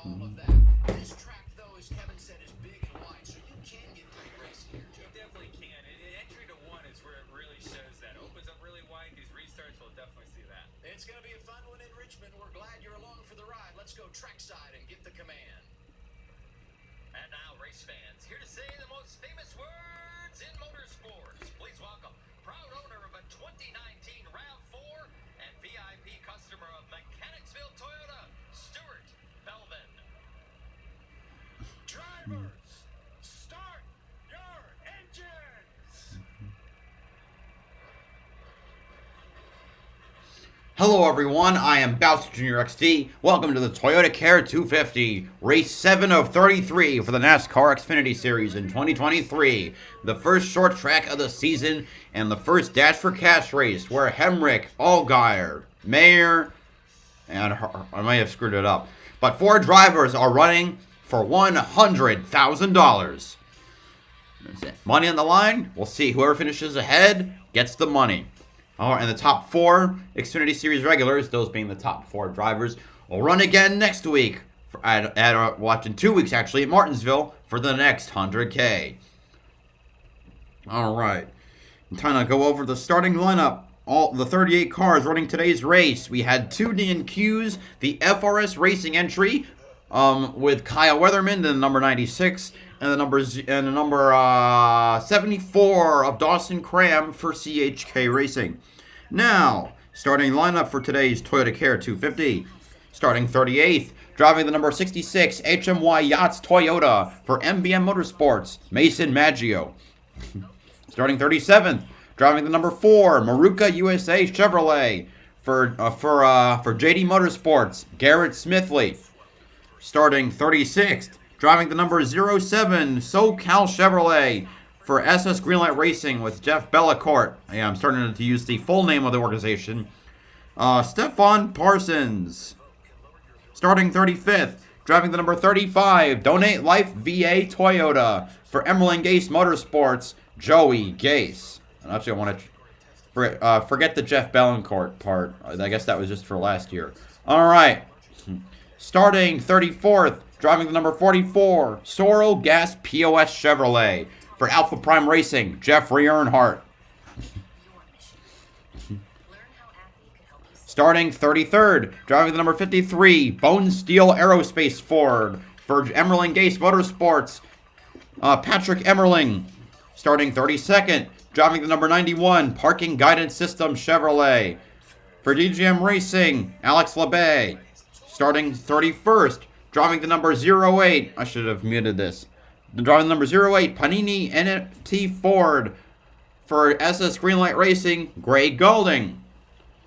all of that. This track, though, as Kevin said, is big and wide, so you can get great racing here, Joe. You definitely can. And entry to one is where it really shows that. Opens up really wide. These restarts will definitely see that. It's going to be a fun one in Richmond. We're glad you're along for the ride. Let's go trackside and get the command. And now, race fans, here to say the most famous words in motorsports. Please welcome proud owner of a 2019 RAV4 and VIP customer of Mechanicsville Toyota, Stuart Belvin. Drivers, start your engines! Hello everyone, I am BowserJrXD. Welcome to the ToyotaCare 250, race 7 of 33 for the NASCAR Xfinity Series in 2023. The first short track of the season and the first Dash for Cash race where Hemrick, Allgaier, Mayer, and I might have screwed it up, but 4 drivers are running for $100,000. Money on the line, we'll see. Whoever finishes ahead gets the money. And the top 4 Xfinity Series regulars, those being the top 4 drivers, will run again next week. Watch in 2 weeks, actually, at Martinsville for the next 100K. All right. I'm trying to go over the starting lineup. All the 38 cars running today's race. We had 2 DNQs, the FRS Racing entry with Kyle Weatherman, the number 96, and the number 74 of Dawson Cram for CHK Racing. Now, starting lineup for today's ToyotaCare 250. Starting 38th, driving the number 66 HMY Yachts Toyota for MBM Motorsports, Mason Maggio. Starting 37th, driving the number 4 Maruka USA Chevrolet for JD Motorsports, Garrett Smithley. Starting 36th, driving the number 07 SoCal Chevrolet for SS Greenlight Racing with Jeff Bellacourt. Yeah, I'm starting to use the full name of the organization. Stefan Parsons. Starting 35th, driving the number 35 Donate Life VA Toyota for Emerald Gase Motorsports, Joey Gase. And actually, I want to forget the Jeff Bellacourt part. I guess that was just for last year. All right. Starting 34th, driving the number 44, Sorrel Gas POS Chevrolet for Alpha Prime Racing, Jeffrey Earnhardt. Starting 33rd, driving the number 53, Bone Steel Aerospace Ford for Emerling Gase Motorsports, Patrick Emerling. Starting 32nd, driving the number 91, Parking Guidance System Chevrolet for DGM Racing, Alex LeBay. Starting 31st, driving the number 08, I should have muted this. Driving the number 08, Panini NFT Ford for SS Greenlight Racing, Greg Golding.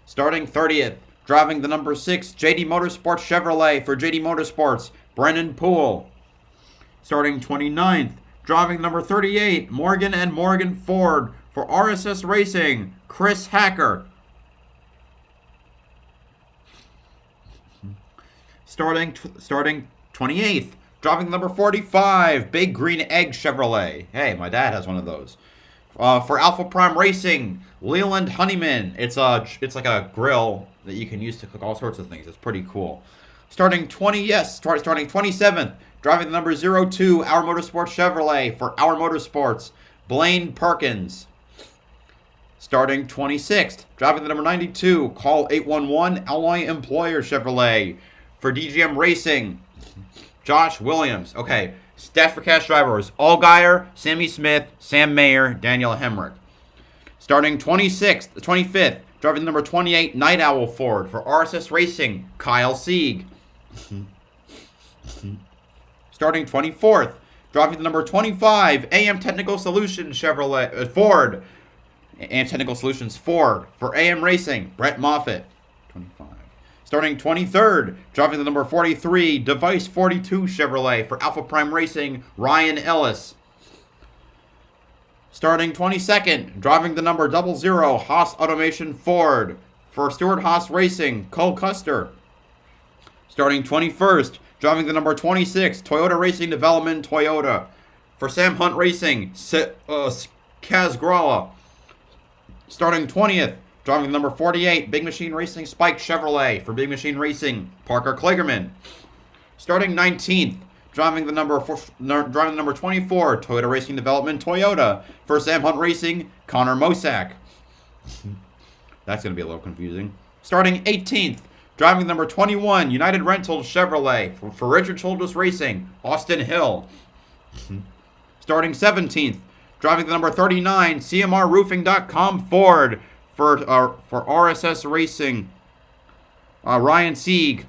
Starting 30th, driving the number 6, JD Motorsports Chevrolet for JD Motorsports, Brennan Poole. Starting 29th, driving number 38, Morgan & Morgan Ford for RSS Racing, Chris Hacker. Starting 28th, driving number 45, Big Green Egg Chevrolet. Hey, my dad has one of those. For Alpha Prime Racing, Leland Honeyman. It's like a grill that you can use to cook all sorts of things. It's pretty cool. Starting 27th, driving the number 02, Our Motorsports Chevrolet for Our Motorsports, Blaine Perkins. Starting 26th, driving the number 92, Call 811, Alloy Employer Chevrolet for DGM Racing, Josh Williams. Okay, Dash for Cash drivers, Allgaier, Sammy Smith, Sam Mayer, Daniel Hemrick. Starting 25th, driving the number 28, Night Owl Ford for RSS Racing, Kyle Sieg. Starting 24th, driving the number 25, AM Technical Solutions Chevrolet, Ford. AM Technical Solutions Ford for AM Racing, Brett Moffitt. 25. Starting 23rd, driving the number 43, Device 42 Chevrolet for Alpha Prime Racing, Ryan Ellis. Starting 22nd, driving the number 00, Haas Automation Ford for Stuart Haas Racing, Cole Custer. Starting 21st, driving the number 26, Toyota Racing Development Toyota for Sam Hunt Racing, Kaz Gralla. Starting 20th, driving the number 48, Big Machine Racing Spike Chevrolet for Big Machine Racing, Parker Kligerman. Starting 19th, driving the number 24, Toyota Racing Development Toyota. For Sam Hunt Racing, Connor Mosak. That's going to be a little confusing. Starting 18th, driving the number 21, United Rentals Chevrolet. For Richard Childress Racing, Austin Hill. Starting 17th, driving the number 39, CMRRoofing.com Ford. For RSS Racing, Ryan Sieg.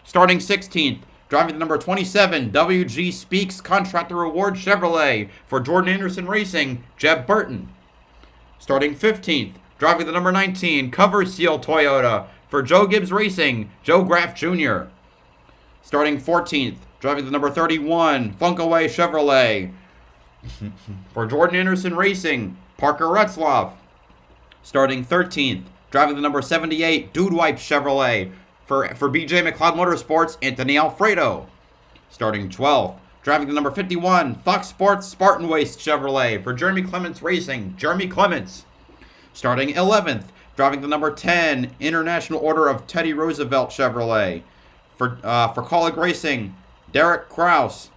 Starting 16th, driving the number 27, WG Speaks Contractor Award Chevrolet. For Jordan Anderson Racing, Jeb Burton. Starting 15th, driving the number 19, Cover Seal Toyota. For Joe Gibbs Racing, Joe Graff Jr. Starting 14th, driving the number 31, Funkaway Chevrolet. For Jordan Anderson Racing, Parker Retzloff. Starting 13th, driving the number 78, Dude Wipes Chevrolet. For BJ McLeod Motorsports, Anthony Alfredo. Starting 12th, driving the number 51, Fox Sports Spartan Waste Chevrolet. For Jeremy Clements Racing, Jeremy Clements. Starting 11th, driving the number 10, International Order of Teddy Roosevelt Chevrolet. For Colleague Racing, Derek Kraus.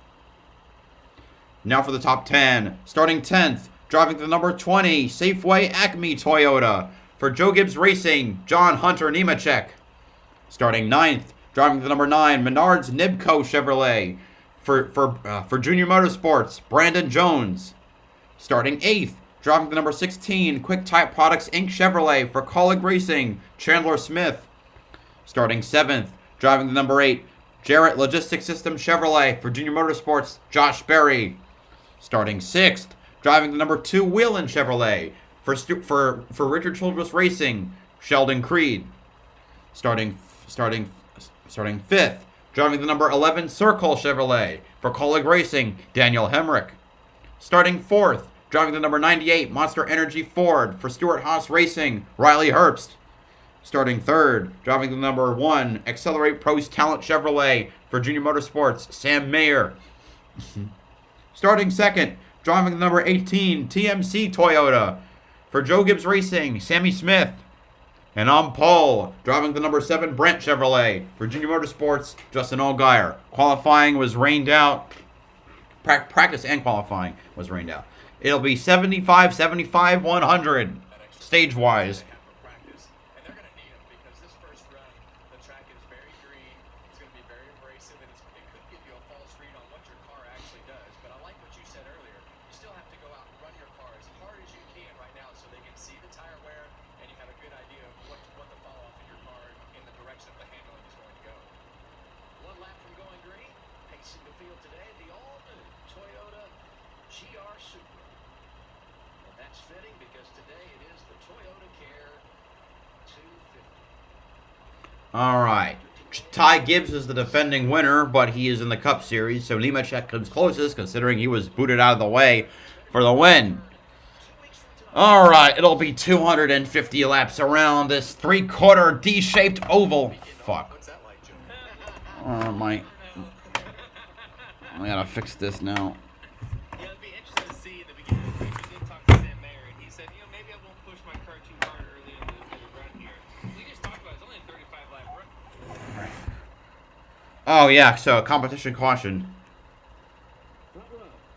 Now for the top 10. Starting 10th, driving the number 20, Safeway Acme Toyota. For Joe Gibbs Racing, John Hunter Nemechek. Starting 9th, driving the number 9, Menards Nibco Chevrolet. For Junior Motorsports, Brandon Jones. Starting 8th, driving the number 16, Quick Type Products Inc. Chevrolet. For Colleague Racing, Chandler Smith. Starting 7th, driving the number 8, Jarrett Logistics System Chevrolet. For Junior Motorsports, Josh Berry. Starting 6th, driving the number 2, Wheelan Chevrolet. For Richard Childress Racing, Sheldon Creed. Starting 5th, driving the number 11, Circle Chevrolet. For Colleague Racing, Daniel Hemrick. Starting 4th, driving the number 98, Monster Energy Ford. For Stuart Haas Racing, Riley Herbst. Starting 3rd, driving the number 1, Accelerate Pros Talent Chevrolet. For Junior Motorsports, Sam Mayer. Starting 2nd, driving the number 18, TMC Toyota. For Joe Gibbs Racing, Sammy Smith. And on pole, driving the number 7, Brent Chevrolet. For Junior Motorsports, Justin Allgaier. Qualifying was rained out. Practice and qualifying was rained out. It'll be 75, 75, 100, stage-wise. And they're going to need them because this first run, the track is very green. It's going to be very abrasive, and it could give you a false read on what your car actually does. But I like what you said earlier. You still have to go out and run your car as hard as you can right now so they can see the tire wear, and you have a good idea of what the fall-off in your car in the direction of the handling is going to go. One lap from going green. Pacing the field today, the all-new Toyota GR Supra. And that's fitting because today it is the ToyotaCare 250. All right. Ty Gibbs is the defending winner, but he is in the Cup Series, so Nemechek comes closest, considering he was booted out of the way for the win. All right, it'll be 250 laps around this three-quarter D-shaped oval. Fuck. What's that like, Joe? I gotta fix this now. Yeah, it'd be interesting to see in the beginning of the race. We did talk to Sam Mayer, and he said, maybe I won't push my car too hard early in the run here. We just talked about it's only a 35-lap run. Oh, yeah, so competition caution.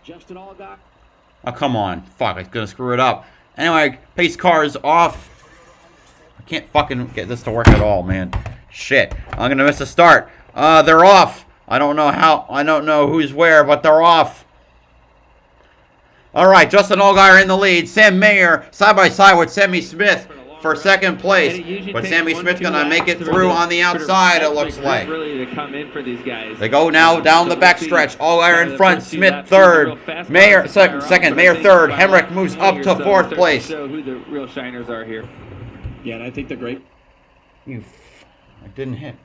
Justin Allgaier. Oh, come on. Fuck, I'm gonna screw it up. Anyway, pace car is off. I can't fucking get this to work at all, man. Shit. I'm gonna miss the start. They're off. I don't know how. I don't know who's where, but they're off. All right, Justin Allgaier in the lead. Sam Mayer side by side with Sammy Smith for second place. But Sammy Smith's gonna make it through on the outside, it looks like. Really to come in for these guys. They go now down the backstretch. Allgaier in front. Smith third. Mayer second. Mayer third. Hemrick moves up to fourth place. Show who the real shiners are here. Yeah, and I think they're great. I didn't hit.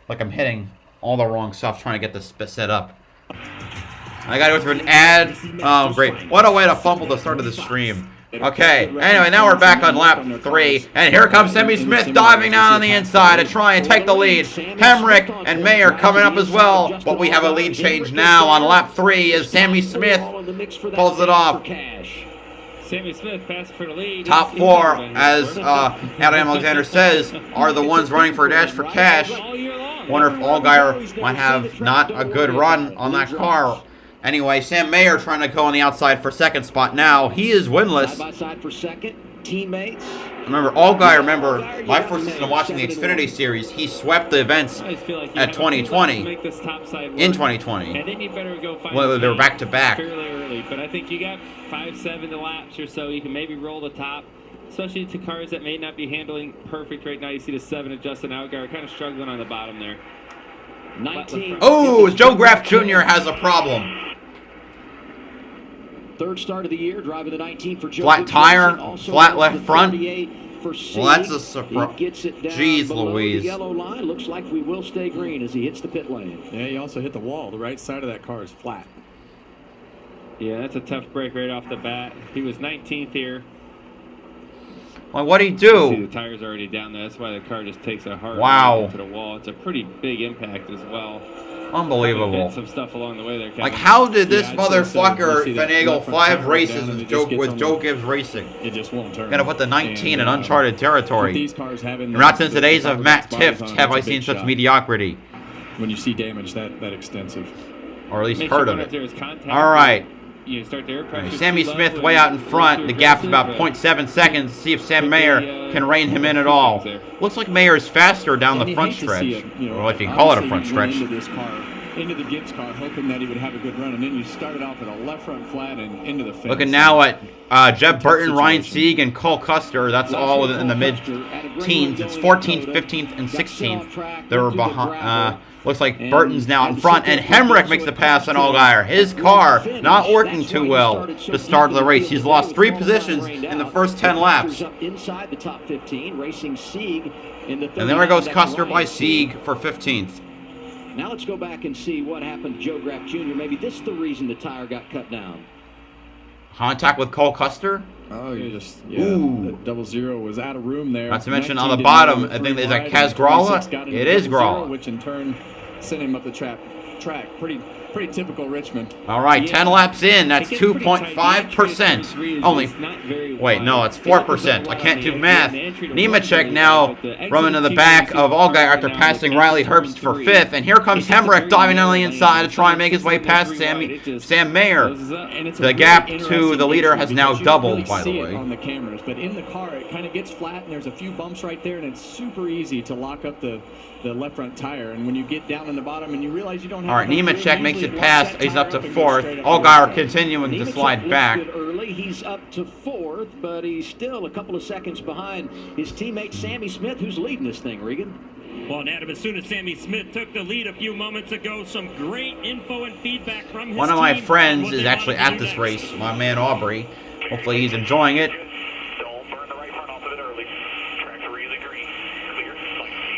Like I'm hitting all the wrong stuff trying to get this set up. I gotta go through an ad. Oh, great. What a way to fumble the start of the stream. Okay, anyway, now we're back on lap 3. And here comes Sammy Smith diving down on the inside to try and take the lead. Hemrick and Mayer coming up as well. But we have a lead change now on lap 3 as Sammy Smith pulls it off. Sammy Smith passing for the lead. Top 4, as Adam Alexander says, are the ones running for a dash for cash. All year long. Wonder if Allgaier might have not a good run on that car. Anyway, Sam Mayer trying to go on the outside for second spot now. He is winless. Side by side for second. Teammates. Remember, Allgaier, my first season of watching the Xfinity Series, he swept the events at 2020. In 2020. And then you better go find Well, they were back to back. fairly early. But I think you got 5-7 laps or so. You can maybe roll the top, especially to cars that may not be handling perfect right now. You see the 7 of Justin Allgaier kind of struggling on the bottom there. 19. Oh, Joe Graff Jr. has a problem. Third start of the year, driving the 19 for Joe. Flat tire, Also flat runs left the front. 38 for Sieg. Well, that's a surprise. He gets it down Jeez below Louise. the yellow line. Looks like we will stay green as he hits the pit lane. Yeah, he also hit the wall. The right side of that car is flat. Yeah, that's a tough break right off the bat. He was 19th here. Well, what'd he See, the do? tire's already down there. That's why the car just takes a hard Wow. run into the wall. It's a pretty big impact as well. Unbelievable. Hit some stuff along the way there, Kevin. Like, how did this Yeah, I'd say so. motherfucker You see that finagle left front 5 tire races down and with it just gets on Joe the- Gibbs Racing? It just won't turn. Gotta put the 19 in And, uncharted with territory. these cars having Not since the the days of fiberglass Matt bodies Tifft on, have it's I a seen big such shot. mediocrity. When you see damage that extensive. Or at least Make heard sure of if it. there is contact, Alright. You start the air pressure Sammy too low Smith and way out in you're front. too The gap's about aggressive, 0.7 seconds. See if Sam Mayer can rein him in at all. there. Looks like Mayer is faster down And the you front hate to see stretch. it, you know, Or if you can call it a obviously front you stretch. went into this car, into the Gibbs car, hoping that he would have a good run, and then you started off at a left front flat and into the fence. Looking now at Jeb Burton, Ryan Sieg, and Cole Custer. That's all in the mid-teens. It's 14th, 15th, and 16th. They're behind. Looks like Burton's now in front, and Hemrick makes the pass on Allgaier. His car not working too well to start the race. He's lost 3 positions in the first 10 laps. Inside the top 15, racing Sieg in the And there goes Custer by Sieg for 15th. Now let's go back and see what happened to Joe Graff Jr. Maybe this is the reason the tire got cut down. Contact with Cole Custer. Oh, you just Ooh. the 00 was out of room there. Not to mention 19 on the didn't bottom, go I think through is that wide, Kaz and 26 Gralla? got into It is 00, Gralla. which in turn sent him up the track. Pretty typical Richmond. All right, 10 laps in. That's It gets pretty tight. The entry to 2.5%. turn three is Only. just not very Wait, wide. no, it's It opens 4%. up I wide can't on do the math. entry. The entry to Nemechek one now but the exit running to the two back is of Allgaier after now passing the Riley exit turn Herbst for three. 5th. And here comes It hits the Hemrick green diving on the lane. inside to try and make his way It's past three wide. It just Sam Mayer. closes up, and it's a The really gap to Interesting the leader issue has now because you doubled, really by the see it way. on the cameras, but in the car it kind of gets flat and there's a few bumps right there, and it's super easy to lock up the left front tire. And when you get down in the bottom and you realize you don't have All right, enough room, Nemechek you makes usually it lock past. that He's tire up to and go 4th. straight up Allgaier the continuing to Nemechek slide back. lifted early. He's up to 4th, but he's still a couple of seconds behind his teammate Sammy Smith, who's leading this thing, Regan. Well, and Adam, as soon as Sammy Smith took the lead a few moments ago, some great info and feedback from his One of my team on friends what is they actually wanted to at do this next. race, my man Aubrey. Hopefully he's enjoying it. Don't burn the right front off of it early. Track's really green. Clear.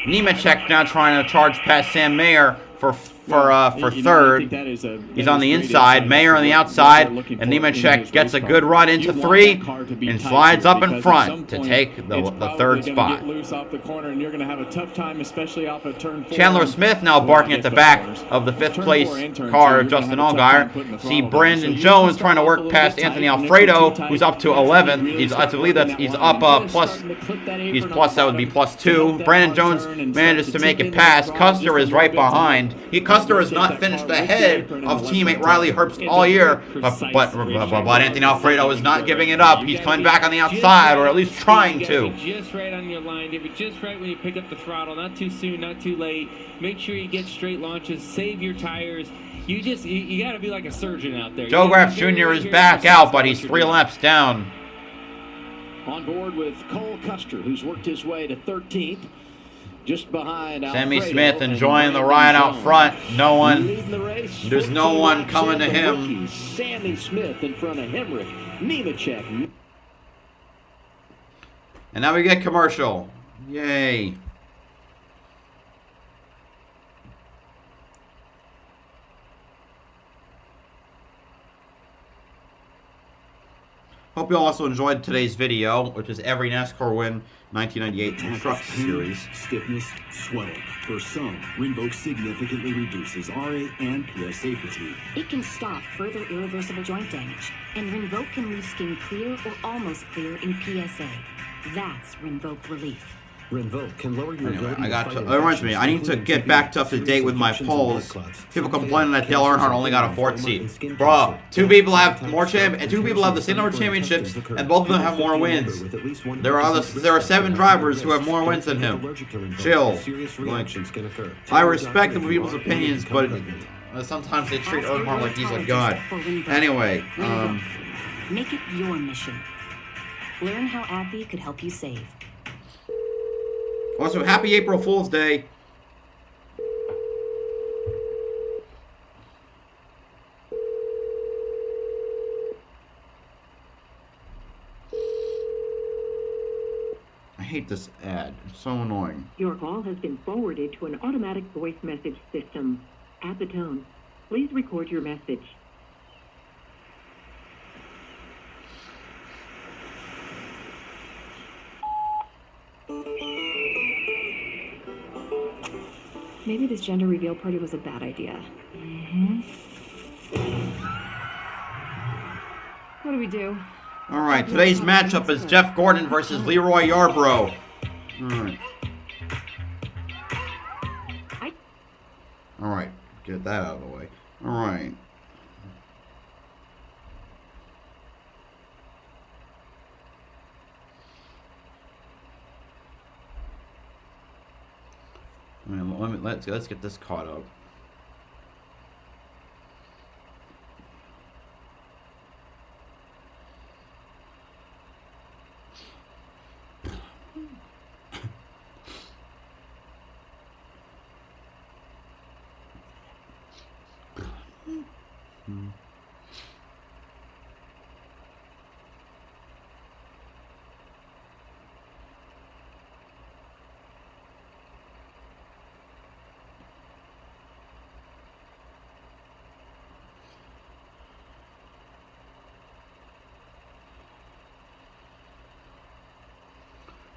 Nemechek now trying to charge past Sam Mayer for You know, I 3rd. think that is He's that on is the great inside, insight Mayer as on to the what outside, they're looking and for in Nemechek his gets a race good car. run You into want 3 that car to be and tight slides here up in because at front some to point, take it's the probably 3rd gonna spot. Get loose off the corner, and you're going to have a tough time, especially off of turn 4. Chandler Smith now barking at the back of the 5th place car of Justin Allgaier. See Brandon Jones trying to work past Anthony Alfredo, who's up to 11th. I believe he's up plus. He's plus, that would be +2. Brandon Jones manages to make it past. Custer is right behind. Custer has not finished ahead of teammate Riley Herbst all year, but Anthony Alfredo is not giving it up. He's coming back on the outside, or at least trying to. Just right on your line, David. Just right when you pick up the throttle. Not too soon, not too late. Make sure you get straight launches. Save your tires. You got to be like a surgeon out there. Joe Graff Jr. is back out, but he's 3 laps down. On board with Cole Custer, who's worked his way to 13th. Just behind Sammy Alfredo Smith and enjoying the Brandon ride out Jones. front. No one. Leading the race. There's no 14 one laps coming in, to the him. rookies, Sammy Smith in front of Hemrick, Nemechek. And now we get commercial. Yay. Hope you all also enjoyed today's video, which is every NASCAR win 1998 Truck Series. Stiffness, swelling. For some, Rinvoq significantly reduces RA and PSA fatigue. It can stop further irreversible joint damage, and Rinvoq can leave skin clear or almost clear in PSA. That's Rinvoq Relief. Rinvolt can lower your Anyway, ability I got fight to. It reminds me, I need to get back up to date with my polls. People complaining that Dale Earnhardt only got a 4th seat. Bro, 2 people have more and 2 people have the same number of championships, and both of them have more wins. There are 7 drivers who have more wins than him. Chill. Like, I respect the people's opinions, but sometimes they treat Earnhardt like he's a god. Anyway, Make it your mission. Learn how AbbVie could help you save. Also, happy April Fool's Day. I hate this ad. It's so annoying. Your call has been forwarded to an automatic voice message system. At the tone, please record your message. Maybe this gender reveal party was a bad idea. What do we do? Alright, today's matchup is Jeff Gordon versus Leroy Yarbrough. Alright. Alright, get that out of the way. Alright. Let's get this caught up.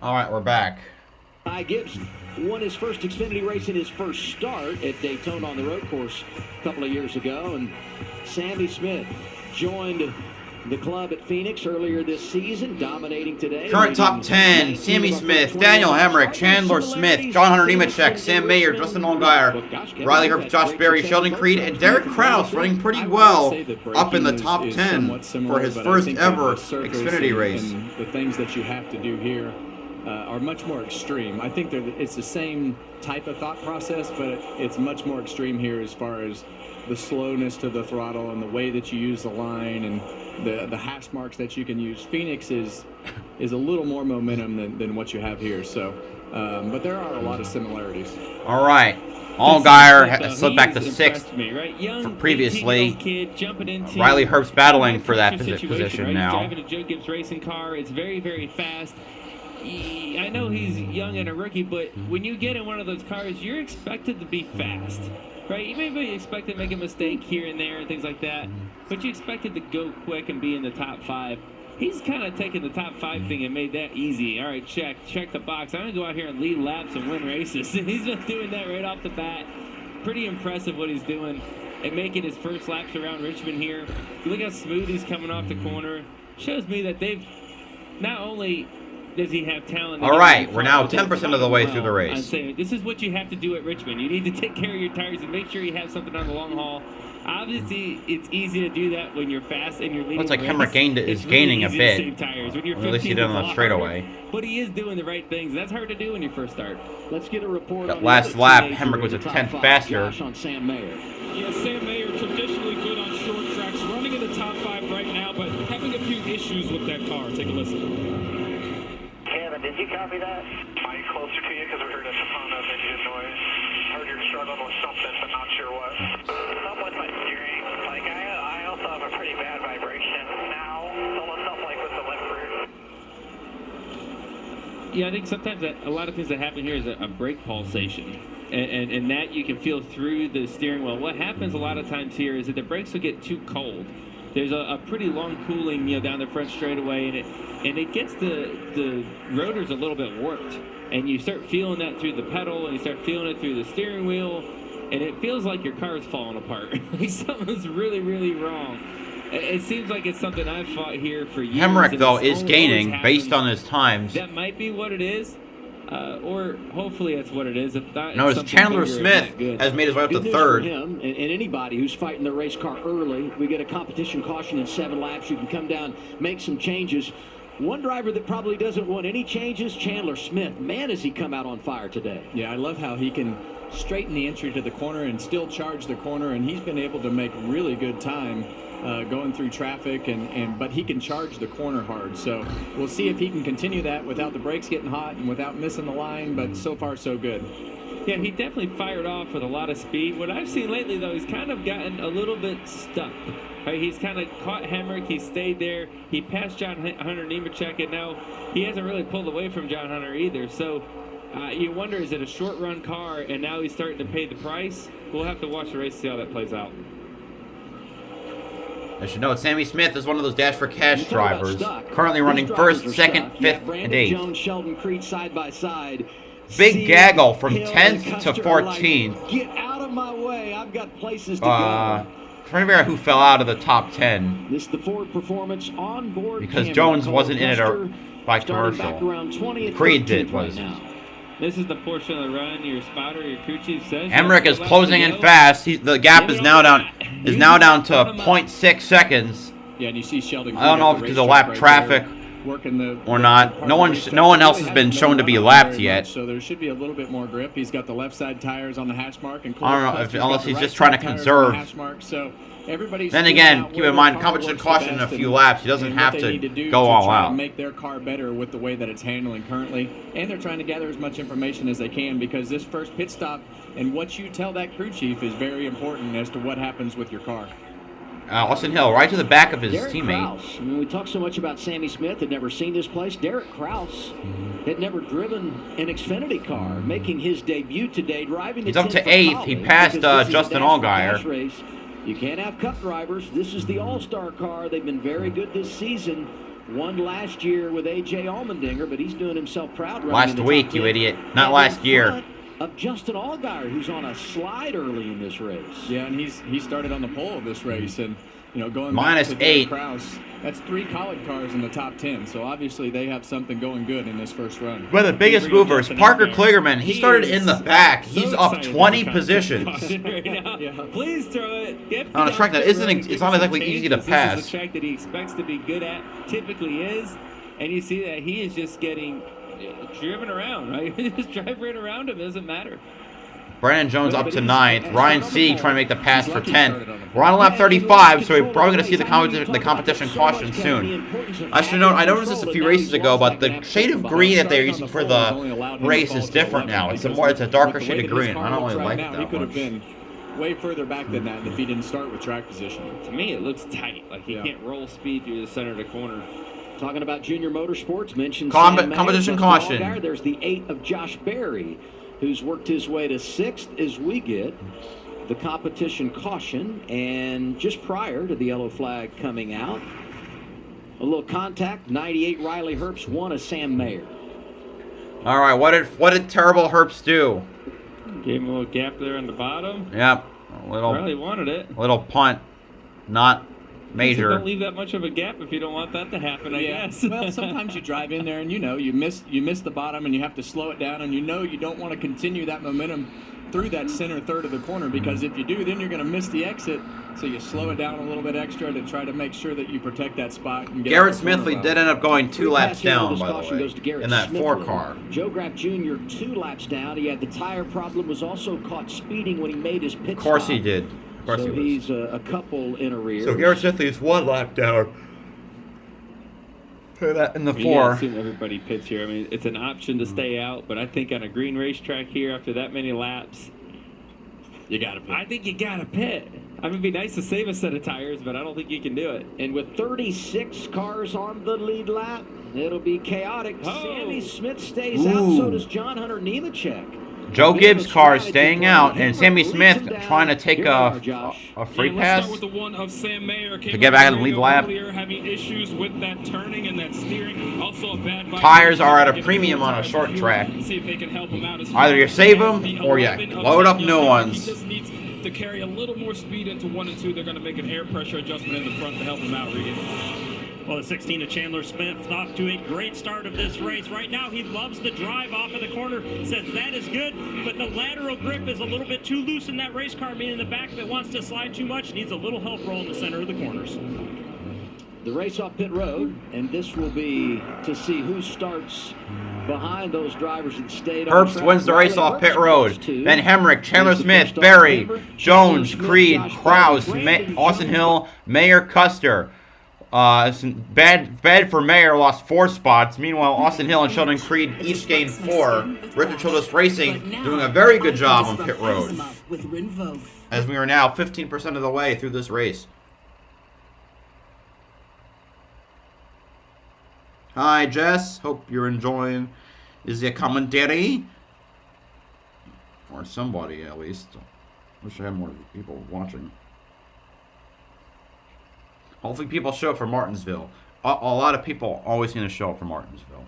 Alright, we're back. Ty Gibbs won his first Xfinity race in his first start at Daytona on the road course a couple of years ago. And Sammy Smith joined the club at Phoenix earlier this season, dominating today. Current top 10, Sammy Smith, Daniel Hemrick, Chandler Smith, John Hunter Nemechek, Sam Mayer, Justin Allgaier, Riley Herbst, Josh Berry, Sheldon Creed, and Derek Kraus running pretty well up in the top 10 for his first ever Xfinity race. And the things that you have to do here are much more extreme. I think it's the same type of thought process, but it's much more extreme here as far as the slowness to the throttle and the way that you use the line and the hash marks that you can use. Phoenix is a little more momentum than what you have here. So, but there are a lot of similarities. All right. Allgaier slipped back to 6th for previously. Riley Herbst battling for that position now. He's driving a Joe Gibbs racing car. It's very, very fast. I know he's young and a rookie, but when you get in one of those cars, you're expected to be fast, right? You may be expected to make a mistake here and there and things like that, but you expected to go quick and be in the top 5. He's kind of taken the top 5 thing and made that easy. All right, check the box. I'm going to go out here and lead laps and win races. He's been doing that right off the bat. Pretty impressive what he's doing and making his first laps around Richmond here. Look how smooth he's coming off the corner. Shows me that they've not only does he have talent. All right, we're now 10% of the way through the race. I'm saying this is what you have to do at Richmond. You need to take care of your tires and make sure you have something on the long haul. Obviously, it's easy to do that when you're fast and you're leading. Looks like Hemrick is gaining a bit. Tires. When you're at least he did on the straightaway. But he is doing the right things. That's hard to do when you first start. Let's get a report. That last lap, Hemrick was a 10th faster. On Sam Mayer. Yeah, Sam Mayer traditionally good on short tracks, running in the top 5 right now, but having a few issues with that car. Take a listen. Kevin, did you copy that? Mic closer to you because we heard a ton of engine noise. Heard you're struggling with something, but not sure what. Something with my steering. Like, I also have a pretty bad vibration now. Almost something like with the left rear. Yeah, I think sometimes a lot of things that happen here is a brake pulsation. And that you can feel through the steering wheel. What happens a lot of times here is that the brakes will get too cold. There's a pretty long cooling, down the front straightaway, and it gets the rotors a little bit warped. And you start feeling that through the pedal, and you start feeling it through the steering wheel, and it feels like your car is falling apart. Like something's really, really wrong. It seems like it's something I've fought here for years. Hemrick, though, is gaining based on his times. That might be what it is. Or hopefully that's what it is. If not, No, it's something Chandler bigger, Smith not good. has made his way up Good to news third. for him and anybody who's fighting the race car early. We get a competition caution in 7 laps. You can come down, make some changes. One driver that probably doesn't want any changes, Chandler Smith. Man, has he come out on fire today. Yeah, I love how he can straighten the entry to the corner and still charge the corner, and he's been able to make really good time going through traffic, but he can charge the corner hard. So we'll see if he can continue that without the brakes getting hot and without missing the line, but so far so good. Yeah, he definitely fired off with a lot of speed. What I've seen lately, though, he's kind of gotten a little bit stuck. Right? He's kind of caught Hemrick. He stayed there. He passed John Hunter Nemechek, and now he hasn't really pulled away from John Hunter either. So you wonder, is it a short-run car, and now he's starting to pay the price? We'll have to watch the race to see how that plays out. I should note, Sammy Smith is one of those Dash for Cash drivers, currently running first, second, fifth, and eighth. Jones, Sheldon Creed side by side. Big gaggle from 10th to 14th. Get out of my way. I've got places to go. Trying to figure out who fell out of the top 10. This is the Ford Performance on board because Jones wasn't in it by commercial. Creed did was. This is the portion of the run your spotter, your crew chief says. Emmerich is closing in fast. The gap is now down to 0.6 seconds. Yeah, and you see Sheldon. I don't know if it's because of lap traffic or not. No one else has been shown to be lapped yet. So there should be a little bit more grip. He's got the left side tires on the hash mark, and I don't know unless he's just trying to conserve. So everybody's then again, keep in mind, competition caution in a few laps. He doesn't have to go all out. Make their car better with the way that it's handling currently, and they're trying to gather as much information as they can because this first pit stop and what you tell that crew chief is very important as to what happens with your car. Austin Hill, right to the back of his teammate. Krause. I mean, we talk so much about Sammy Smith, had never seen this place. Derek Krause had never driven an Xfinity car, making his debut today, driving. He's up to 8th. He passed Justin Allgaier. You can't have cup drivers. This is the all-star car. They've been very good this season. Won last year with A.J. Allmendinger, but he's doing himself proud. Last week, you idiot. Not last year. Of Justin Allgaier, who's on a slide early in this race. Yeah, and he started on the pole of this race, and going minus back to 8. Krause, that's 3 College cars in the top 10. So obviously they have something going good in this first run. One of the biggest movers, Parker Kligerman. He started in the back. He's up 20 positions. Please throw it. On a track that it's not exactly easy to pass. This is a track that he expects to be good at, typically is, and you see that he is just getting driven around, right? Just drive right around him, it doesn't matter. Brandon Jones up to 9th. Ryan Sieg trying to make the pass for 10th. We're on lap 35, so we're probably going to see the competition caution soon. I should note, I noticed this a few races ago, but the shade of green that they're using for the race is different now. It's a darker shade of green. I don't really like that much. He could have been way further back than that if he didn't start with track position. To me, it looks tight. Like he can't roll speed through the center of the corner. Talking about junior motorsports, mentioned competition caution. There's the 8 of Josh Berry, who's worked his way to 6th as we get the competition caution. And just prior to the yellow flag coming out, a little contact. 98 Riley Herbst, 1 of Sam Mayer. All right, what did terrible Herbst do? Gave him a little gap there on the bottom. Yep, a little. Really wanted it. Little punt, not major. Don't leave that much of a gap if you don't want that to happen, I guess. Well, sometimes you drive in there and you miss the bottom and you have to slow it down, and you don't want to continue that momentum through that center third of the corner, because if you do, then you're going to miss the exit. So you slow it down a little bit extra to try to make sure that you protect that spot. And get Garrett Smithley did end up going 2 laps down, by the way, in that 4 car. Joe Graff Jr. 2 laps down. He had the tire problem, was also caught speeding when he made his pit stop. Of course he did. So he's a couple in arrears. So Garrett Smithley is 1 lap down. That in the 4. Yeah, I assume everybody pits here. I mean, it's an option to stay out, but I think on a green racetrack here, after that many laps, you got to pit. I think you got to pit. I mean, it'd be nice to save a set of tires, but I don't think you can do it. And with 36 cars on the lead lap, it'll be chaotic. Oh. Sammy Smith stays out, so does John Hunter Nemechek. Joe Gibbs' car is staying out, and Sammy Smith trying to take a free pass to get back in the lead lap. Tires are at a premium on a short track. Either you save them or you load up new ones. To carry a little more speed into 1 and 2, they're going to make an air pressure adjustment in the front to help him out, Regan. Well, the 16 of Chandler Smith off to a great start of this race. Right now, he loves the drive off of the corner, says that is good, but the lateral grip is a little bit too loose in that race car, meaning the back that wants to slide too much needs a little help rolling the center of the corners. The race off pit road, and this will be to see who starts behind those drivers that stayed on Herbst track. wins the race off pit road. Then Hemrick, Chandler Smith, Berry, Jones, Creed, Krause, Austin Hill, Mayer, Custer. Bad for Mayer, lost 4 spots. Meanwhile, Austin Hill and Sheldon Creed each gained 4. Richard Childress Racing doing a very good job on pit road. As we are now 15% of the way through this race. Hi, Jess. Hope you're enjoying the commentary. Or somebody, at least. Wish I had more people watching. Hopefully people show up for Martinsville. A lot of people always going to show up for Martinsville.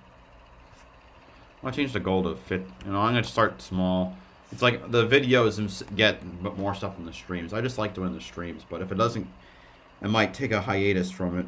I'll change the goal to fit. You know, I'm going to start small. It's like the videos get more stuff than the streams. I just like doing the streams. But if it doesn't, I might take a hiatus from it.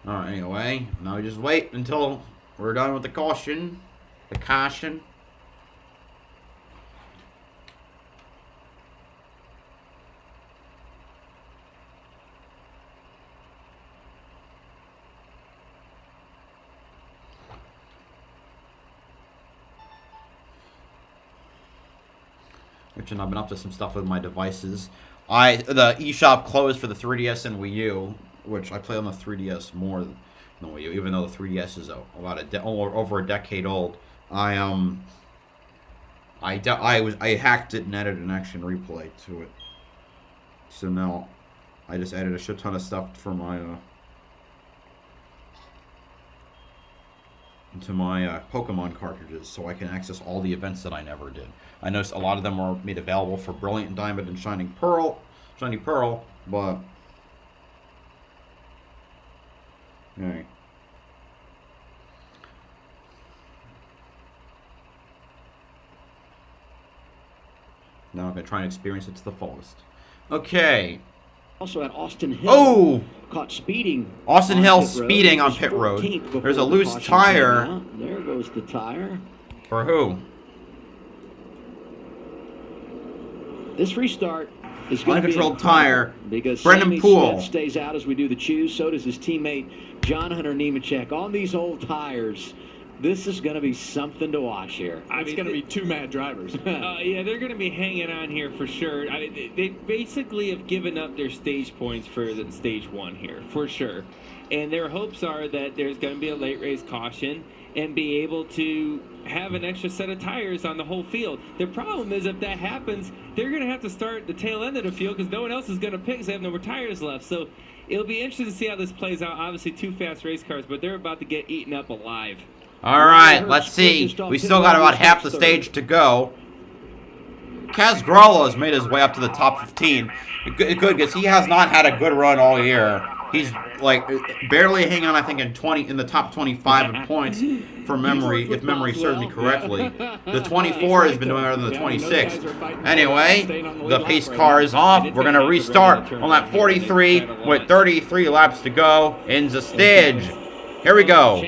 Alright, anyway, now we just wait until we're done with the caution. The caution. Which, and I've been up to some stuff with my devices. The eShop closed for the 3DS and Wii U, which I play on the 3DS more than the Wii U, even though the 3DS is about over a decade old. I hacked it and added an action replay to it. So now I just added a shit ton of stuff for my to my Pokemon cartridges, so I can access all the events that I never did. I noticed a lot of them were made available for Brilliant Diamond and Shiny Pearl, but okay. Now I'm gonna try and experience it to the fullest. Okay. Also at Austin Hill. Oh! Caught speeding. Austin Hill speeding on pit road. There's a loose tire. There goes the tire. For who? This restart is going to be uncontrolled tire. Because Brendan Sammy Poole Smith stays out as we do the choose. So does his teammate John Hunter Nemechek on these old tires. This is going to be something to watch here. It's going to be 2 mad drivers. Yeah, they're going to be hanging on here for sure. They basically have given up their stage points for the stage 1 here, for sure. And their hopes are that there's going to be a late race caution and be able to have an extra set of tires on the whole field. The problem is if that happens, they're going to have to start the tail end of the field because no one else is going to pick because they have no more tires left. So it'll be interesting to see how this plays out. Obviously, 2 fast race cars, but they're about to get eaten up alive. All right, let's see. We still got about half the stage to go. Kaz Gralla has made his way up to the top 15. Good, because he has not had a good run all year. He's like barely hanging on, I think, in the top 25 in points from memory, if memory serves me correctly. The 24 has been doing better than the 26. Anyway, the pace car is off. We're going to restart on lap 43 with 33 laps to go in the stage. Here we go.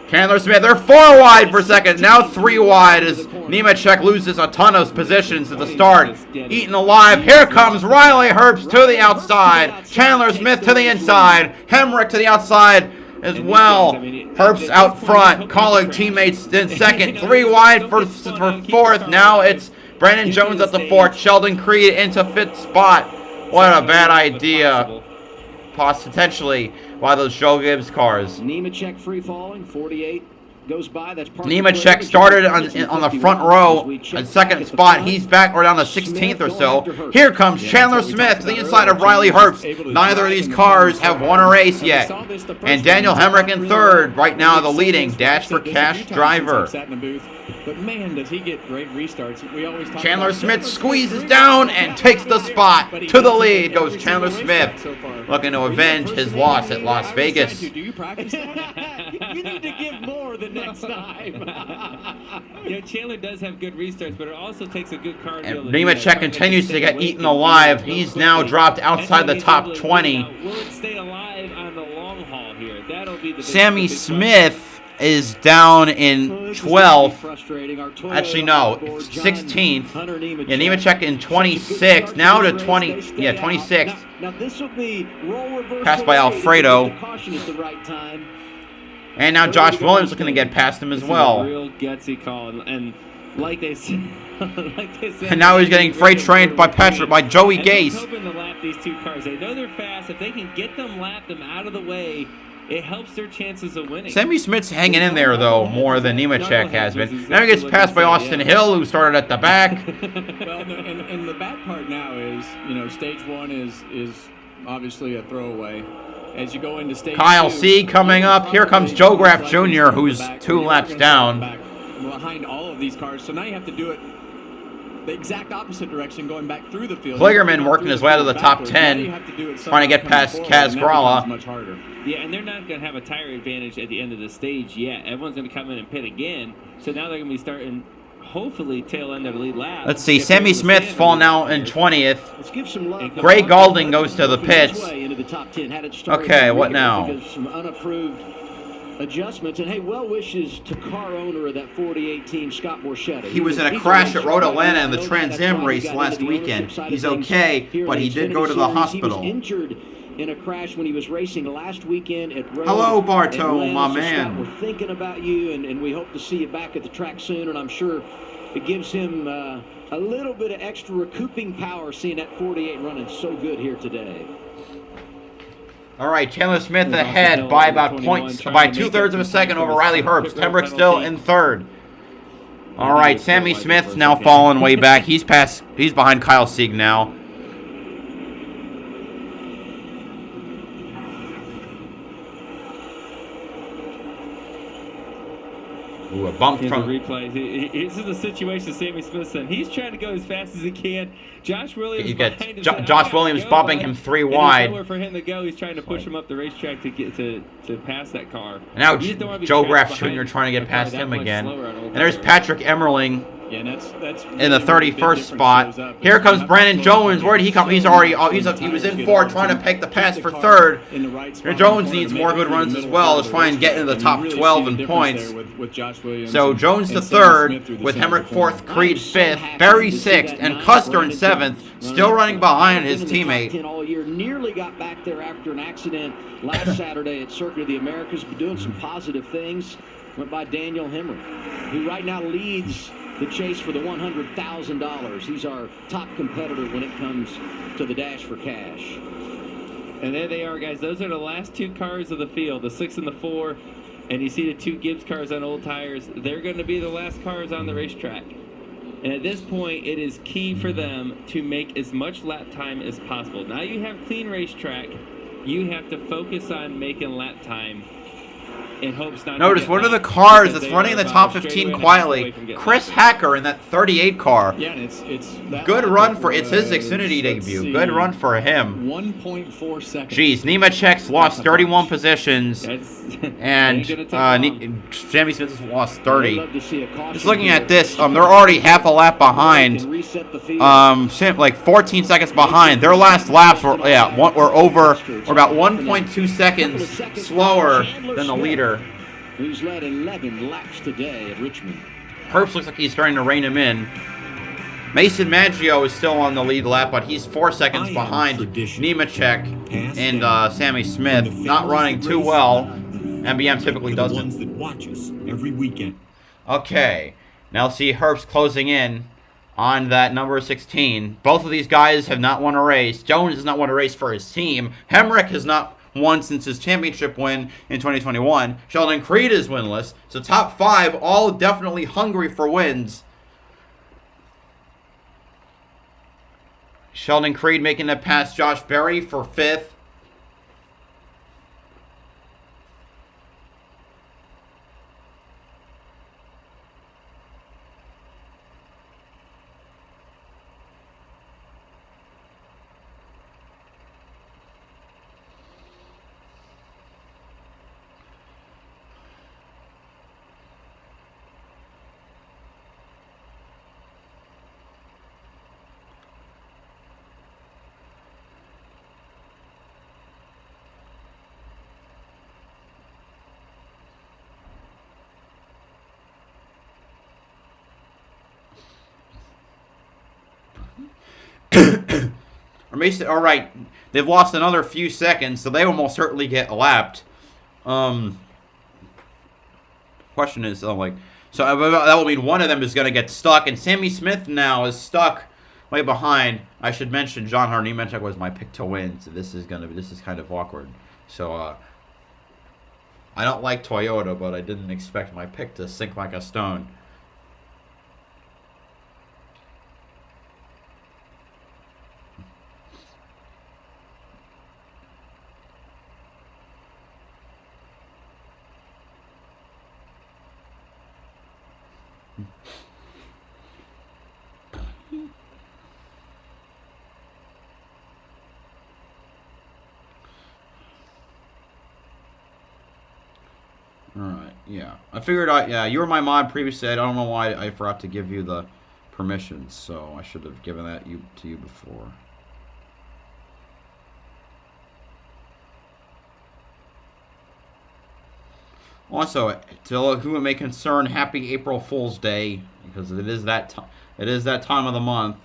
Chandler Smith, they're 4 wide for second, now 3 wide as Nemechek loses a ton of positions at the start. Eaten alive, here comes Riley Herbst to the outside, Chandler Smith to the inside, Hemrick to the outside, as well. Herbst out front, calling teammates in second. 3 wide for fourth. Now it's Brandon Jones at the fourth. Sheldon Creed into fifth spot. What a bad idea. Potentially by those Joe Gibbs cars. Nemechek free falling, 48 goes by. That's Nemechek started on the front row at second spot. He's back. We're down to 16th or so. Here comes Chandler Smith to the inside of Riley Herbst. Neither of these cars have won a race yet. And Daniel Hemrick in third. Right now the leading Dash for Cash driver. But man, does he get great restarts. We always talk Chandler about Smith squeezes down and takes the spot. To the lead goes Chandler Smith, looking to avenge his loss at Las Vegas. Do you practice that? You need to give more the next time. Chandler does have good restarts, but it also takes a good car to And Nemechek continues to get eaten alive. He's now dropped outside the top 20. Will it stay alive on the long haul here? That'll be the Sammy Smith is down in 12th. Actually, no, 16th. Yeah, Nemechek in 26th. Now to 26th. Now this will be role reversal. Passed by Alfredo. Caution at the right time. And now Josh Williams looking to get past him as well. Real gutsy call, and like they said, and now he's getting freight trained by Joey Gase. He's hoping to lap these two cars. They know they're fast. If they can get them, lap them out of the way, it helps their chances of winning. Sammy Smith's hanging in there, though, more than Nemechek has been. Now he gets passed by Austin Hill, who started at the back. Well, and the bad part now is, stage one is obviously a throwaway. As you go into stage Kyle two, C. coming up. Here comes Joe Graff Jr., who's 2 laps down. Behind all of these cars, so now you have to do it the exact opposite direction, going back through the field. Kligerman working his way out of the top 10, trying to get past Kaz Gralla. Much harder. Yeah, and they're not going to have a tire advantage at the end of the stage yet. Everyone's going to come in and pit again, so now they're going to be starting, hopefully, tail end of the lead lap. Let's see, Sammy Smith's fallen out in 20th. Gray Galding goes to the pits. Okay, what now? Some unapproved adjustments, and hey, well wishes to car owner of that 48 team, Scott Borchetta. He was in a crash at Road Atlanta in the Trans Am race last weekend. He's okay, but he did go to the hospital. He was injured in a crash when he was racing last weekend at Road. Hello, Bartow, my man. Scott, we're thinking about you, and we hope to see you back at the track soon, and I'm sure it gives him a little bit of extra recouping power seeing that 48 running so good here today. All right, Chandler Smith ahead by about by 2/3 of a second over Riley Herbst. Hemrick still in third. All right, Sammy Smith's now fallen way back. He's behind Kyle Sieg now. Ooh, a bump from the replay. This is the situation Sammy Smith's in. He's trying to go as fast as he can. Josh Williams behind him. Josh Williams bumping him 3 wide. There's nowhere for him to go. He's trying to push him up the racetrack to get to pass that car. And now Joe Graff Jr. trying to get past him again. And there's Patrick Emmerling. Yeah, that's in the 31st spot. Here comes Brandon Jones. Where did he come? He was in fourth, trying to pick the pass for third. Jones needs more good runs as well to try and get into the top 12 in points. So Jones to third, with Hemrick fourth, Creed fifth, Berry sixth, and Custer in seventh, still running behind his teammate. All year, nearly got back there after an accident last Saturday at Circuit of the Americas, but doing some positive things. Went by Daniel Hemrick, who right now leads the chase for the $100,000. He's our top competitor when it comes to the Dash for Cash. And there they are, guys. Those are the last 2 cars of the field, the 6 and the 4. And you see the 2 Gibbs cars on old tires. They're going to be the last cars on the racetrack. And at this point, it is key for them to make as much lap time as possible. Now you have clean racetrack. You have to focus on making lap time. Notice one of the cars that's running in the top 15 quietly, Chris Hacker in that 38 car. Yeah, and it's good run for it's his Xfinity debut. Good run for him. 1.4 seconds. Geez, Nemechek's lost 31 positions, and Sammy Smith's lost 30. Just looking at this, they're already half a lap behind. Like 14 seconds behind. Their last laps were about 1.2 seconds slower than the leader. Who's led 11 laps today at Richmond. Herbst looks like he's starting to rein him in. Mason Maggio is still on the lead lap, but he's 4 seconds behind Nemechek and Sammy Smith. Not running too well. MBM typically For the doesn't. ones that watch us every weekend. Okay, now see Herbst closing in on that number 16. Both of these guys have not won a race. Jones has not won a race for his team. Hemrick has not won since his championship win in 2021. Sheldon Creed is winless. So top 5, all definitely hungry for wins. Sheldon Creed making it past Josh Berry for 5th. All right, they've lost another few seconds, so they will most certainly get lapped. Question is, so that will mean one of them is going to get stuck, and Sammy Smith now is stuck way behind. I should mention John Hunter Nemechek was my pick to win, so this is kind of awkward. So I don't like Toyota, but I didn't expect my pick to sink like a stone. Alright, yeah. I figured you were my mod previously. I don't know why I forgot to give you the permissions, so I should have given that to you before. Also, to whom it may concern, happy April Fool's Day, because it is that time of the month.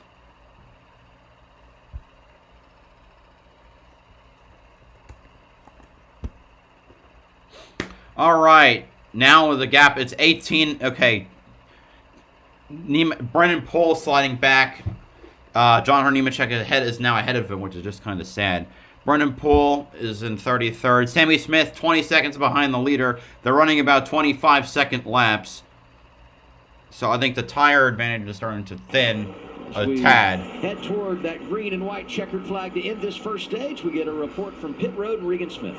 All right, now the gap, it's 18. Okay, Brennan Poole sliding back. John Hunter Nemechek is now ahead of him, which is just kind of sad. Brennan Poole is in 33rd. Sammy Smith, 20 seconds behind the leader. They're running about 25-second laps. So I think the tire advantage is starting to thin a tad. Head toward that green and white checkered flag to end this first stage. We get a report from Pit Road and Regan Smith.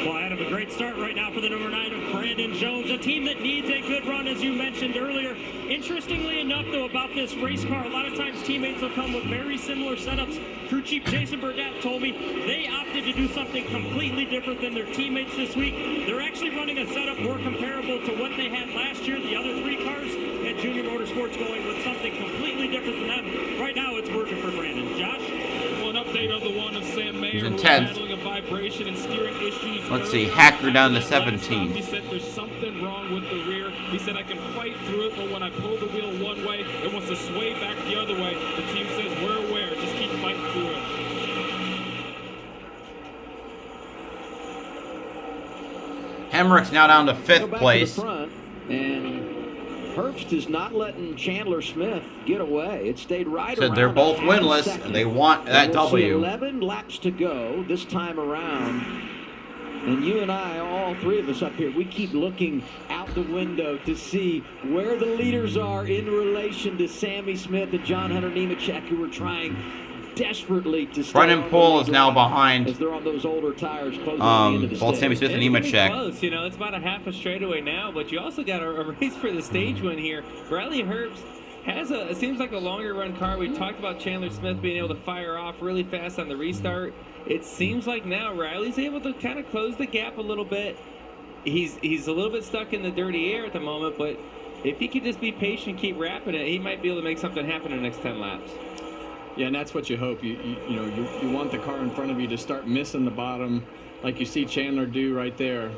Well, out of a great start right now for the number 9 of Brandon Jones, a team that needs a good run, as you mentioned earlier. Interestingly enough, though, about this race car, a lot of times teammates will come with very similar setups. Crew chief Jason Burdett told me they opted to do something completely different than their teammates this week. They're actually running a setup more comparable to what they had last year, the other 3 cars, and Junior Motorsports going with something completely different than them. Right now, it's working for Brandon. Josh? Well, an update on the one of Sam Mayer, He's in who was 10th. battling a vibration and steering issues. Let's see, earlier. Hacker down to After that last 17th. stop, he said there's something wrong with the rear. He said I can fight through it, but when I pull the wheel one way, it wants to sway back the other way. The team says we're aware, just keep fighting through it. Hemrick's now down to 5th Go back place. to the front, and Herbst is not letting Chandler Smith get away. It stayed right So around. they're both a half winless, second. and they want that And we'll see W. 11 laps to go this time around. And you and I, all 3 of us up here, we keep looking out the window to see where the leaders are in relation to Sammy Smith and John Hunter Nemechek, who are trying desperately to stay Brennan on Poole the is now lead behind as they're on those older tires closing on the end of the both stage. Sammy Smith and It's gonna be Nemechek. close, you know, it's about a half a straightaway now, but you also got a race for the stage win here. Bradley Herbst has it seems like a longer run car. We talked about Chandler Smith being able to fire off really fast on the restart. It seems like now Riley's able to kind of close the gap a little bit. He's a little bit stuck in the dirty air at the moment, but if he could just be patient and keep wrapping it, he might be able to make something happen in the next 10 laps. Yeah, and that's what you hope. You want the car in front of you to start missing the bottom, like you see Chandler do right there.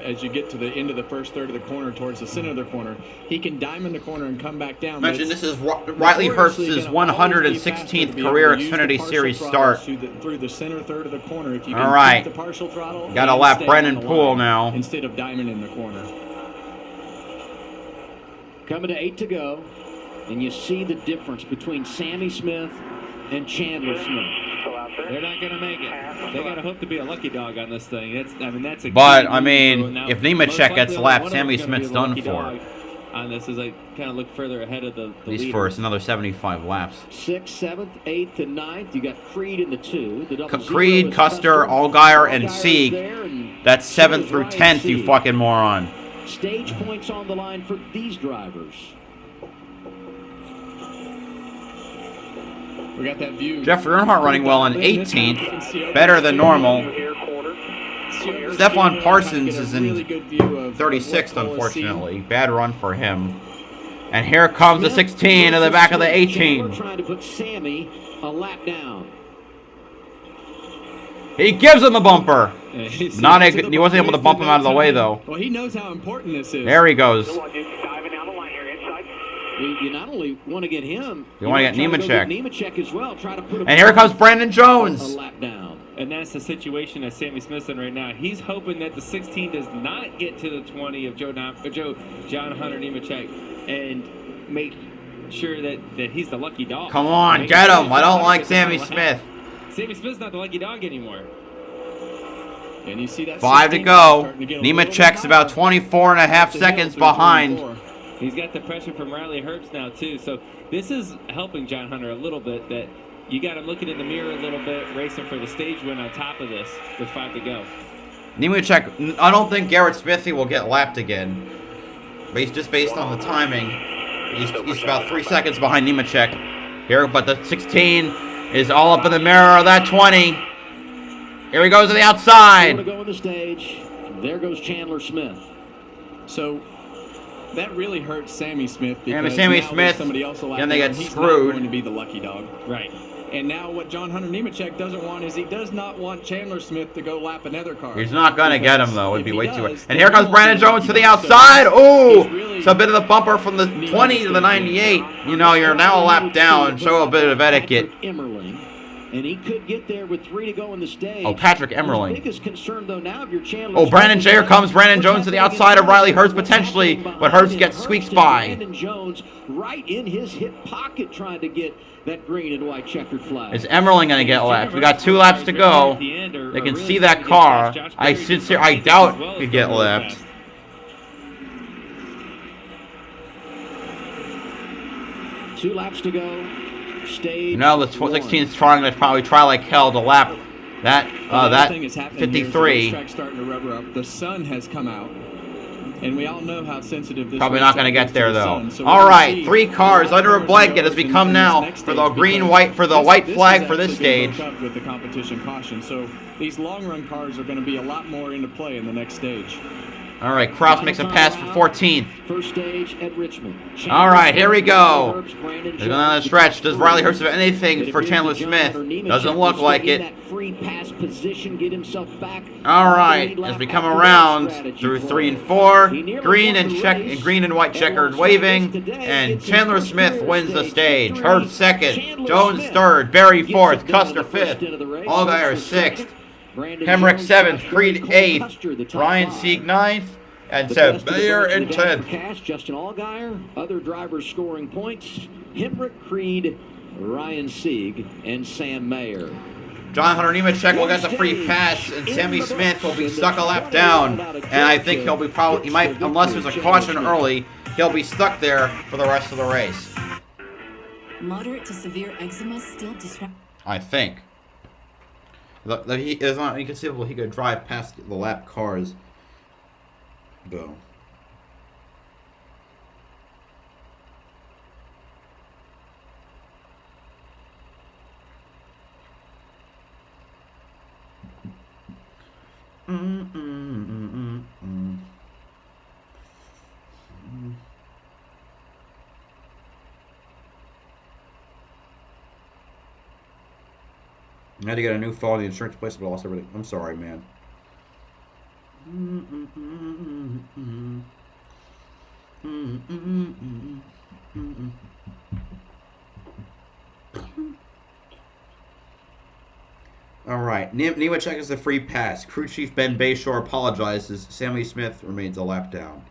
As you get to the end of the first third of the corner towards the center of the corner, he can diamond the corner and come back down. Mention this is Riley Herbst's 116th career Xfinity Series start. Through the center third of the corner. If you All right, keep the partial throttle, got to lap Brennan Poole now instead of diamonding the corner. Coming to 8 to go, and you see the difference between Sammy Smith and Chandler Smith. They're not going to make it. They got to hope to be a lucky dog on this thing. That's a. But I mean, if Nemechek gets lapped, Sammy Smith's done for. On this, as I kind of look further ahead of the He's first, another 75 laps. 6th, 7th, 8th, and 9th. You got Creed in the 2. The Creed, Custer, Allgaier, and Sieg. That's 7th through 10th, you fucking moron. Stage points on the line for these drivers. We got that view. Jeffrey Earnhardt running well in 18th, better than normal. Stephon Parsons is in 36th, unfortunately. Bad run for him. And here comes the 16 in the back of the 18. Trying to put Sammy a lap down. He gives him the bumper. He wasn't able to bump him out of the way, though. Well, he knows how important this is. There he goes. You not only want to get him, you want to get Nemechek. Nemechek as well. Try to put and here comes Brandon Jones. A lap down. And that's the situation that Sammy Smith's in right now. He's hoping that the 16 does not get to the 20 of John Hunter Nemechek and make sure that he's the lucky dog. Come on, get him. I don't like Sammy Smith. Sammy Smith's not the lucky dog anymore. And you see that 5 to go. Nemechek's about 24 and a half seconds behind. He's got the pressure from Riley Herbst now, too. So this is helping John Hunter a little bit, that you got him looking in the mirror a little bit, racing for the stage win on top of this with 5 to go. Nemechek, I don't think Garrett Smithy will get lapped again. Just based on the timing. He's about 3 seconds behind Nemechek here, but the 16 is all up in the mirror of that 20. Here he goes to the outside. To go on the stage. There goes Chandler Smith. So that really hurts Sammy Smith because Sammy Smith, somebody else will then they get he's screwed. Not going to be the lucky dog. Right. And now what John Hunter Nemechek doesn't want is he does not want Chandler Smith to go lap another car. He's not going to get him, though. It'd be way too hard. And here comes Brandon Jones to the outside. Oh, it's a bit of the bumper from the 20 to the 98. You know, you're now a lap down. Show a bit of etiquette. And he could get there with 3 to go in the stage. Oh, Patrick Emmerling. His biggest concern, though, now if you're Chandler. Oh, here comes Brandon Jones to the outside of Riley Herbst potentially, but Herbst gets squeaks by. Brandon Jones right in his hip pocket trying to get that green and white checkered flag. Is Emmerling going to get lapped? We got 2 laps to go. They can see that car. I doubt he'd get lapped. Two laps to go. Stage the 16 is trying to probably try like hell to lap that 53. Track starting to rubber up. The sun has come out, and we all know how sensitive this. Probably not going to get there though. So all right, 3 cars under a blanket as we come now for the white flag for this stage. With the competition caution, so these long run cars are going to be a lot more into play in the next stage. All right, Kraus makes a pass for 14th. First stage at Richmond. All right, here we go. They're going on the stretch. Does Riley Herbst have anything for Chandler Smith? Doesn't look like it. All right, as we come around through 3 and 4, green and white checkered waving, and Chandler Smith wins the stage. Herbst second, Jones third, Berry fourth, Custer fifth, Allgaier sixth. Hemrick 7th, Creed 8th, Ryan Sieg 9th, and Sam Mayer in 10th. Justin Allgaier, other drivers scoring points, Hemrick, Creed, Ryan Sieg, and Sam Mayer. John Hunter Nemechek will get the free pass, and Sammy Smith will be stuck a lap down. And I think he might, unless there's a caution early, he'll be stuck there for the rest of the race. Moderate to severe eczema still disrupt. I think. It's not inconceivable he could drive past the lap cars, though. I had to get a new phone. The insurance place, but I lost everything. I'm sorry, man. All right. Nemechek is a free pass. Crew Chief Ben Bayshore apologizes. Sammy Smith remains a lap down.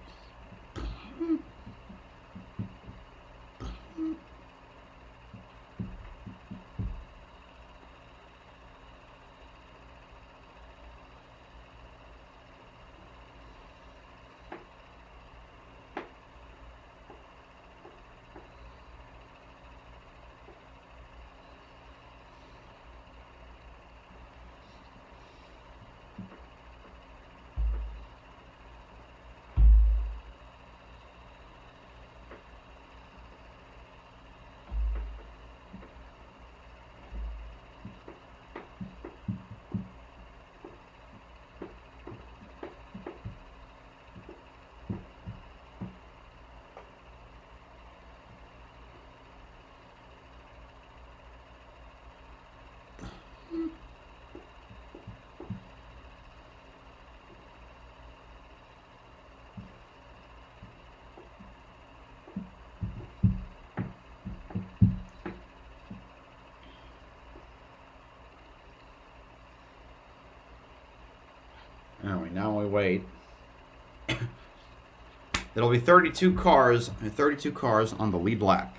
Anyway, now we wait. There'll be 32 cars on the lead lap.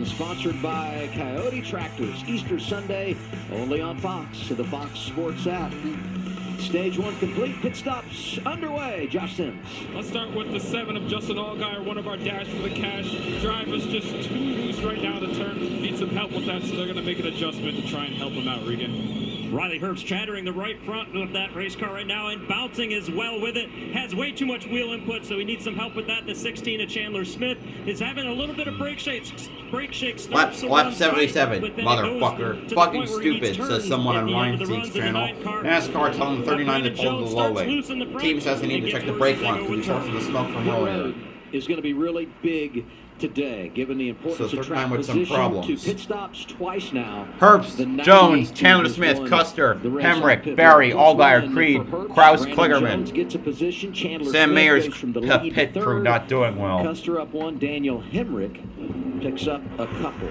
Sponsored by Coyote Tractors. Easter Sunday, only on Fox, the Fox Sports app. Stage 1 complete. Pit stops underway. Josh Sims. Let's start with the 7 of Justin Allgaier, one of our Dash for the Cash drivers, just too loose right now to turn. Need some help with that, so they're going to make an adjustment to try and help him out, Regan. Riley Herbst chattering the right front of that race car right now and bouncing as well with it. Has way too much wheel input, so he needs some help with that. The 16 of Chandler Smith is having a little bit of brake shakes. Lap 77, motherfucker. Fucking stupid, says someone on Ryan Team's channel. NASCAR telling him 39 to pull the low lane. Team says they need to check the brake line because he starts with the smoke from earlier. Is going to be really big today, given the importance of track position to pit stops twice now. Herbst, Jones, Chandler Smith, Custer, Hemrick, Barry, Allgaier, Creed, Kraus, Kligerman. Sam Mayer's pit crew not doing well. Custer up one, Daniel Hemrick picks up a couple.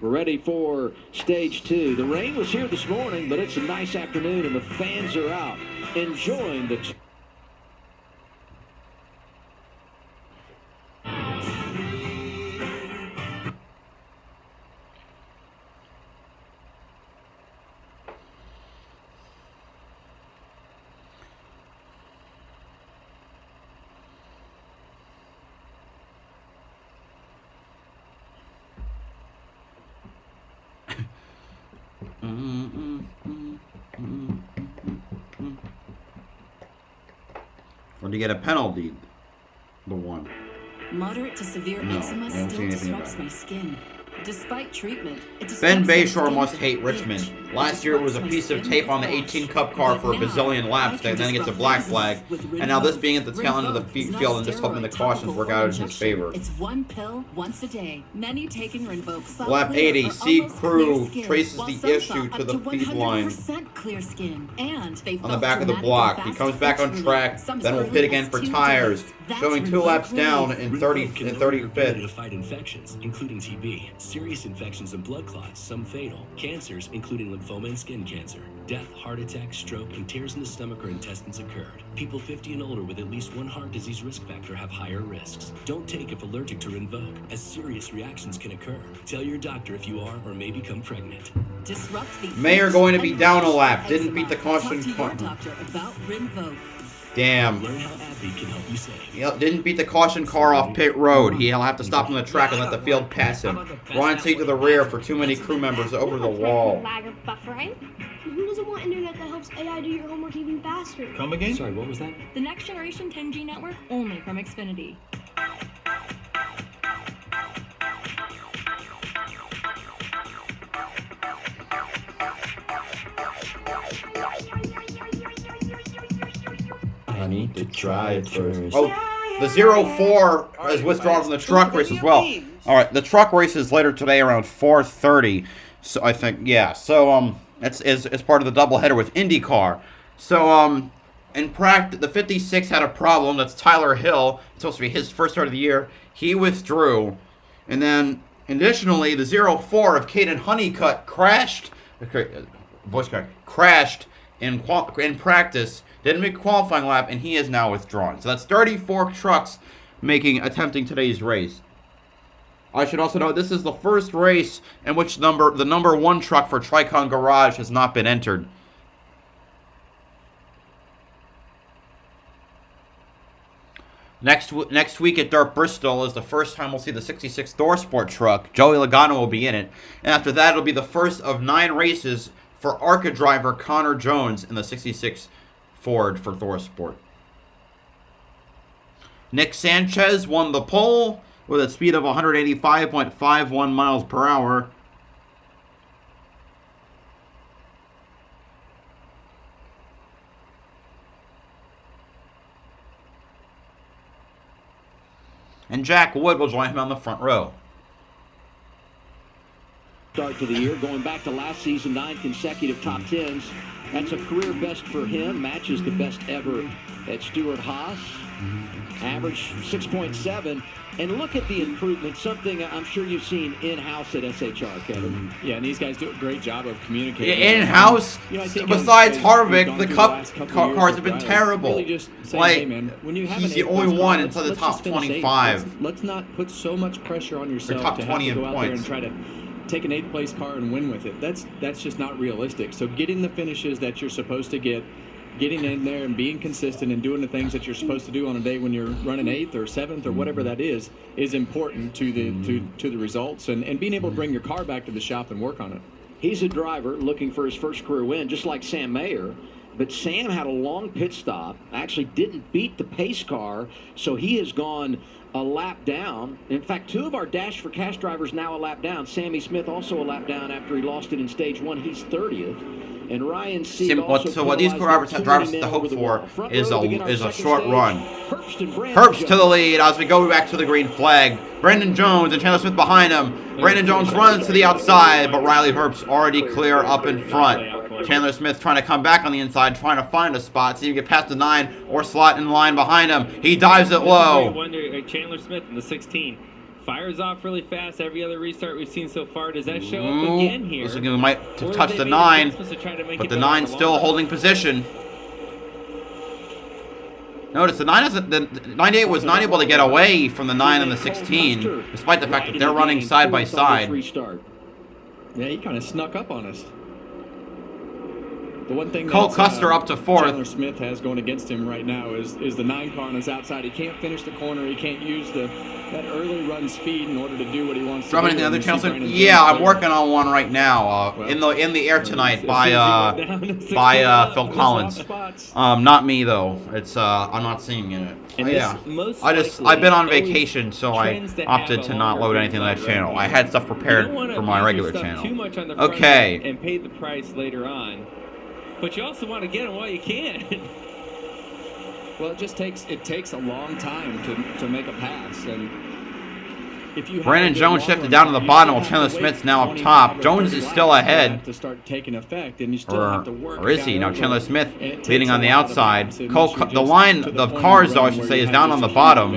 We're ready for stage 2. The rain was here this morning, but it's a nice afternoon and the fans are out enjoying the Or to get a penalty, the one. Moderate to severe eczema still disrupts my skin. Despite treatment, Ben Bayshore must hate Richmond. Last year it was a piece of tape on the 18 Cup car for a bazillion laps that then gets a black flag, and now this being at the tail end of the field and just hoping the cautions work out in his favor. It's one pill once a day. Many taking Rinvoq. Lap 80, C Crew traces the issue to the feed line clear skin, and they on the back of the block. He comes back on track, then will pit again for tires, showing 2 laps down in 35th. To fight infections, including TB, serious infections and blood clots, some fatal, cancers, including lymphoma and skin cancer, death, heart attack, stroke, and tears in the stomach or intestines occurred. People 50 and older with at least one heart disease risk factor have higher risks. Don't take if allergic to Rinvoq, as serious reactions can occur. Tell your doctor if you are or may become pregnant. Mayer going to be down a lap. Didn't beat the caution. Doctor about Rinvoq. Damn. Learn how AbbVie can help you save. Yep, didn't beat the caution car off pit road. He'll have to stop on the track and let the field pass him. Ryan seat to the rear for too many crew members over the wall. Buffering? Who doesn't want internet that helps AI do your homework even faster? Come again? Sorry, what was that? The next generation 10G network only from Xfinity. I need to try it first. Oh, the 04 is withdrawn from the truck race as well. All right, the truck race is later today around 4:30. So I think, yeah. So it's part of the doubleheader with IndyCar. So in practice, the 56 had a problem. That's Tyler Hill. It's supposed to be his first start of the year. He withdrew, and then additionally, the 04 of Caden Honeycutt crashed. Voice crack. Crashed in practice. Didn't make a qualifying lap, and he is now withdrawn. So that's 34 trucks attempting today's race. I should also note this is the first race in which the number 1 truck for Tricon Garage has not been entered. Next week at Dirt Bristol is the first time we'll see the 66 Thor Sport truck. Joey Logano will be in it. And after that, it'll be the first of 9 races for ARCA driver Connor Jones in the 66 Ford for Thor Sport. Nick Sanchez won the pole with a speed of 185.51 miles per hour. And Jack Wood will join him on the front row. Start to the year, going back to last season, 9 consecutive top 10s. That's a career best for him, matches the best ever at Stewart Haas. Average 6.7. And look at the improvement, something I'm sure you've seen in-house at SHR, Kevin. Yeah, and these guys do a great job of communicating. In-house, besides Harvick, the Cup cars have been terrible. Really just saying, like, hey man, when you have he's an the only one car, inside the let's top just finish 25. Let's not put so much pressure on yourself top to 20 have to in go out there points. and try to take an 8th place car and win with it. That's just not realistic. So getting the finishes that you're supposed to get, getting in there and being consistent and doing the things that you're supposed to do on a day when you're running 8th or 7th or whatever that is important to the results and being able to bring your car back to the shop and work on it. He's a driver looking for his first career win, just like Sam Mayer. But Sam had a long pit stop, actually didn't beat the pace car, so he has gone a lap down. In fact, 2 of our Dash for Cash drivers now a lap down. Sammy Smith also a lap down after he lost it in stage 1. He's 30th. And Ryan Seed So what these drivers have to hope for is a short run. Herbst to the lead as we go back to the green flag. Brandon Jones and Chandler Smith behind him. Brandon Jones runs to the outside, but Riley Herbst already clear up in front. Chandler Smith trying to come back on the inside, trying to find a spot, see if he can get past the 9 or slot in line behind him. He dives it low. Chandler Smith in the 16 fires off really fast. Every other restart we've seen so far, does that show up again here? Looks like we might touch the 9, but the 9 still holding position. Notice the 98 was not able to get away from the 9 and the 16, despite the fact that they're running side by side. Yeah, he kind of snuck up on us. The one thing Cole Custer up to 4th. Chandler Smith has going against him right now is the 9 car on his outside. He can't finish the corner. He can't use that early run speed in order to do what he wants to do. The other Chandler? Yeah, I'm working on one right now. In the air tonight by Phil Collins. Not me though. It's I'm not seeing it. Yeah. I've been on vacation, so I opted to not load anything on that channel. I had stuff prepared for my regular channel. Okay. And pay the price later on. But you also want to get them while you can. Well, it takes a long time to make a pass, and if you Brandon Jones shifted down to the bottom while Chandler Smith's now up top. Jones is still ahead. To start taking effect, and you still have to work. Or is he? Now Chandler Smith leading on the outside. The line of cars, though, I should say, is down on the bottom.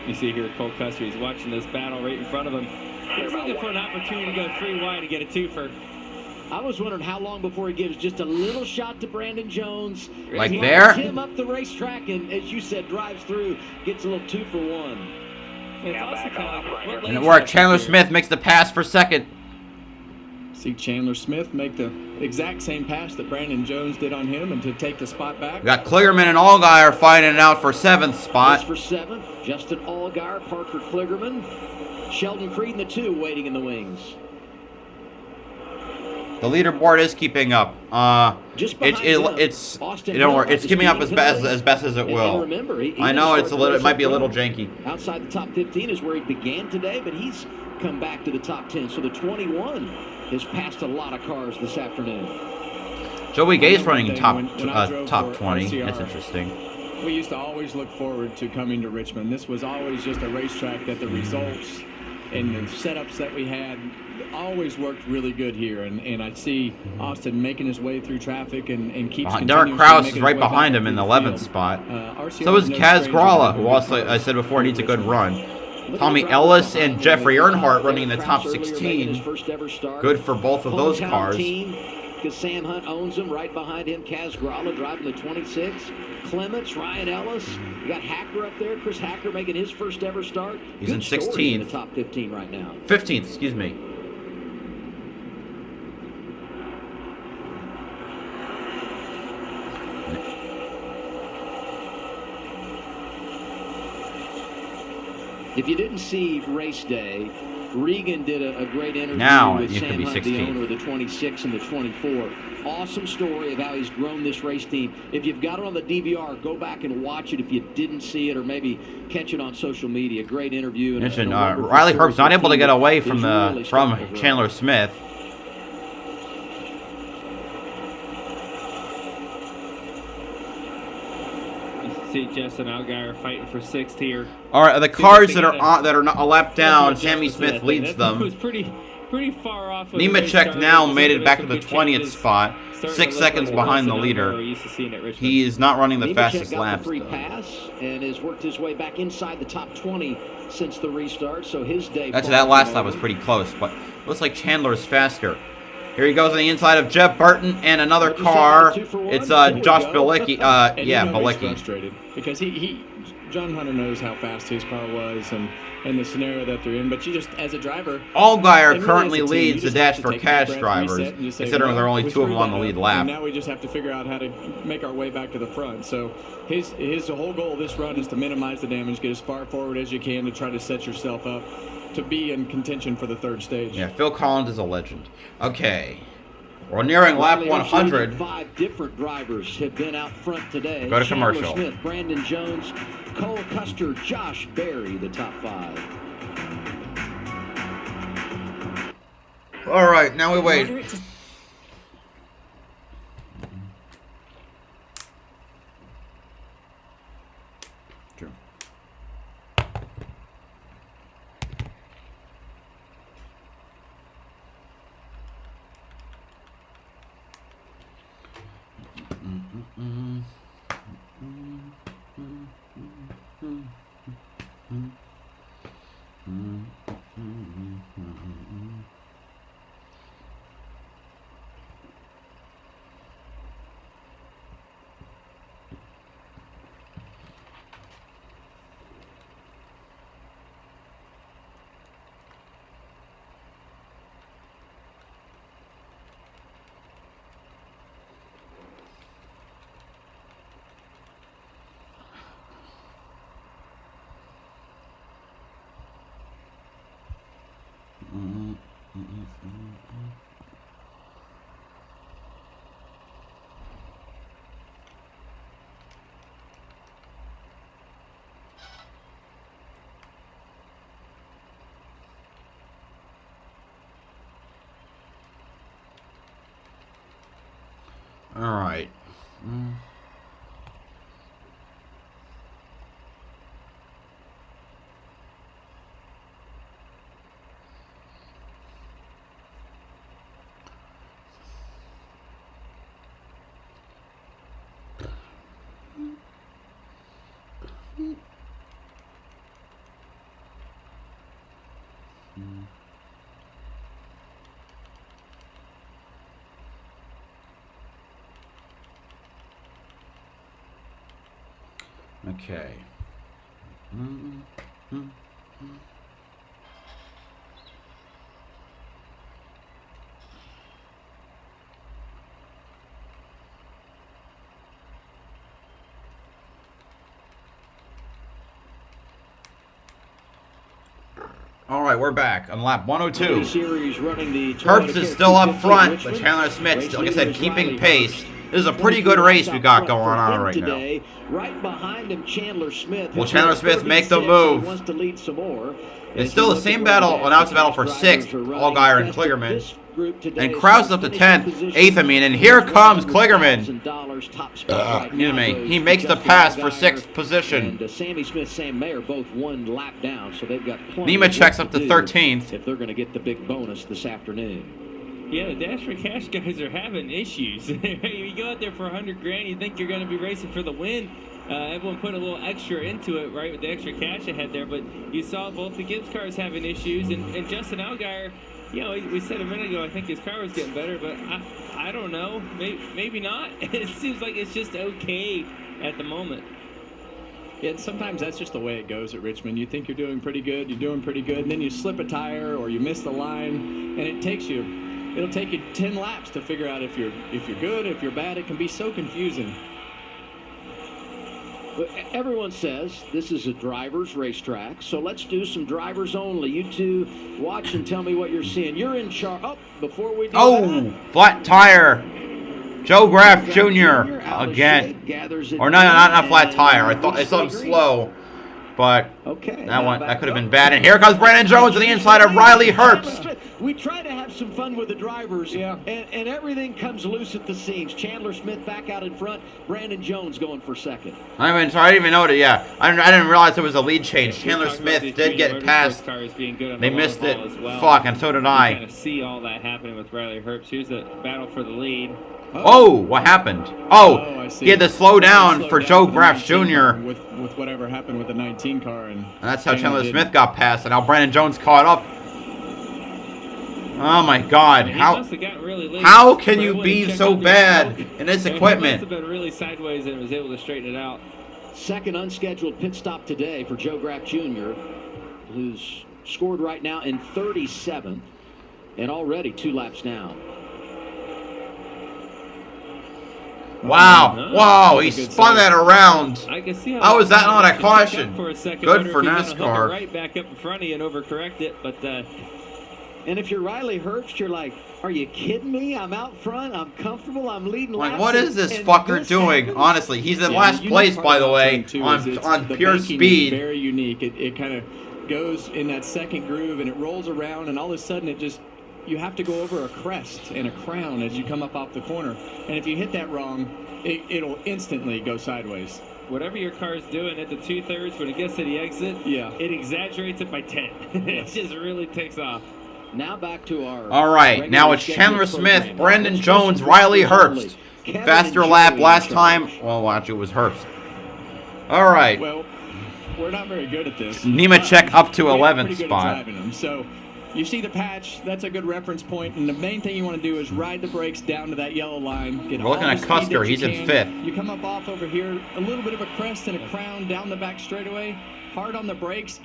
You see here Cole Custer. He's watching this battle right in front of him. He's looking for an opportunity to go 3 wide to get a 2-fer. I was wondering how long before he gives just a little shot to Brandon Jones. Like there? Him up the racetrack and, as you said, drives through, gets a little 2-for-1. And it worked. Chandler Smith makes the pass for second. See Chandler Smith make the exact same pass that Brandon Jones did on him and to take the spot back. We got Kligerman and Allgaier fighting it out for 7th spot. For 7th, Justin Allgaier, Parker Kligerman, Sheldon Creed and the 2 waiting in the wings. The leaderboard is keeping up. It's keeping up as best as it will. Remember, I know it might be a little janky. Outside the top 15 is where he began today, but he's come back to the top 10. So the 21 has passed a lot of cars this afternoon. Joey Gay's running top 20. That's interesting. We used to always look forward to coming to Richmond. This was always just a racetrack that the results and the setups that we had always worked really good here. And I see Austin making his way through traffic and keeps Derek Krause is right behind him in the 11th spot. So is Kaz Gralla, who also, I said before, needs a good run. Tommy Ellis and Jeffrey Earnhardt running in the top 16. Good for both of those cars. Because Sam Hunt owns them. Right behind him, Kaz Gralla driving the 26. Clements, Ryan Ellis. You got Hacker up there. Chris Hacker making his first ever start. He's in 16th. In the top 15 right now. 15th, excuse me. If you didn't see race day, Regan did a great interview with Sam Hunt, the owner of the 26 and the 24. Awesome story of how he's grown this race team. If you've got it on the DVR, go back and watch it if you didn't see it, or maybe catch it on social media. Great interview. And Riley Herb's not able to get away from Chandler Smith. See Justin Allgaier fighting for 6th here. All right, the cars that are not a lap down, Sammy Smith leads them. Was pretty far off. Nemechek now made it back to the 20th spot, 6 seconds behind the leader. He is not running the fastest laps. Free pass and has worked his way back inside the top 20 since the restart. So his day. Actually, that last lap was pretty close, but looks like Chandler is faster. Here he goes on the inside of Jeff Burton and another car. It's Josh Bilicki. Bilicki. Frustrated because John Hunter knows how fast his car was and the scenario that they're in. But you just, as a driver, Allgaier currently leads the Dash for Cash drivers, considering there are only 2 of them on the lead lap. And now we just have to figure out how to make our way back to the front. So his whole goal of this run is to minimize the damage, get as far forward as you can to try to set yourself up to be in contention for the 3rd stage. Yeah, Phil Collins is a legend. Okay. We're nearing lap 100. 5 different drivers have been out front today. Go to commercial. Chandler Smith, Brandon Jones, Cole Custer, Josh Berry, the top 5. All right, now we wait. All right. Okay. All right, we're back on lap 102. Series running the Herbst is still up front, but Chandler Smith, like I said, keeping pace. This is a pretty good race we got going on right now. Right behind him, Chandler Smith. Will Chandler Smith make the move? Wants to lead some more. It's still the same battle. Well, now it's a battle for 6th. Allgaier and Kligerman. And Kraus is up to 10th. 8th, I mean. And here comes Kligerman. Excuse me. He makes the pass for 6th position. And Sammy Smith, Sam Mayer both one lap down, so they've got plenty. Nemechek's up to 13th. If they're going to get the big bonus this afternoon. Yeah, the Dash for Cash guys are having issues. You go out there for $100,000, you think you're going to be racing for the win. Everyone put a little extra into it, right, with the extra cash ahead there. But you saw both the Gibbs cars having issues, and Justin Allgaier, you know, we said a minute ago, I think his car was getting better, but I don't know, maybe not. It seems like it's just okay at the moment. Yeah, sometimes that's just the way it goes at Richmond. You think you're doing pretty good, and then you slip a tire or you miss the line, and it'll take you 10 laps to figure out if you're good, if you're bad. It can be so confusing. Everyone says this is a driver's racetrack, so let's do some drivers only. You two watch and tell me what you're seeing. You're in charge. Oh, before we do that, flat tire. Joe Graff Jr. again. Or no, not flat tire. I saw him slow, but that could have been bad. And here comes Brandon Jones to the inside of Riley Herbst. We try to have some fun with the drivers, and everything comes loose at the seams. Chandler Smith back out in front. Brandon Jones going for second. I didn't even know it. Yeah, I didn't realize it was a lead change. Chandler Smith did get past. They missed it. Fuck, and so did I. Kind of see all that happening with Riley Herbst. Here's the battle for the lead. Oh, what happened? Oh, he had to slow down for Joe Graff Jr. With whatever happened with the 19 car, and that's how Chandler Smith got past, and now Brandon Jones caught up. Oh my God! How can you be so bad in this equipment? He must have been really sideways and was able to straighten it out. Second unscheduled pit stop today for Joe Graff Jr., who's scored right now in 37th, and already 2 laps down. Wow! Wow! He spun that around. I can see how was that not a caution? Good for NASCAR. Right back up in front of you and overcorrect it, but. And if you're Riley Herbst, you're like, are you kidding me? I'm out front. I'm comfortable. I'm leading laps. Like, what is this fucker doing? Honestly, he's in last place, by the way, on pure speed. Very unique. It kind of goes in that second groove, and it rolls around, and all of a sudden it just, you have to go over a crest and a crown as you come up off the corner. And if you hit that wrong, it'll instantly go sideways. Whatever your car's doing at the 2/3 when it gets to the exit, it exaggerates it by 10. It just really takes off. Now back to our. All right, now it's Chandler Smith, Brandon Jones, Riley Herbst. Faster lap last time. Well, actually, it was Herbst. All right. Well, we're not very good at this. Nemechek up to 11th spot. So you see the patch. That's a good reference point. And the main thing you want to do is ride the brakes down to that yellow line. We're looking at Custer. He's in 5th. You come up off over here, a little bit of a crest and a crown down the back straightaway. Hard on the brakes.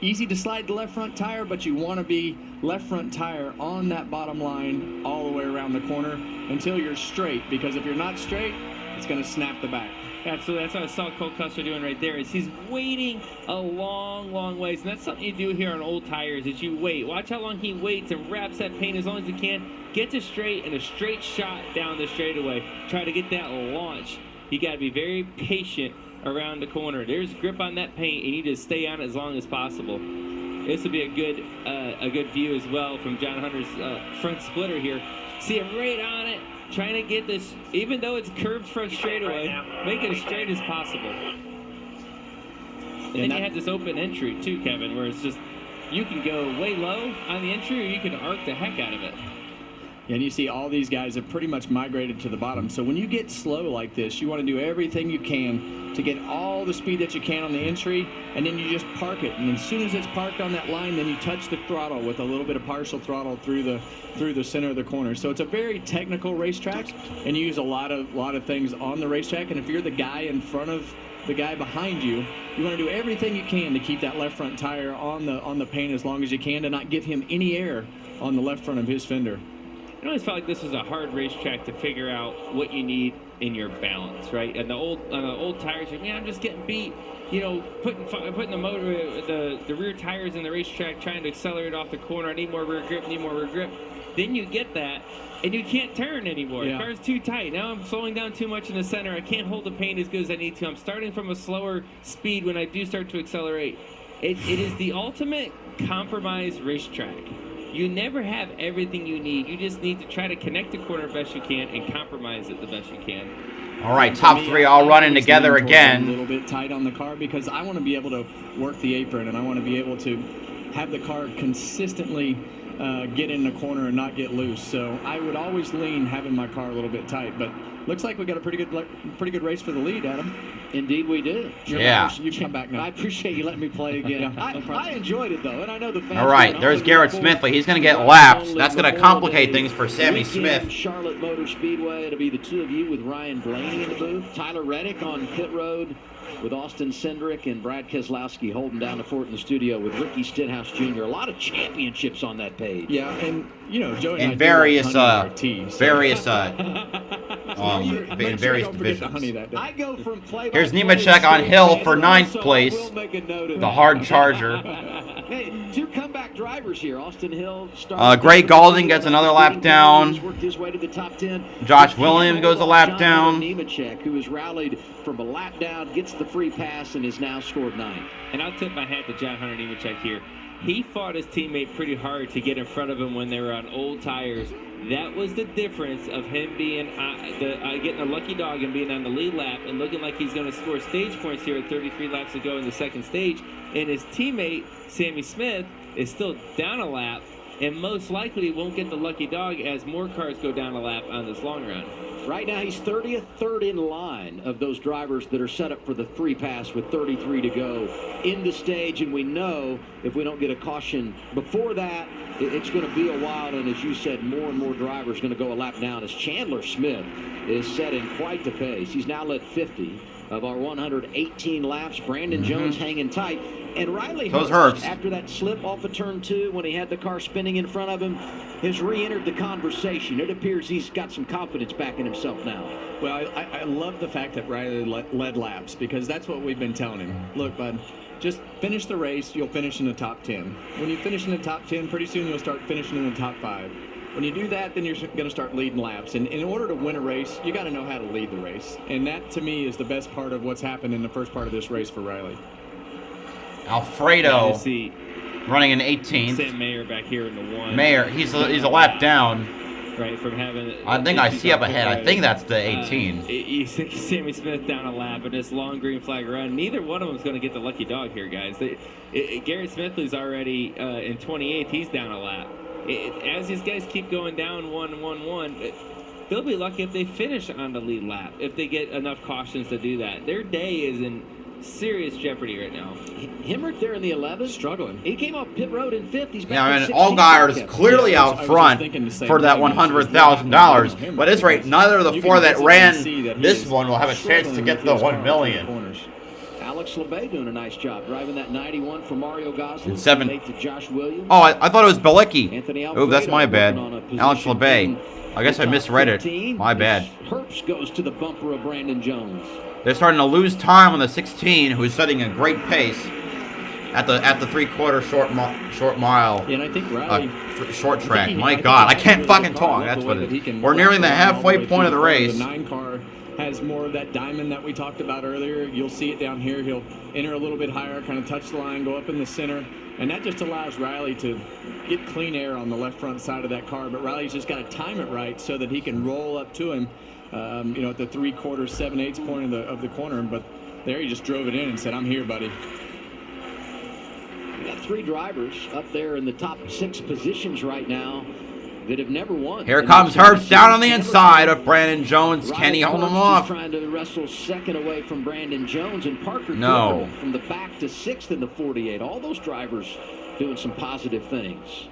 Easy to slide the left front tire, but you want to be left front tire on that bottom line all the way around the corner until you're straight, because if you're not straight, it's going to snap the back. Absolutely. That's what I saw Cole Custer doing right there. Is he's waiting a long ways, and that's something you do here on old tires, is you wait. Watch how long he waits and wraps that paint as long as he can. Gets it straight and a straight shot down the straightaway. Try to get that launch. You got to be very patient around the corner. There's grip on that paint, and you just stay on it as long as possible. This will be a good view as well from John Hunter's front splitter here. See him right on it, trying to get this, even though it's curved front straightaway, make it as straight as possible. And then you have this open entry too, Kevin, where it's just, you can go way low on the entry or you can arc the heck out of it. And you see all these guys have pretty much migrated to the bottom. So when you get slow like this, you want to do everything you can to get all the speed that you can on the entry, and then you just park it. And as soon as it's parked on that line, then you touch the throttle with a little bit of partial throttle through the center of the corner. So it's a very technical racetrack, and you use a lot of things on the racetrack. And if you're the guy in front of the guy behind you, you want to do everything you can to keep that left front tire on the paint as long as you can, to not give him any air on the left front of his fender. I always felt like this was a hard racetrack to figure out what you need in your balance, right? And the old tires, man, I'm just getting beat. You know, putting the motor, the rear tires in the racetrack, trying to accelerate off the corner. I need more rear grip. Then you get that, and you can't turn anymore. Yeah. The car's too tight. Now I'm slowing down too much in the center. I can't hold the paint as good as I need to. I'm starting from a slower speed when I do start to accelerate. It is the ultimate compromise racetrack. You never have everything you need. You just need to try to connect the corner best you can and compromise it the best you can. All right, top three all running together again. A little bit tight on the car because I want to be able to work the apron and I want to be able to have the car consistently get in the corner and not get loose. So I would always lean having my car a little bit tight. But looks like we got a pretty good race for the lead, Adam. Indeed, we did. Yeah. You come back now. I appreciate you letting me play again. I enjoyed it, though, and I know the fans. All right, there's Garrett Smithley. He's going to get lapped. That's going to complicate things for Sammy Smith. Charlotte Motor Speedway. It'll be the two of you with Ryan Blaney in the booth. Tyler Reddick on pit road with Austin Cindric and Brad Keselowski holding down the fort in the studio with Ricky Stenhouse Jr. A lot of championships on that page. Yeah, and you know, Joey in and various divisions. I go from play. Here's Nemechek on Hill for 9th place. The hard charger. Hey, two comeback drivers here. Austin Hill. Gray Gaulding gets another lap down. Worked his way to the top 10. Josh Williams goes a lap down. Nemechek, who has rallied from a lap down, gets the free pass and is now scored 9th. And I'll tip my hat to John Hunter Nemechek here. He fought his teammate pretty hard to get in front of him when they were on old tires. That was the difference of him being getting a lucky dog and being on the lead lap and looking like he's going to score stage points here at 33 laps to go in the second stage. And his teammate, Sammy Smith, is still down a lap and most likely won't get the lucky dog as more cars go down a lap on this long run. Right now, he's 30th, third in line of those drivers that are set up for the free pass with 33 to go in the stage. And we know if we don't get a caution before that, it's going to be a while. And as you said, more and more drivers going to go a lap down as Chandler Smith is setting quite the pace. He's now led 50 of our 118 laps. Brandon Jones hanging tight. And Riley Herbst, after that slip off of turn 2 when he had the car spinning in front of him, has re-entered the conversation. It appears he's got some confidence back in himself now. Well, I love the fact that Riley led laps because that's what we've been telling him. Look, bud, just finish the race. You'll finish in the top 10. When you finish in the top 10, pretty soon you'll start finishing in the top 5. When you do that, then you're going to start leading laps. And in order to win a race, you got to know how to lead the race. And that, to me, is the best part of what's happened in the first part of this race for Riley. Alfredo running in 18th. Sam Mayer back here in the 1. Mayer, he's a lap down. Right, from having... I think I see up ahead. I think that's the 18. Sammy Smith down a lap in this long green flag run. Neither one of them is going to get the lucky dog here, guys. Garrett Smithley's already in 28th. He's down a lap. As these guys keep going down 1-1-1, they'll be lucky if they finish on the lead lap, if they get enough cautions to do that. Their day is in serious jeopardy right now. Hemrick there in the 11th. Struggling. He came off pit road in 5th. He's back yeah, I mean, to Allgaier is clearly out front for that $100,000. But it's right, neither of the four that ran this one will have a chance to get the $1 million. Alex LeBay doing a nice job driving that 91 for Mario Gosling. 7. To Josh Williams. Oh, I thought it was Bilicki. Oh, that's my bad. Alex LeBay. I guess I misread it. My bad. Herbst goes to the bumper of Brandon Jones. They're starting to lose time on the 16, who's setting a great pace at the 3/4 short mile. And I think Riley, short track. My God, I can't fucking talk. That's what it is. We're nearing the halfway point of the race. The 9 car has more of that diamond that we talked about earlier. You'll see it down here. He'll enter a little bit higher, kind of touch the line, go up in the center, and that just allows Riley to get clean air on the left front side of that car. But Riley's just got to time it right so that he can roll up to him. At the 3/4, 7/8 point of the corner, but there he just drove it in and said, "I'm here, buddy." We got 3 drivers up there in the top 6 positions right now that have never won. Here comes Herbst down on the inside of Brandon Jones. Can he hold him off? Trying to wrestle second away from Brandon Jones and Parker Clifford from the back to 6th in the 48. All those drivers doing some positive things.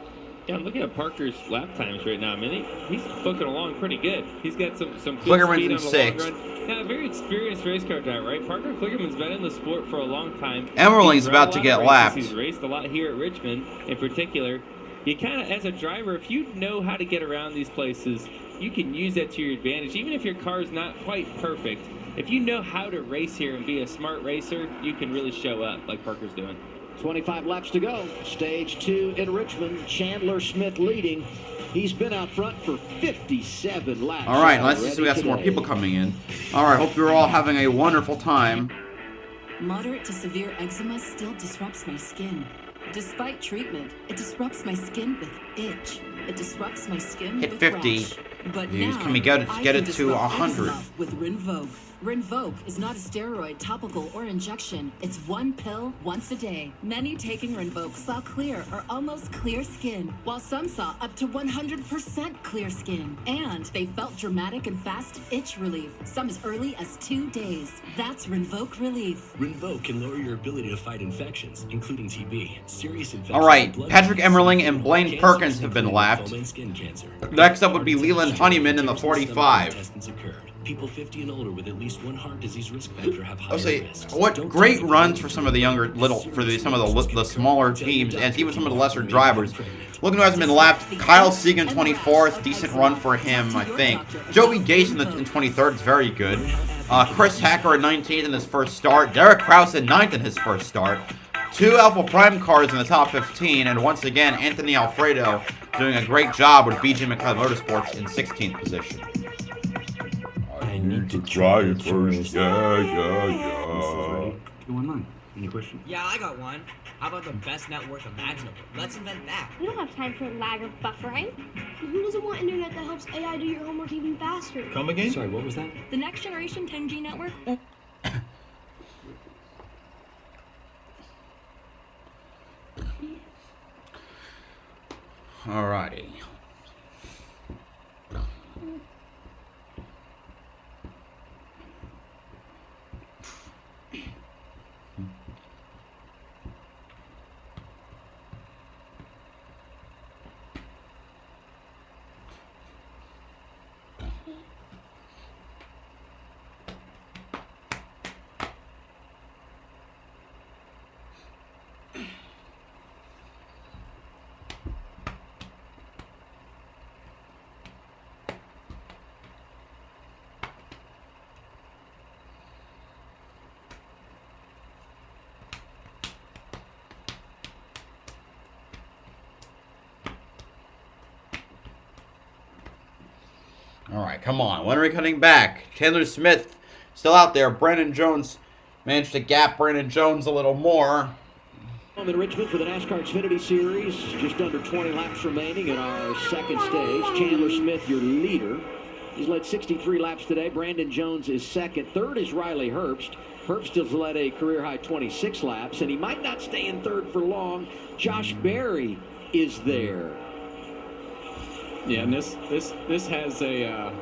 Yeah, I'm looking at Parker's lap times right now. I mean, he's booking along pretty good. He's got some good Klickerman's speed in on the 6th. long run. Yeah, a very experienced race car driver, right? Parker Klickerman's been in the sport for a long time. Emerling's about to get lapped. He's raced a lot here at Richmond in particular. you kind of, as a driver, if you know how to get around these places, you can use that to your advantage. Even if your car's not quite perfect, if you know how to race here and be a smart racer, you can really show up like Parker's doing. 25 laps to go. Stage 2 in Richmond. Chandler Smith leading. He's been out front for 57 laps. All right, let's see. We got some more people coming in. All right, hope you're all having a wonderful time. Moderate to severe eczema still disrupts my skin. Despite treatment, it disrupts my skin with itch. It disrupts my skin Hit with 50. rash. But Views. now, Can we get I it can to disrupt 100? eczema with Rinvoq. Rinvoq is not a steroid, topical, or injection. It's one pill once a day. Many taking Rinvoq saw clear or almost clear skin, while some saw up to 100% clear skin. And they felt dramatic and fast itch relief, some as early as 2 days. That's Rinvoq relief. Rinvoq can lower your ability to fight infections, including TB, serious infections. All right, Patrick Emmerling and Blaine Perkins have been lapped. Next up would be Leland Honeyman in the 45. People 50 and older with at least one heart disease risk factor have higher I'll say, risks. what great runs for some of the younger, some of the smaller teams, and even some of the lesser drivers. Looking who hasn't been lapped, Kyle Segan 24th, decent run for him, I think. Joey Gase in 23rd is very good. Chris Hacker at 19th in his first start. Derek Krause at 9th in his first start. 2 Alpha Prime cars in the top 15, and once again, Anthony Alfredo doing a great job with BJ McLeod Motorsports in 16th position. I need to try it first. Yeah. You want mine? Any question? Yeah, I got one. How about the best network imaginable? Let's invent that. We don't have time for lag or buffering. Who doesn't want internet that helps AI do your homework even faster? Come again? Sorry, what was that? The next generation 10G network. Alrighty. All right, come on. When are we cutting back? Chandler Smith still out there. Brandon Jones managed to gap Brandon Jones a little more. In Richmond for the NASCAR Xfinity Series, just under 20 laps remaining in our second stage. Chandler Smith, your leader. He's led 63 laps today. Brandon Jones is second. Third is Riley Herbst. Herbst has led a career-high 26 laps, and he might not stay in third for long. Josh Berry is there. Yeah, and this has a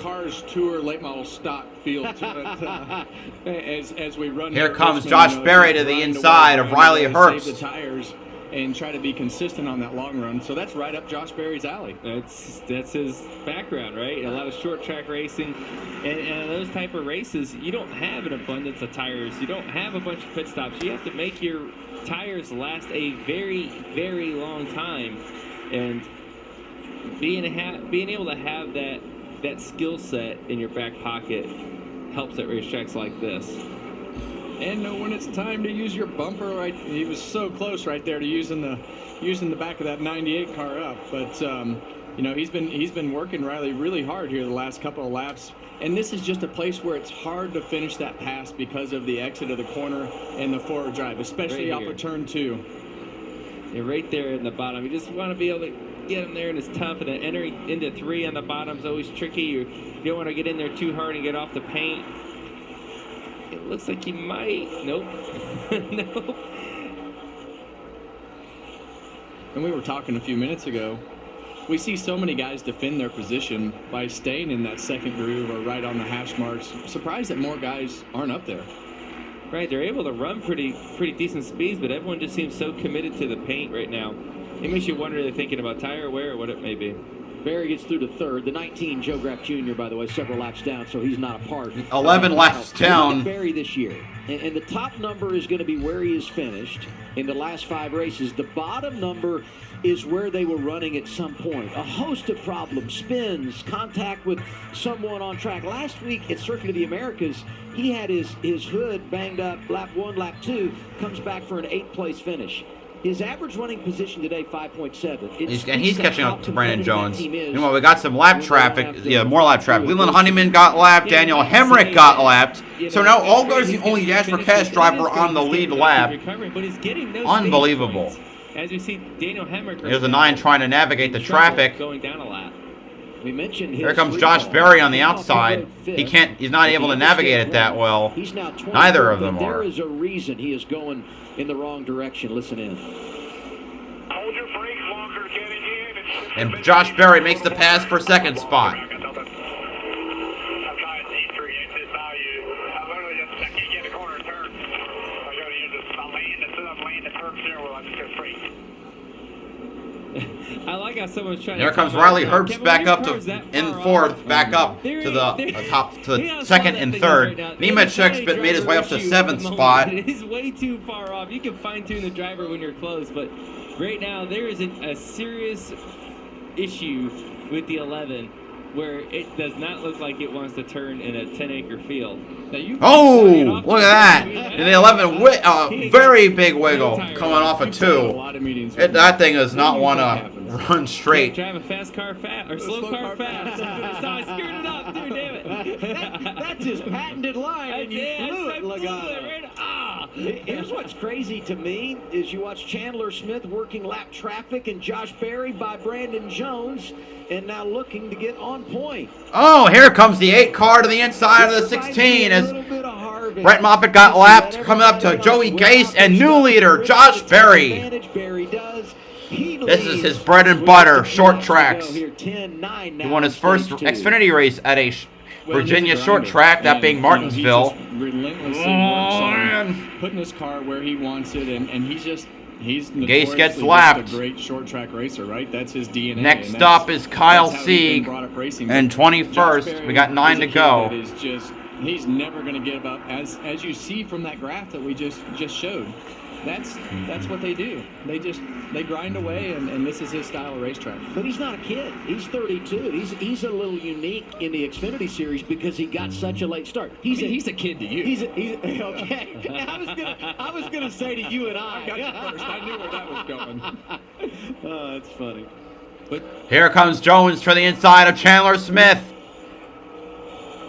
Cars Tour late model stock feel to it. As we run here comes Josh Berry to the inside of Riley Herbst. Save the tires and try to be consistent on that long run. So that's right up Josh Berry's alley. That's his background, right? A lot of short track racing, and those type of races, you don't have an abundance of tires. You don't have a bunch of pit stops. You have to make your tires last a very, very long time, and being able to have that skill set in your back pocket helps at racetracks like this. And know when it's time to use your bumper. Right, he was so close right there to using the back of that 98 car up. But you know, he's been working Riley really hard here the last couple of laps. And this is just a place where it's hard to finish that pass because of the exit of the corner and the forward drive, especially off of turn 2. You're right there in the bottom. You just want to be able to get in there, and it's tough. And then entering into 3 on the bottom is always tricky. You don't want to get in there too hard and get off the paint. It looks like he might. Nope. Nope. And we were talking a few minutes ago. We see so many guys defend their position by staying in that second groove or right on the hash marks. Surprised that more guys aren't up there. Right, they're able to run pretty decent speeds, but everyone just seems so committed to the paint right now. It makes you wonder they're thinking about tire wear or what it may be. Barry gets through to third. The 19, Joe Graff Jr., by the way, several laps down, so he's not a part. 11 laps down. Barry this year. And the top number is going to be where he is finished in the last 5 races. The bottom number is where they were running at some point. A host of problems, spins, contact with someone on track. Last week at Circuit of the Americas, he had his hood banged up lap 1, lap 2, comes back for an 8th place finish. His average running position today, 5.7. And he's catching up to Brandon Jones. Meanwhile, we got some lap traffic. Yeah, more lap traffic. Leland Honeyman got lapped. Daniel Hemrick got lapped. So now Allgaard's the only Dash for Cash driver on the lead lap. Unbelievable. As you see, Daniel Hemrick. There's a 9 trying to navigate the traffic. Going down a lap. We mentioned here comes Josh Berry on the outside. He's not able to navigate it that well. Neither of them are. There is a reason he is going in the wrong direction. Listen in. Hold your brakes longer getting in. And Josh Berry makes the pass for second spot. I'm trying to see through exit value. I literally just can't get a corner turn. I got to use this. I'm laying the turn steering wheel. I just go straight. I like how someone's trying. There comes Riley Herbst back up to in fourth, back up to the top to the second and third. Nemechek made his way up to 7th spot. He's way too far off. You can fine tune the driver when you're close, but right now there is a serious issue with the 11 where it does not look like it wants to turn in a 10-acre field. Oh, look at that! And the 11, very big wiggle coming off a 2. That thing does not want to run straight. Drive a fast car fast, or slow car fast. So I screwed it up, dude, damn it. That's his patented line, and you blew it, Logano. Here's what's crazy to me is you watch Chandler Smith working lap traffic and Josh Berry by Brandon Jones, and now looking to get on point. Oh, here comes the 8 car to the inside of the 16 as Brett Moffitt got lapped, coming up to Joey Gase and new leader Josh Berry. This is his bread and butter, short tracks. He won his first Xfinity race at a Virginia short track, that being Martinsville. Relentlessly works on putting his car where he wants it, and he's Gase gets lapped. A great short track racer, right? That's his DNA. Next up is Kyle Sieg, and 21st. We got 9 to go. He's never going to give up, as you see from that graph that we just showed. That's what they do. They grind away, and this is his style of racetrack. But he's not a kid. He's 32. He's a little unique in the Xfinity series because he got such a late start. He's a kid to you. He's okay. I was gonna say to you and I. I got you first. I knew where that was going. Oh, that's funny. But here comes Jones to the inside of Chandler Smith.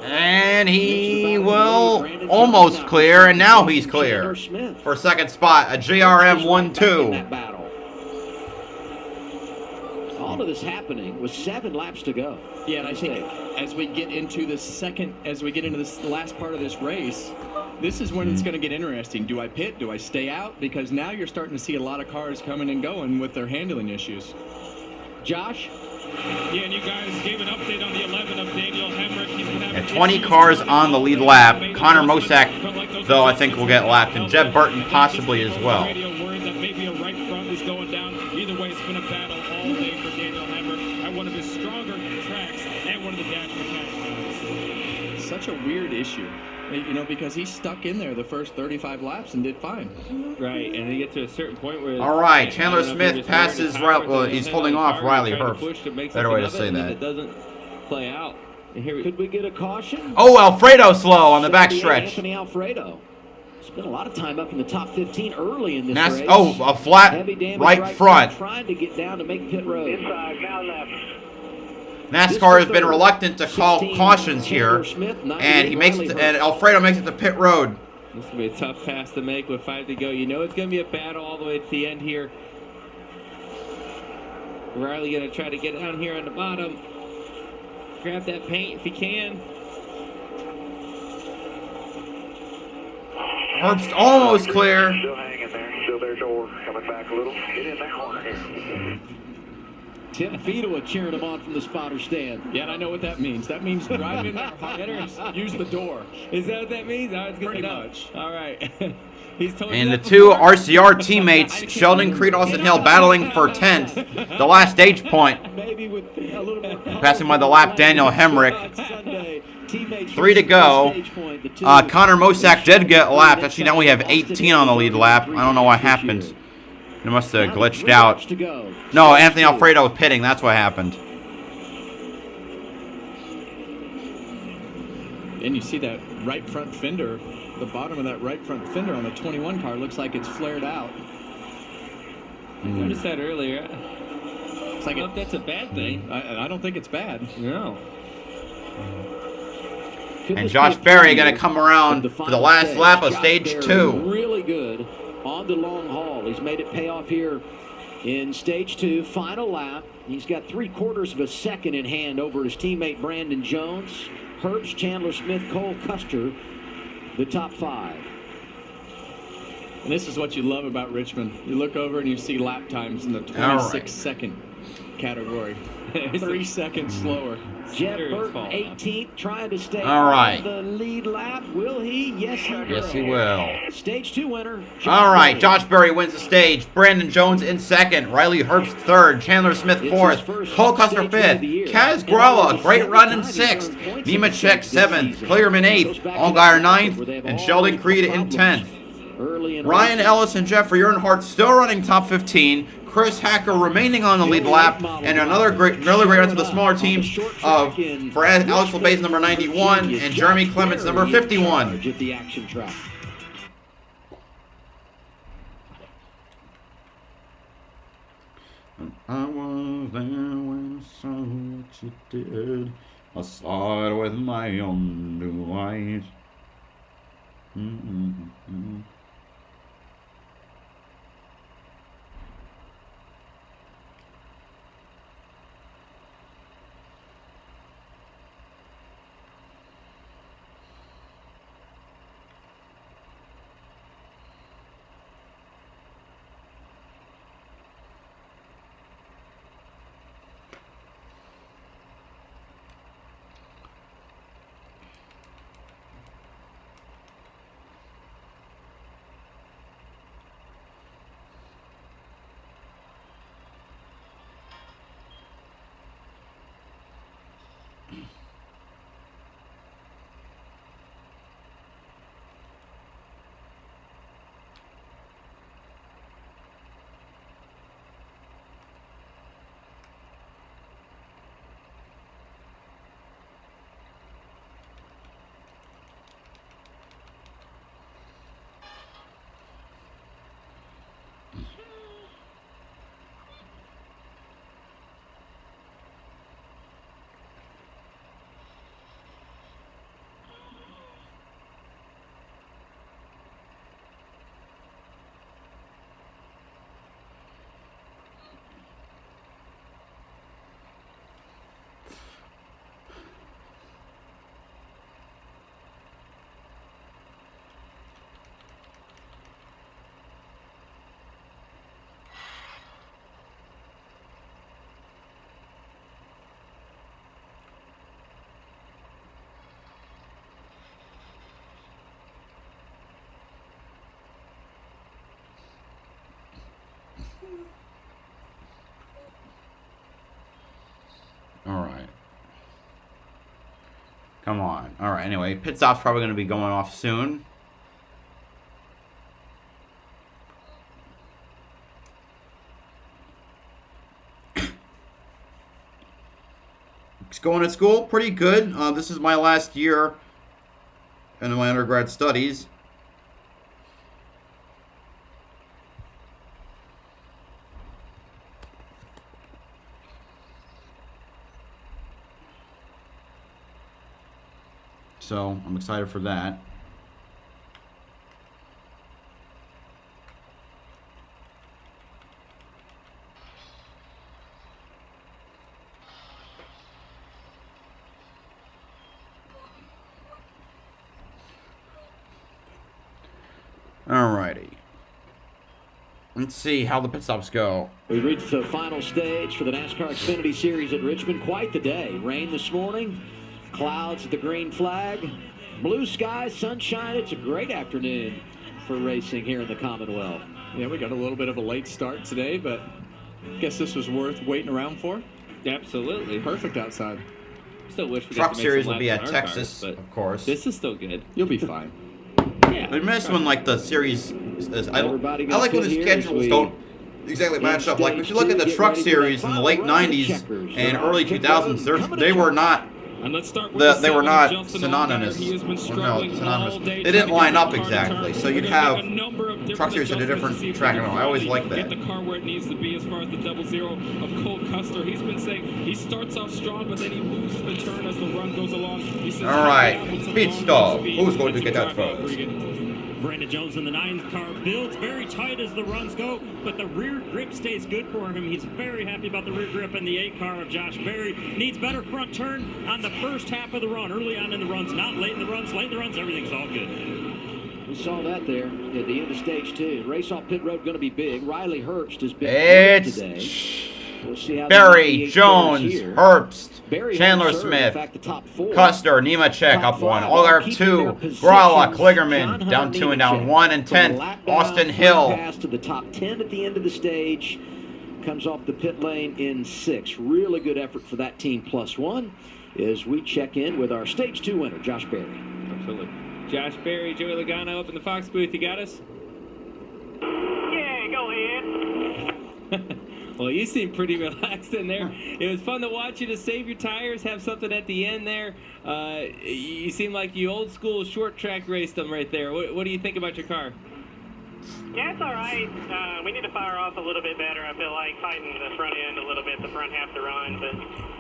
And he will almost clear, and now he's clear for second spot, a GRM 1-2. All of this happening with 7 laps to go. Yeah, and I think as we get into this last part of this race, this is when it's going to get interesting. Do I pit? Do I stay out? Because now you're starting to see a lot of cars coming and going with their handling issues. Josh? Yeah, and you guys gave an update on the 11 of Daniel Hemrick. He's been having 20 cars on the lead lap. Connor Mosak, though, I think will get lapped, and Jeb Burton possibly as well. Worried that maybe a right front is going down. Either way, it's been a battle all day for Daniel Hemrick at one of his stronger tracks and one of the Dash for Cash tracks. Such a weird issue. Because he stuck in there the first 35 laps and did fine. Right, and they get to a certain point where... All right, Chandler Smith passes... he's holding off Riley Herbst. Better way to say that. It doesn't play out. And here could we get a caution? Oh, Alfredo slow on the backstretch. Anthony Alfredo. Spent a lot of time up in the top 15 early in this race. Oh, a flat right front. Trying to get down to make pit road. Inside, now left. NASCAR has been reluctant to call cautions here, and Alfredo makes it to pit road. This is going to be a tough pass to make with 5 to go. You know it's going to be a battle all the way to the end here. Riley going to try to get down here on the bottom. Grab that paint if he can. Herbst almost clear. Still hanging there. Still there, door. Coming back a little. Get in that corner here. Tim Fiedel cheering him on from the spotter stand. Yeah, and I know what that means. That means drive in there, hot hitters, use the door. Is that what that means? I was Pretty much. All right. And the two RCR teammates, Sheldon Creed, Austin Hill, battling for 10th, the last stage point. Passing by the lap, Daniel Hemrick. 3 to go. Connor Mosak did get lapped. Actually, now we have 18 on the lead lap. I don't know what happened. It must have glitched out. No, Anthony Alfredo was pitting. That's what happened. And you see that right front fender, the bottom of that right front fender on the 21 car looks like it's flared out. I noticed that earlier. It's like I don't know if that's a bad thing. I don't think it's bad. No. And Josh Berry going to come around for the last lap of stage 2. Really good on the long haul. He's made it pay off here in stage 2, final lap. He's got 3/4 of a second in hand over his teammate Brandon Jones. Herbst, Chandler Smith, Cole Custer, the top 5. And this is what you love about Richmond. You look over and you see lap times in the 26-second category. 3 seconds slower. Jeff Burton, 18th, trying to stay on the lead lap. Will he? Yes, he will. Yes, he will. Stage 2 winner. All right, Josh Berry wins the stage. Brandon Jones in 2nd. Riley Herbst 3rd. Chandler Smith 4th. Cole Custer 5th. Kaz Gralla, great run in 6th. Nemechek 7th. Clearman 8th. Allgaier 9th. And Sheldon Creed in 10th. Ryan Ellis and Jeffrey Earnhardt still running top 15. Chris Hacker remaining on the lead lap, and another great run to the smaller teams for Alex LeBay's number 91 and Jeremy Clements number 51. At the action track. I was there when I saw what you did. I saw it with my own new eyes. All right. Come on. All right, anyway, pit stop's probably going to be going off soon. It's going to school pretty good. This is my last year in my undergrad studies. So I'm excited for that. Alrighty. Let's see how the pit stops go. We reached the final stage for the NASCAR Xfinity Series at Richmond. Quite the day. Rain this morning. Clouds at the green flag. Blue skies, sunshine. It's a great afternoon for racing here in the Commonwealth. Yeah, we got a little bit of a late start today, but I guess this was worth waiting around for. Absolutely. Perfect outside. Still wish we Truck got to make series some will be laps at on our Texas, cars, but of course. this is still good. You'll be fine. Yeah. I miss when like the series is, I like when the here schedules as don't exactly match up. Like if you look at the truck series in the late 90s and early 2000s, they were not And let's start with they were not Justin synonymous. Allgaier. He has been Or no, synonymous. synonymous. They They didn't line up to exactly. turn. So you'd We're gonna have make a number of truck series at a adjustments to see different if track. we I can always finally like that. Get the car where it needs to be as far as the 00 of Cole Custer. He's been saying he starts off strong, but then he loses the turn as the run goes along. He says, All right, pit stop. Who's going to get that first? Brandon Jones in the 9 car builds very tight as the runs go, but the rear grip stays good for him. He's very happy about the rear grip in the 8 car of Josh Berry. Needs better front turn on the first half of the run, early on in the runs, not late in the runs. Late in the runs, everything's all good. We saw that there at the end of stage 2. Race off pit road going to be big. Riley Herbst has been It's today. We'll see how Berry, the Jones, here. Herbst, Berry Chandler has served, Smith, in fact, the top 4. Custer, Nemechek up 1, Allgaier 2, Grala, Kligerman down 2 and down 1, and 10th, Austin Hill. Pass to the top 10 at the end of the stage. Comes off the pit lane in 6. Really good effort for that team +1 as we check in with our stage 2 winner, Josh Berry. Absolutely. Josh Berry, Joey Logano up in the Fox booth. You got us? Yeah, go ahead. Well, you seem pretty relaxed in there. It was fun to watch you to save your tires, have something at the end there. You seem like you old school short track raced them right there. What do you think about your car? Yeah, it's all right. We need to fire off a little bit better. I feel like fighting the front end a little bit, the front half of the run, but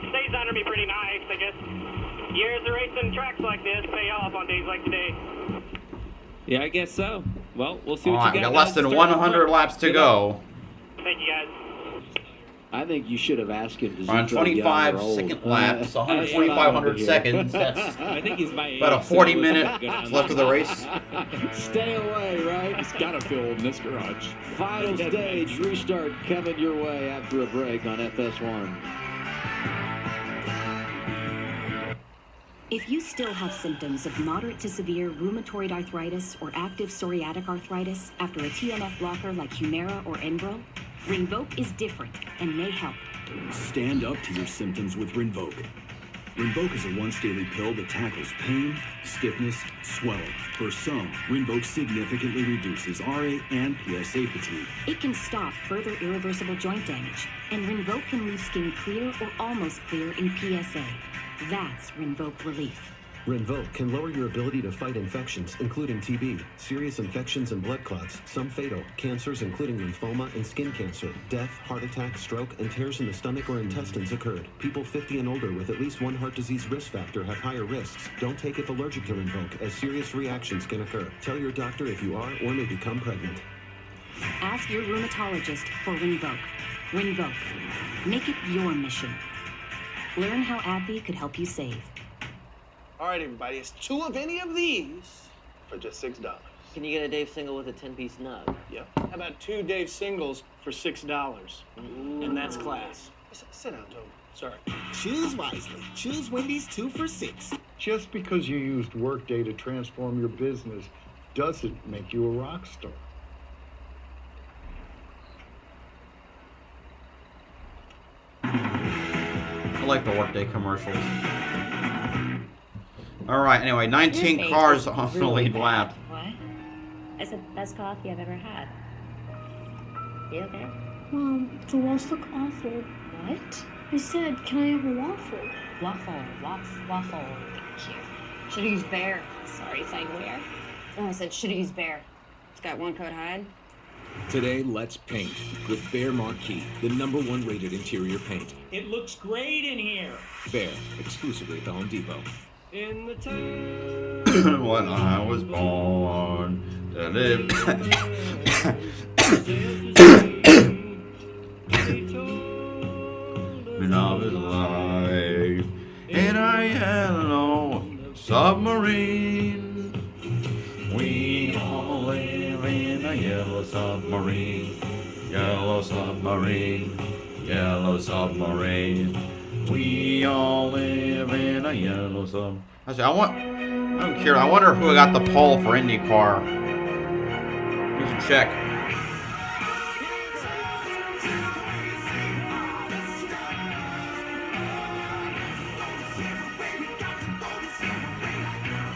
stays under me pretty nice. I guess years of racing tracks like this pay off on days like today. Yeah, I guess so. Well, we'll see what All right, you we got. got less than 100 laps to go. Thank you, guys. I think you should have asked him. We're on 25 second laps, 1,4,500 seconds. That's I think he's my about a 40-minute left of the race. Stay away, right? It's got to feel in this garage. Final stage restart coming your way after a break on FS1. If you still have symptoms of moderate to severe rheumatoid arthritis or active psoriatic arthritis after a TNF blocker like Humira or Enbrel, Rinvoq is different and may help. Stand up to your symptoms with Rinvoq. Rinvoq is a once-daily pill that tackles pain, stiffness, swelling. For some, Rinvoq significantly reduces RA and PSA fatigue. It can stop further irreversible joint damage, and Rinvoq can leave skin clear or almost clear in PSA. That's Rinvoq relief. Rinvoq can lower your ability to fight infections, including TB, serious infections and blood clots, some fatal, cancers including lymphoma and skin cancer, death, heart attack, stroke, and tears in the stomach or intestines occurred. People 50 and older with at least one heart disease risk factor have higher risks. Don't take if allergic to Rinvoq, as serious reactions can occur. Tell your doctor if you are or may become pregnant. Ask your rheumatologist for Rinvoq. Rinvoq. Make it your mission. Learn how AbbVie could help you save. All right, everybody, it's 2 of any of these for just $6. Can you get a Dave single with a 10-piece nug? Yep. How about 2 Dave singles for $6? And that's class. Sit down, Toby. Sorry. Choose wisely. Choose Wendy's 2 for $6. Just because you used Workday to transform your business doesn't make you a rock star. I like the Workday commercials. All right, anyway, 19 cars on the lead lap. What? I said best coffee I've ever had. You okay? Mom, the walls look awful. What? I said, can I have a waffle? Waffle. Thank you. Should've used bear. Sorry, saying where? Oh, I said should've used bear. It's got 1 coat hide. Today, let's paint with Behr Marquee, the #1 rated interior paint. It looks great in here. Behr, exclusively at the Home Depot. In the town. When I was born to live. When I was alive in a yellow submarine. We all live in a yellow submarine. Yellow submarine. Yellow submarine. We all live in a yellow submarine. I don't care. I wonder who got the pole for IndyCar. losing check.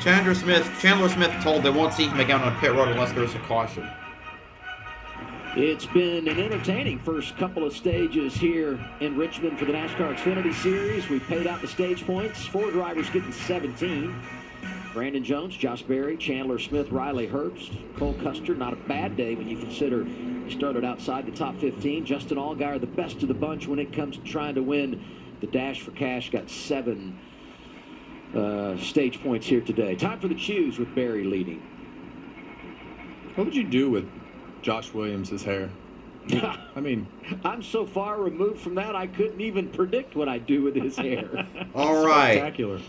Chandler Smith told they won't see him again on pit road unless there's a caution. It's been an entertaining first couple of stages here in Richmond for the NASCAR Xfinity Series. We've paid out the stage points. 4 drivers getting 17. Brandon Jones, Josh Berry, Chandler Smith, Riley Herbst, Cole Custer. Not a bad day when you consider he started outside the top 15. Justin Allgaier, the best of the bunch when it comes to trying to win the Dash for Cash. Got 7 stage points here today. Time for the choose with Berry leading. What would you do with Josh Williams' hair? I mean, I'm so far removed from that, I couldn't even predict what I'd do with his hair. All right. Spectacular.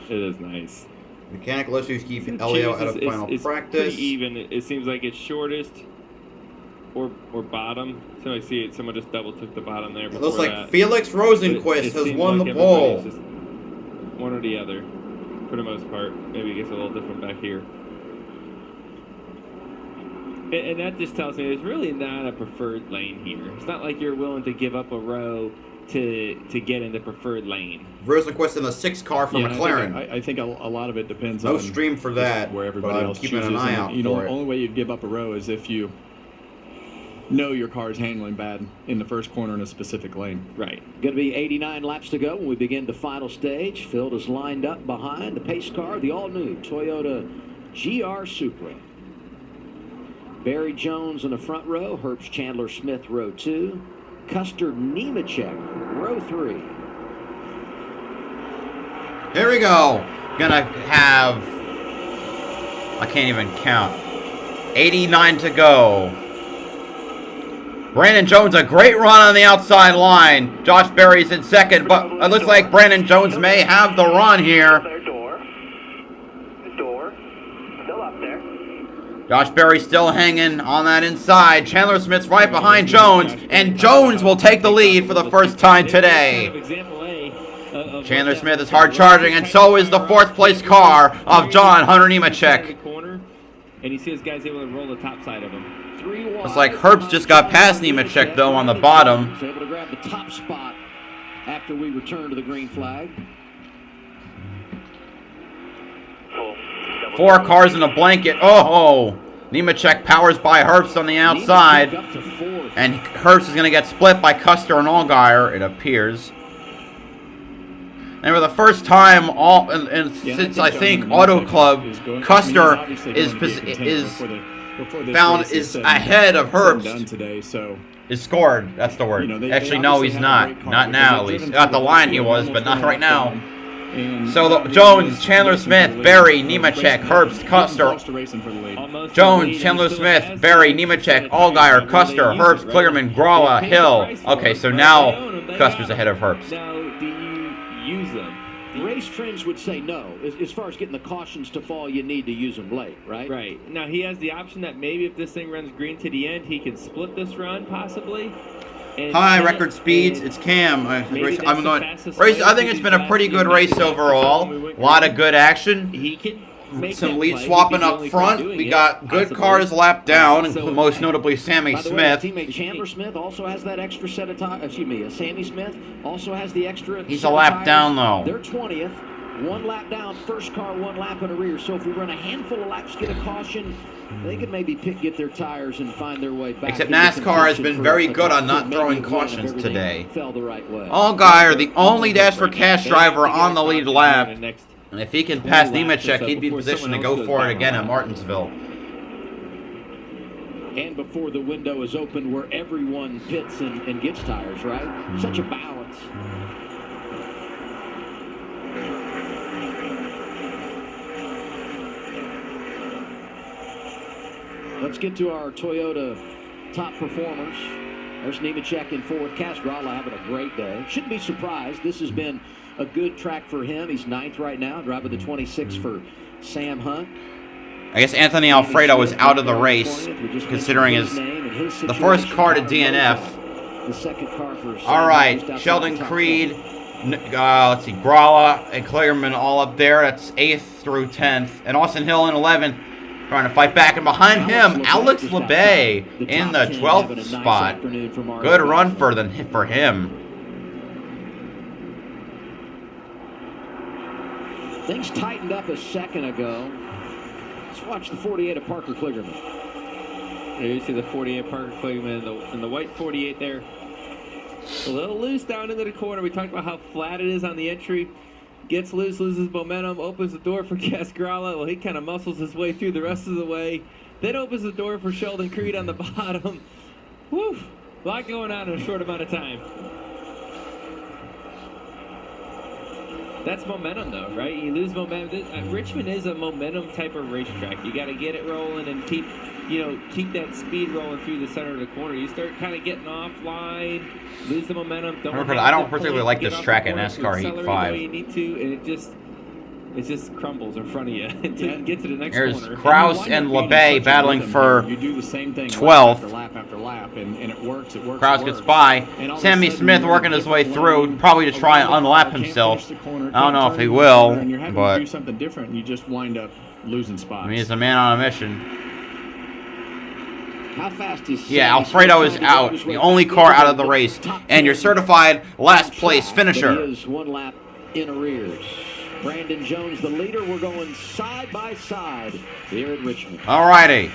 It is nice. Mechanical issues keep Elio out of final it's practice. Pretty even. It seems like it's shortest or bottom. So I see it. Someone just double took the bottom there. It looks like Felix Rosenquist has won the pole. Just one or the other, for the most part. Maybe it gets a little different back here. And that just tells me there's really not a preferred lane here. It's not like you're willing to give up a row to get in the preferred lane. Rosenquist in the 6th car for McLaren. I think a lot of it depends no on stream for that, where everybody else keeping chooses. an eye out You know, for the it. only way you'd give up a row is if you know your car is handling bad in the first corner in a specific lane. Right. Going to be 89 laps to go when we begin the final stage. Field is lined up behind the pace car, the all-new Toyota GR Supra. Barry Jones in the front row, Herbst Chandler Smith row 2, Custer Nemechek row 3. Here we go. Gonna have, I can't even count, 89 to go. Brandon Jones, a great run on the outside line. Josh Berry's in 2nd, but it looks like Brandon Jones may have the run here. Door. Still up there. Josh Berry still hanging on that inside. Chandler Smith's right behind Jones, and Jones will take the lead for the first time today. Chandler Smith is hard charging, and so is the 4th place car of John Hunter Nemechek. And he sees guys able to roll the top side of him. Looks like Herbst just got past Nemechek though on the bottom. He's able to grab the top spot after we return to the green flag. 4 cars in a blanket. Oh, Nemechek powers by Herbst on the outside. And Herbst is going to get split by Custer and Allgaier, it appears. And for the first time since I think Auto Club, Custer is ahead of Herbst. Is scored. That's the word. Actually, no, he's not. Not now, at least. At the line he was, but not right now. So Jones, Chandler Smith, Berry, Nemechek, Herbst, Custer. Jones, Chandler Smith, Berry, Nemechek, Allgaier, Custer, Herbst, Kligerman, Gralla, Hill. Okay, so now Custer's ahead of Herbst. Now, do you use them? Race trends would say no. As far as getting the cautions to fall, you need to use them late, right? Right. Now, he has the option that maybe if this thing runs green to the end, he can split this run, possibly. High record speeds. It's Cam. I think it's been a pretty good race overall. A lot of good action. Some lead swapping up front. We got good cars lapped down, most notably Sammy Smith. Teammate Chandler Smith also has that extra set of tires. Excuse me, Sammy Smith also has the extra. He's a lap down though. They're 20th. 1 lap down, first car 1 lap in the rear. So if we run a handful of laps, get a caution, they could maybe get their tires and find their way back. Except NASCAR has been very good on not throwing cautions today. Fell the right way. Allgaier, the only Dash for Cash driver on the lead lap. And if he can pass Nemechek, he'd be in position to go for it again at Martinsville. And before the window is open where everyone pits and gets tires, right? Such a balance. Let's get to our Toyota top performers. There's Nemechek in 4th. Gralla having a great day. Shouldn't be surprised. This has been a good track for him. He's 9th right now, driving the 26 for Sam Hunt. I guess Anthony Alfredo is out of the race, considering the first car to DNF. The 2nd car for Sam. All right, Sheldon Creed, let's see, Gralla and Kligerman all up there. That's 8th through 10th. And Austin Hill in 11th. Trying to fight back, and behind him, Alex LeBay in the 12th spot. Good run for him. Things tightened up a second ago. Let's watch the 48 of Parker Kligerman. There you see the 48 Parker Kligerman and the white 48 there. A little loose down into the corner. We talked about how flat it is on the entry. Gets loose, loses momentum, opens the door for Cascarala. Well, he kind of muscles his way through the rest of the way. Then opens the door for Sheldon Creed on the bottom. Whew, a lot going on in a short amount of time. That's momentum, though, right? You lose momentum. Richmond is a momentum type of racetrack. You got to get it rolling and keep that speed rolling through the center of the corner. You start kind of getting offline, lose the momentum. I don't particularly like this track in NASCAR Heat 5. You need to, and it just crumbles in front of you until you get to the next corner. Here's Kraus and LeBay battling for You do the same thing 12th. lap after lap, and it works. It works. Kraus gets by. Sammy Smith working his way through, probably to try and unlap himself. I don't know if he will, and you're having but to do something different, and you just wind up losing spots. I mean, he's a man on a mission. How fast is Yeah, Alfredo is out, the only car out of the race, and your certified last place finisher. He is one lap in arrears. Brandon Jones, the leader. We're going side by side here at Richmond. Alrighty.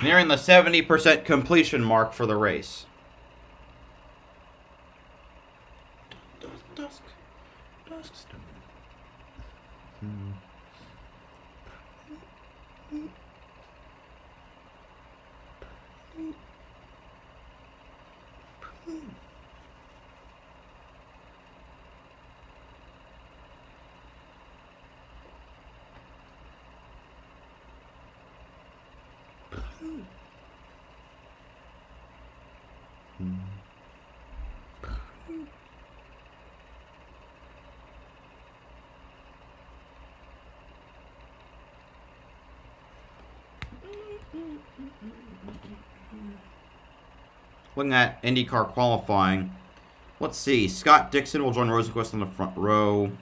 Nearing the 70% completion mark for the race. Looking at IndyCar qualifying, let's see. Scott Dixon will join Rosenquist on the front row.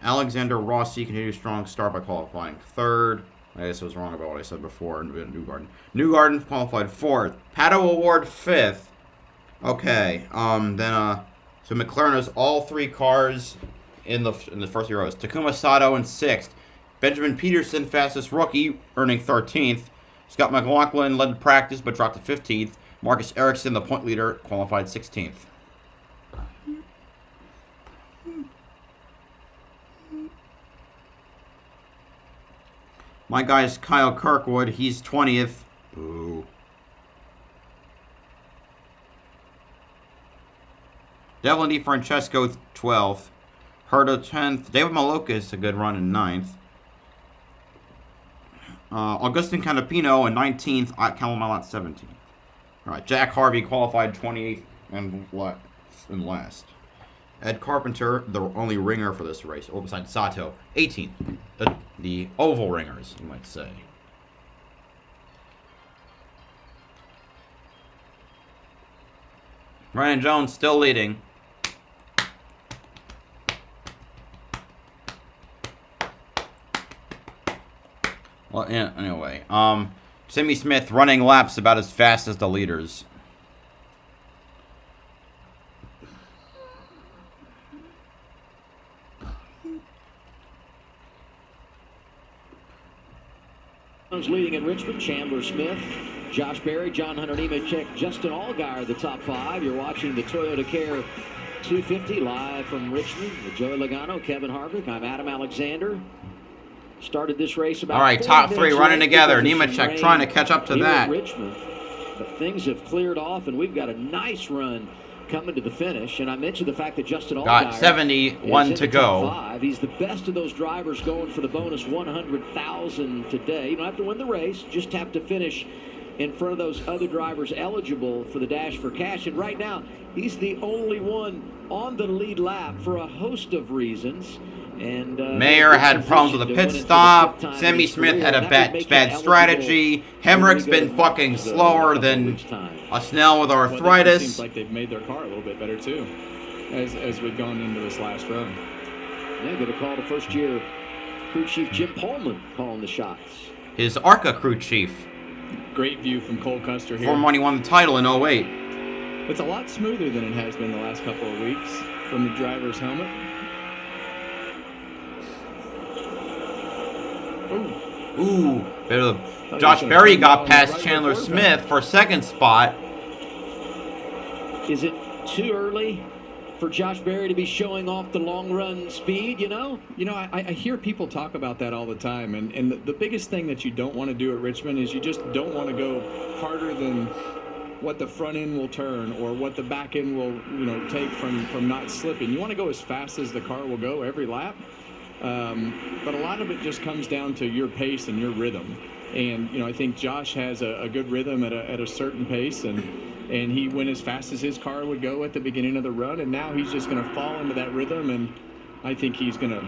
Alexander Rossi continues strong start by qualifying third. I guess I was wrong about what I said before. Newgarden. Newgarden qualified fourth. Pato Award fifth. Okay. So McLaren has all three cars in the first three rows. Takuma Sato in sixth. Benjamin Peterson, fastest rookie, earning 13th. Scott McLaughlin led practice but dropped to 15th. Marcus Ericsson, the point leader, qualified 16th. My guy's Kyle Kirkwood. He's 20th. Boo. Devlin DiFrancesco, 12th. Herta, 10th. David Malocas, a good run in 9th. Augustin Canapino in 19th. Callum Malott, 17th. All right, Jack Harvey qualified 28th and last. Ed Carpenter, the only ringer for this race, besides Sato, 18th. The oval ringers, you might say. Ryan Jones still leading. Well, yeah, anyway, Sammy Smith running laps about as fast as the leaders. Leading in Richmond, Chandler Smith, Josh Berry, John Hunter Nemechek, Justin Allgaier, the top five. You're watching the ToyotaCare 250 live from Richmond with Joey Logano, Kevin Harvick. I'm Adam Alexander. Started this race about. All right, top three running together. Nemechek trying to catch up to that. Richmond, but things have cleared off, and we've got a nice run coming to the finish. And I mentioned the fact that Justin Allgaier got 71 to go. He's the best of those drivers going for the bonus 100,000 today. You don't have to win the race, just have to finish in front of those other drivers eligible for the Dash for Cash. And right now, he's the only one on the lead lap for a host of reasons. And Mayer had problems with a pit stop. Sammy Smith had a bad strategy. Hemrick's been fucking slower than a snail with arthritis. Seems like they've made their car a little bit better too, as we've gone into this last run. Yeah, going to call to first-year crew chief Jim Pullman calling the shots. His ARCA crew chief. Great view from Cole Custer here. From when he won the title in 08. It's a lot smoother than it has been the last couple of weeks from the driver's helmet. Ooh, bit of Josh Berry got past Chandler Smith for second spot. Is it too early for Josh Berry to be showing off the long-run speed, you know? You know, I hear people talk about that all the time, and the biggest thing that you don't want to do at Richmond is you just don't want to go harder than what the front end will turn or what the back end will, take from not slipping. You want to go as fast as the car will go every lap. But a lot of it just comes down to your pace and your rhythm. And, I think Josh has a good rhythm at a certain pace, and he went as fast as his car would go at the beginning of the run, and now he's just going to fall into that rhythm, and I think he's going to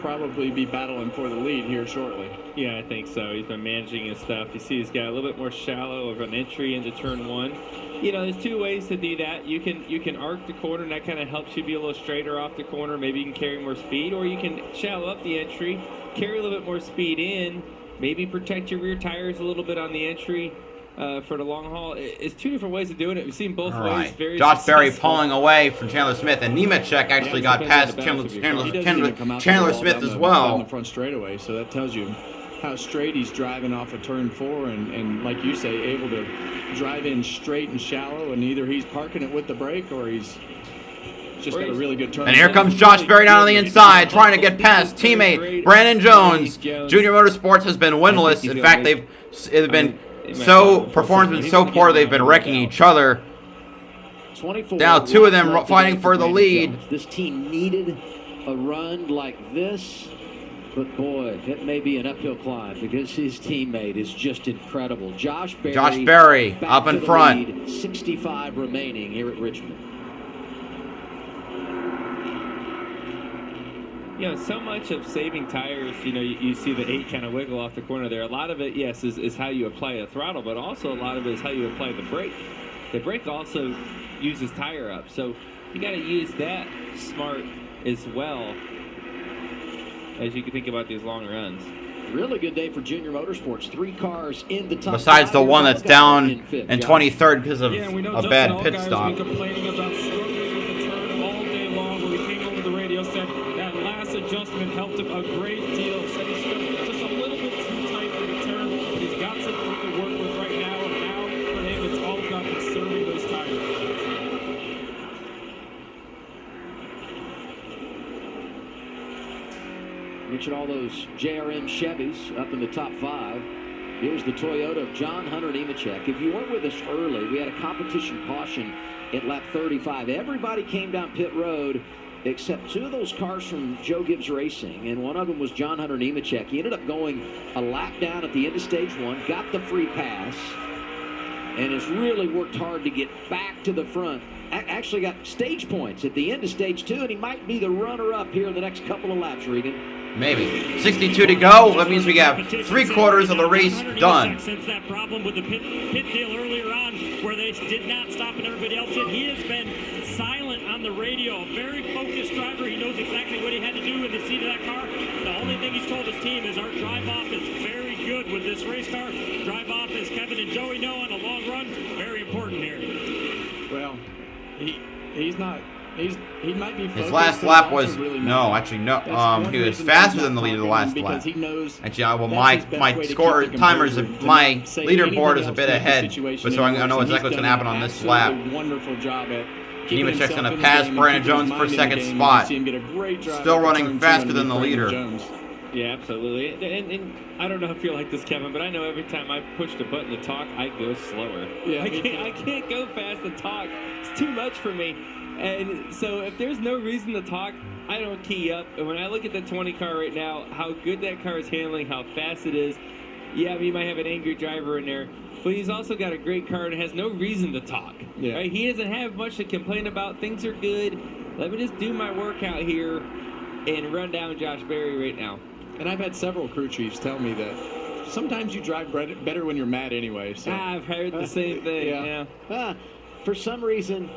probably be battling for the lead here shortly. Yeah, I think so. He's been managing his stuff. You see he's got a little bit more shallow of an entry into turn one. There's two ways to do that. You can arc the corner, and that kind of helps you be a little straighter off the corner. Maybe you can carry more speed, or you can shallow up the entry, carry a little bit more speed in, maybe protect your rear tires a little bit on the entry for the long haul. It's two different ways of doing it. We've seen both ways. Very Josh Berry successful. pulling away from Chandler Smith, and Nemechek actually got past Chandler Smith as well. On the front straightaway, so that tells you how straight he's driving off of turn 4, and like you say, able to drive in straight and shallow, and either he's parking it with the brake or he's just got a really good turn. And here comes Josh Berry down on the inside, trying to get past teammate Brandon Jones. Junior Motorsports has been winless. In fact, performance has been so poor they've been wrecking each other. Now two of them fighting for the lead. This team needed a run like this, but boy, it may be an uphill climb because his teammate is just incredible. Josh Berry up in front. Lead, 65 remaining here at Richmond. So much of saving tires, you see the 8 kind of wiggle off the corner there. A lot of it, yes, is how you apply a throttle, but also a lot of it is how you apply the brake. The brake also uses tire up, so you got to use that smart as well as you can think about these long runs. Really good day for Junior Motorsports. 3 cars in the top. Besides the one that's down in 23rd because of a bad pit stop. Complaining about struggling with the turn all day long. When we came over the radio set, that last adjustment helped him a great deal. Said he's just a little bit too tight for the turn, but he's got something he can work with right now. And now for him, it's all about conserving those tires. Mention all those JRM Chevys up in the top 5. Here's the Toyota of John Hunter Nemechek. If you weren't with us early, we had a competition caution at lap 35. Everybody came down pit road except 2 of those cars from Joe Gibbs Racing, and one of them was John Hunter Nemechek. He ended up going a lap down at the end of stage 1, got the free pass, and has really worked hard to get back to the front. Actually got stage points at the end of stage 2, and he might be the runner-up here in the next couple of laps, Regan. Maybe. 62 to go. That means we have 3/4 of the race done. Since that problem with the pit deal earlier on, where they did not stop and everybody else did, he has been silent on the radio. Very focused driver. He knows exactly what he had to do in the seat of that car. The only thing he's told his team is our drive-off is very good with this race car. Drive-off, as Kevin and Joey know, on a long run, very important here. Well, he's not. He might be. His last lap was he was faster than the leader the last lap. Actually, my score timers, my leaderboard is a bit ahead, but so I know exactly what's going to happen on this lap. Wonderful job at. Nemechek's going to pass Brandon Jones for second spot. Still running faster than the leader. Yeah, absolutely. And I don't know if you're like this, Kevin, but I know every time I push the button to talk, I go slower. Yeah, I can't go fast and talk. It's too much for me. And so if there's no reason to talk, I don't key up. And when I look at the 20 car right now, how good that car is handling, how fast it is, yeah, you might have an angry driver in there, but he's also got a great car and has no reason to talk. Yeah. Right? He doesn't have much to complain about. Things are good. Let me just do my workout here and run down Josh Berry right now. And I've had several crew chiefs tell me that sometimes you drive better when you're mad anyway. So. I've heard the same thing, yeah. For some reason,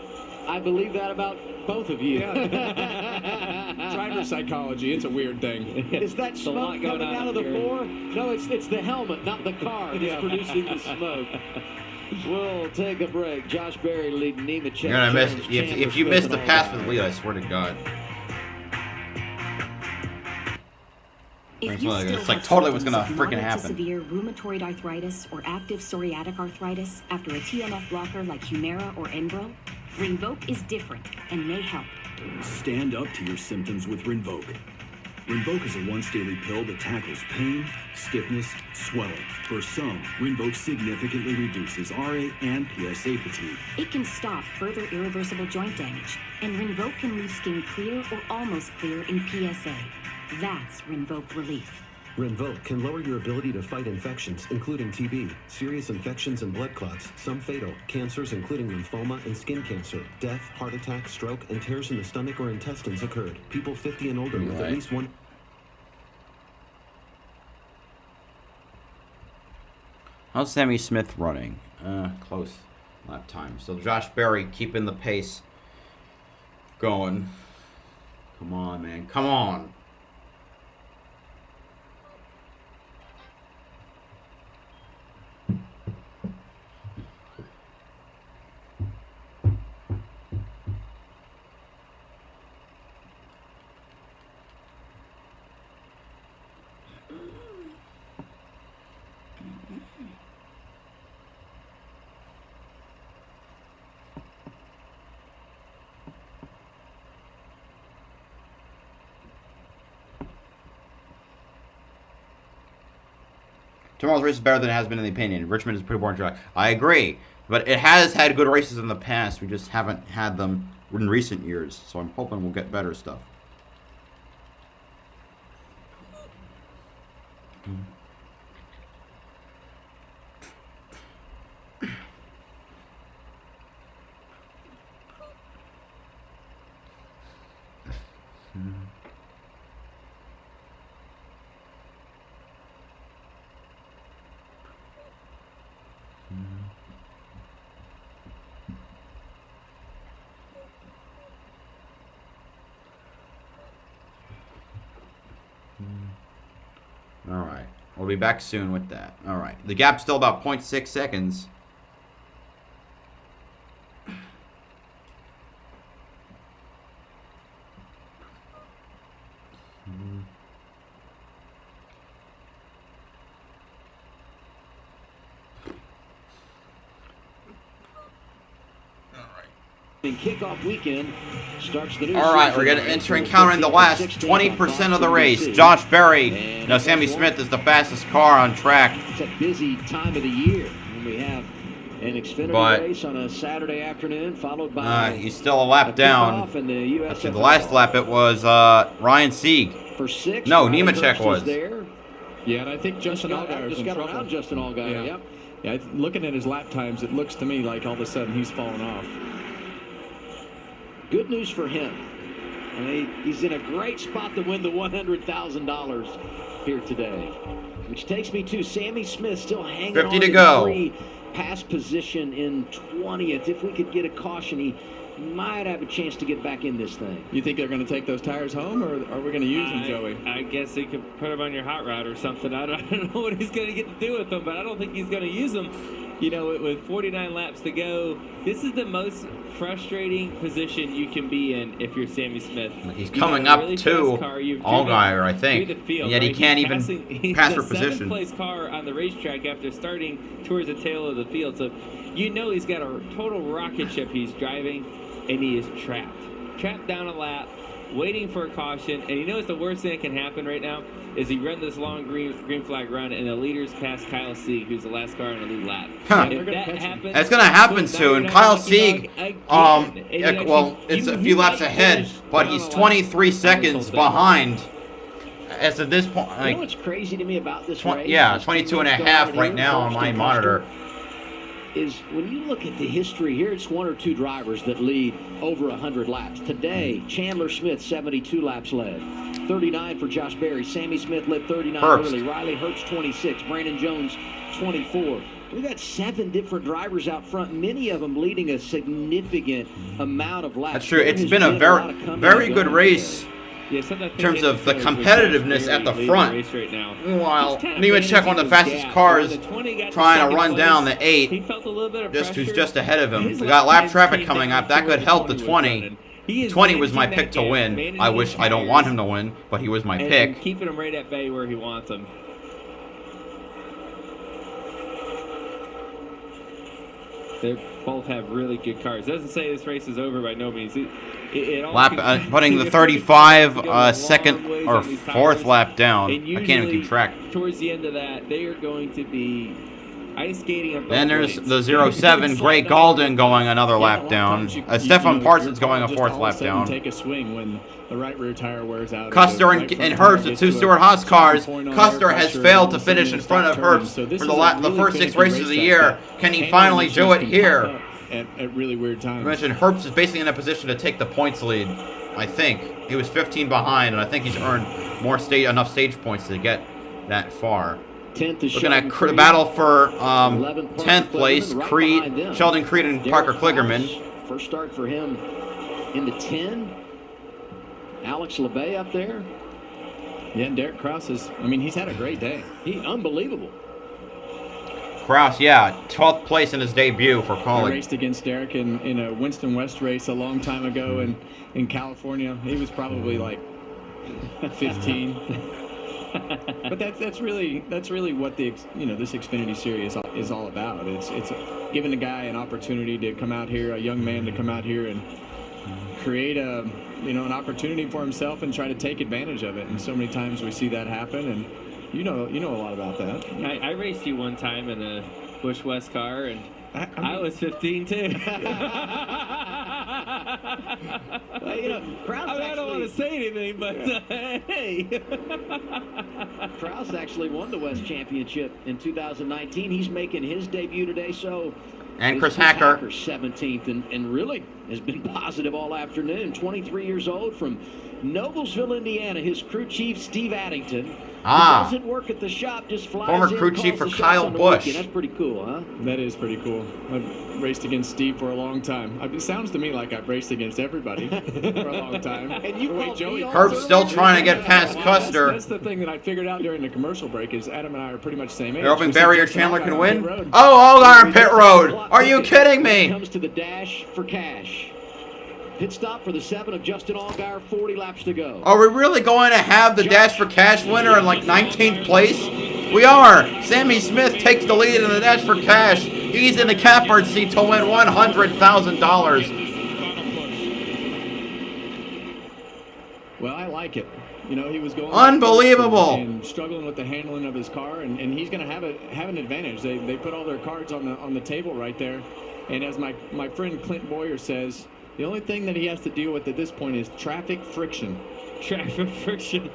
I believe that about both of you. Yeah. Driver psychology, it's a weird thing. Is that smoke coming out of the floor? No, it's the helmet, not the car that's producing the smoke. We'll take a break. Josh Berry leading Nemechek. You're gonna miss if you miss the pass with Lee, I swear to God. It's like totally what's gonna freaking happen. Severe rheumatoid arthritis or active psoriatic arthritis after a TNF blocker like Humira or Enbrel, Rinvoq is different and may help. Stand up to your symptoms with Rinvoq. Rinvoq is a once-daily pill that tackles pain, stiffness, swelling. For some, Rinvoq significantly reduces RA and PSA fatigue. It can stop further irreversible joint damage, and Rinvoq can leave skin clear or almost clear in PSA. That's Rinvoq relief. Rinvoq can lower your ability to fight infections, including TB, serious infections and blood clots, some fatal, cancers including lymphoma and skin cancer, death, heart attack, stroke, and tears in the stomach or intestines occurred. People 50 and older with at least one... How's Sammy Smith running? Close lap time. So Josh Berry keeping the pace going. Come on, man. Come on. Tomorrow's race is better than it has been in the opinion. Richmond is a pretty boring track. I agree. But it has had good races in the past. We just haven't had them in recent years. So I'm hoping we'll get better stuff. Alright. We'll be back soon with that. Alright. The gap's still about 0.6 seconds. Kickoff weekend starts the new Alright, we're going to encountering the last 20% of the race. Josh Berry. Now, Sammy Smith is the fastest car on track. It's a busy time of the year when we have an Xfinity race on a Saturday afternoon, followed by he's still a lap down. Actually, the last lap it was Ryan Sieg. For 6. No, Nemechek was. There. Yeah, and I think Justin Allgaier is in trouble. Around Justin Allgaier, yep. Yeah, looking at his lap times, it looks to me like all of a sudden he's fallen off. Good news for him. I mean, he's in a great spot to win the $100,000 here today. Which takes me to Sammy Smith still hanging 50 on to go. Free pass position in 20th. If we could get a caution, he might have a chance to get back in this thing. You think they're going to take those tires home, or are we going to use them, Joey? I guess he could put them on your hot rod or something. I don't know what he's going to get to do with them, but I don't think he's going to use them. You know, with 49 laps to go, this is the most frustrating position you can be in if you're Sammy Smith. He's coming up to Allgaier, I think. Field, yet he can't even pass for position. He's the 7th place car on the racetrack after starting towards the tail of the field. So you know he's got a total rocket ship he's driving, and he is trapped. Trapped down a lap, waiting for a caution. And you know what's the worst thing that can happen right now? Is he run this long green flag run, and the leaders pass Kyle Sieg, who's the last car in the lead lap. Huh. If that happens, it's going to happen soon. Kyle Sieg, well, it's a few laps ahead, but he's 23 seconds behind. As at this point, you know what's crazy to me about this race? Yeah, 22 and a half right now on my monitor. Is when you look at the history here, it's one or two drivers that lead over 100 laps. Today, Chandler Smith, 72 laps led. 39 for Josh Berry. Sammy Smith led 39 early. Riley Herbst, 26. Brandon Jones, 24. We've got 7 different drivers out front, many of them leading a significant amount of laps. That's true. It's been a very good race in terms of the competitiveness at the front. Right now. Meanwhile, Nemechek, one of the fastest cars, trying to run down the 8, He felt a little bit of pressure. who's just ahead of him. We got lap traffic coming up. That could help the 20. 20 was my pick to win. I don't want him to win, but he was my pick. Keeping him right at bay where he wants him. They both have really good cars. Doesn't say this race is over by no means. Putting the 35 second or fourth lap down. I can't even keep track. Towards the end of that, they are going to be ice skating. Then there's the 07 Greg Galden going another lap down. Stefan Parsons going a fourth lap down. Take a swing when the right rear tire wears out. Custer and Herbst, the two Stewart-Haas cars. Custer has failed to finish in front of Herbst for the first 6 races of the year. Can he finally do it here? At really weird times. I mentioned Herbst is basically in a position to take the points lead. I think he was 15 behind, and I think he's earned enough stage points to get that far. Looking at the battle for 10th place, Sheldon Creed and Parker Kligerman. First start for him in the 10. Alex LeBay up there. Yeah, and Derek Krause he's had a great day. Unbelievable. Krause, 12th place in his debut for Colin. I raced against Derek in a Winston West race a long time ago in California. He was probably like 15. But that's really what the this Xfinity series is all about. It's giving a guy an opportunity to come out here, a young man to come out here and create an opportunity for himself and try to take advantage of it. And so many times we see that happen, and you know a lot about that. I raced you one time in a Busch West car, and I was 15 too. Krause I don't want to say anything, but hey. Krause actually won the West Championship in 2019. He's making his debut today, and Chris Hacker 17th, and really has been positive all afternoon. 23 years old from Noblesville, Indiana. His crew chief, Steve Addington. Doesn't work at the shop, just flies former in, crew chief for the Kyle Busch. That's pretty cool, huh? That is pretty cool. I've raced against Steve for a long time. It sounds to me like I've raced against everybody for a long time. And you Herb's still trying to get past Custer. That's the thing that I figured out during the commercial break is Adam and I are pretty much the same age. They're hoping Barry or Chandler can win. Oh, Allgaier pit road. Are you kidding me? Comes to the dash for cash. Pit stop for the 7 of Justin Allgaier, 40 laps to go. Are we really going to have the Dash for Cash winner in like 19th place? We are. Sammy Smith takes the lead in the Dash for Cash. He's in the catbird seat to win $100,000. Well, I like it. He was going unbelievable and struggling with the handling of his car, and he's going to have an advantage. They put all their cards on the table right there, and as my friend Clint Boyer says, the only thing that he has to deal with at this point is traffic friction. Traffic friction.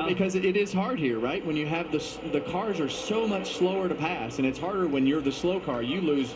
Because it is hard here, right? When you have the cars are so much slower to pass, and it's harder when you're the slow car. You lose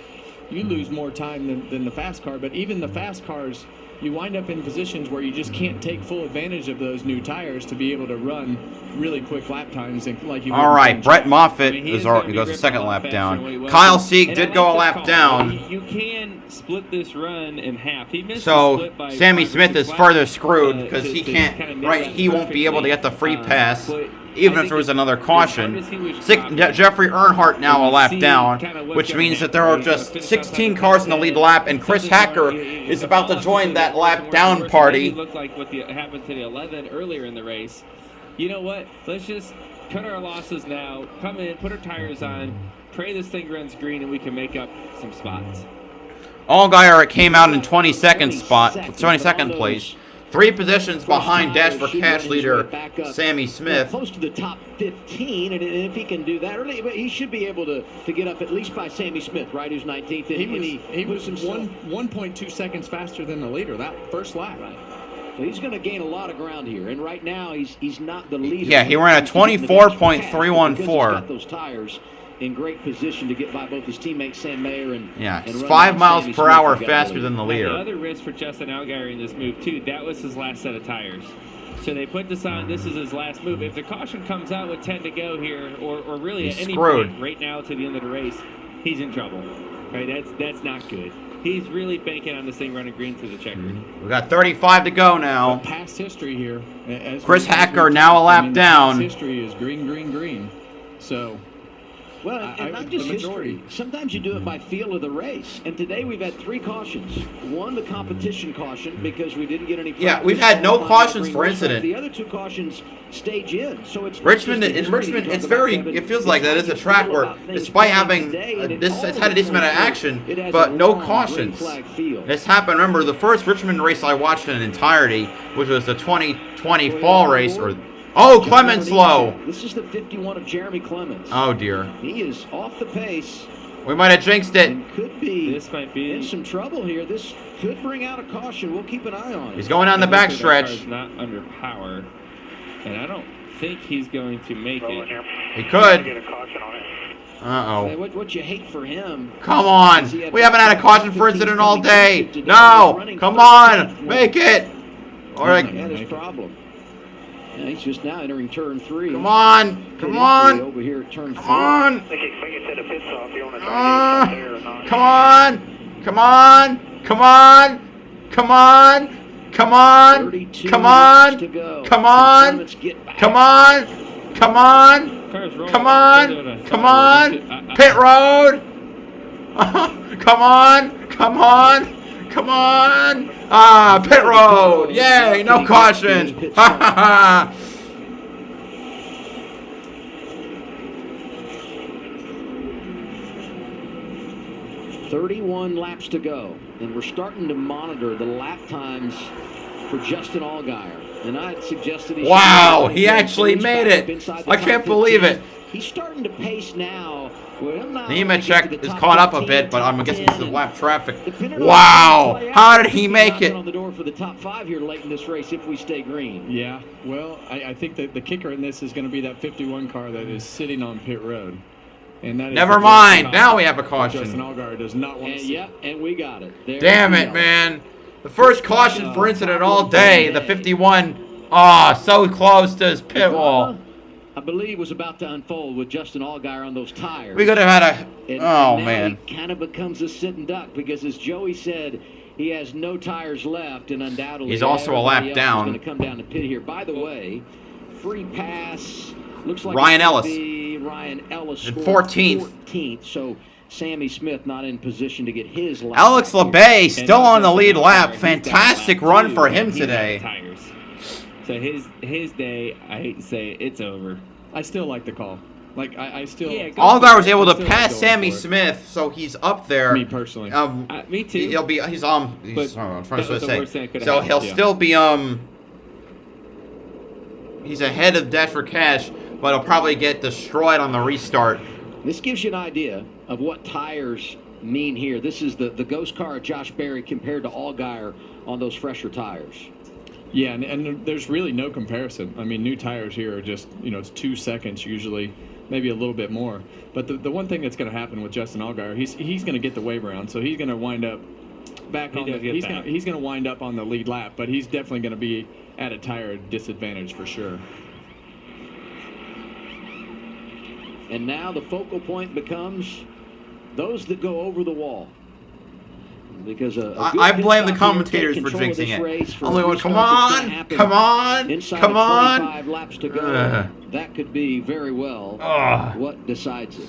more time than the fast car. But even the fast cars, you wind up in positions where you just can't take full advantage of those new tires to be able to run really quick lap times. All right, Brett Moffitt he goes a second lap down. Kyle Sieg did go a lap down. You can split this run in half. He missed so Sammy Smith is further screwed because he can't. He won't be able to get the free pass. Even if there was another caution. Jeffrey Earnhardt now a lap down, which means that there are just 16 cars in the lead lap, and Chris Hacker is about to join that lap down party. Looked like what happened to the 11 earlier in the race. You know what? Let's just cut our losses now, come in, put our tires on, pray this thing runs green, and we can make up some spots. Allgaier came out in 22nd place. 3 positions behind Dash for Cash leader Sammy Smith. Close to the top 15, and if he can do that, he should be able to get up at least by Sammy Smith, right, who's 19th. He was 1.2 seconds faster than the leader that first lap. Right. So he's going to gain a lot of ground here, and right now he's not the leader. Yeah, he ran a 24.314. He's got those tires in great position to get by both his teammate Sam Mayer and it's 5 miles per hour faster than the leader. The other risk for Justin Allgaier in this move too, that was his last set of tires. So they put this on, this is his last move. If the caution comes out with 10 to go here, or really at any point right now to the end of the race, he's in trouble. Right, that's not good. He's really banking on this thing running green to the checker. We got 35 to go now. But past history here. Chris Hacker now a lap down. Past history is green, green, green. So. Well, and not just history. Sometimes you do it by feel of the race. And today we've had 3 cautions. One, the competition caution, because we didn't get any. Yeah, we've had no cautions for incident. The other 2 cautions stage in. So it's Richmond. In Richmond, it's very. It feels like that is a track where, despite having it's had a decent amount of action, but no cautions. This happened. Remember, the first Richmond race I watched in entirety, which was the 2020 fall race, or. Oh, Clements low. This is the 51 of Jeremy Clements. Oh, dear. He is off the pace. We might have jinxed it. And could be. This might be in some trouble here. This could bring out a caution. We'll keep an eye on it. He's going on the backstretch. He's not under power, and I don't think he's going to make it. He could. Get a caution on it. Uh-oh. What you hate for him. Come on. We haven't had a caution for incident all day. No. Come on. Make it. All right. That is problem. Yeah, he's just now entering turn 3. Come on. Come on. Over here at turn 4. Come on. Make it set a pit stop. You want to try to get there or not? Come on. Come on. Come on. Come on. Come on. Come on. Come on. Come on. Come on. Come on. Come on. Pit road. Come on. Come on. Come on. Ah, pit road. Yay, no caution. Ha ha ha. "31 laps to go, and we're starting to monitor the lap times for Justin Allgaier. And I suggested he wow, he actually made it. I can't believe it. He's starting to pace now. Nemechek is caught up a bit, but I'm guessing this is lap traffic. Wow, how did he make it? On the door for the top 5 here late in this race if we stay green. Yeah, well, I think that the kicker in this is going to be that 51 car that is sitting on pit road. And that is never mind. Now we have a caution. Justin Allgaier does not want to see. Yeah, and we got it. Damn it, man. The first caution for incident all day, the 51. Ah, so close to his pit wall. I believe was about to unfold with Justin Allgaier on those tires. We could have had a. Oh, man. He kind of becomes a sitting duck because, as Joey said, he has no tires left, and undoubtedly he's also a lap down. Going to come down to pit here. By the way, free pass looks like Ryan Ellis. Ryan Ellis in 14th. So Sammy Smith not in position to get his lap. Alex LeBay still on the lead lap. Fantastic run for him today. So his day, I hate to say it, it's over. I still like the call. Like I still. Yeah, Allgaier was able to pass Sammy Smith, so he's up there. Me personally. Me too. He'll be. He's I'm trying to say. So he'll yeah. still be He's ahead of Dash for Cash, but he'll probably get destroyed on the restart. This gives you an idea of what tires mean here. This is the ghost car of Josh Berry compared to Allgaier on those fresher tires. Yeah, and there's really no comparison. I mean, new tires here are just, it's 2 seconds usually, maybe a little bit more. But the one thing that's going to happen with Justin Allgaier, he's going to get the wave around, so he's going to wind up back on he's going to wind up on the lead lap, but he's definitely going to be at a tire disadvantage for sure. And now the focal point becomes those that go over the wall. Because I blame the commentators for jinxing it. I'm like, come on, come on, come on. 25 laps to go. That could be very well what decides it.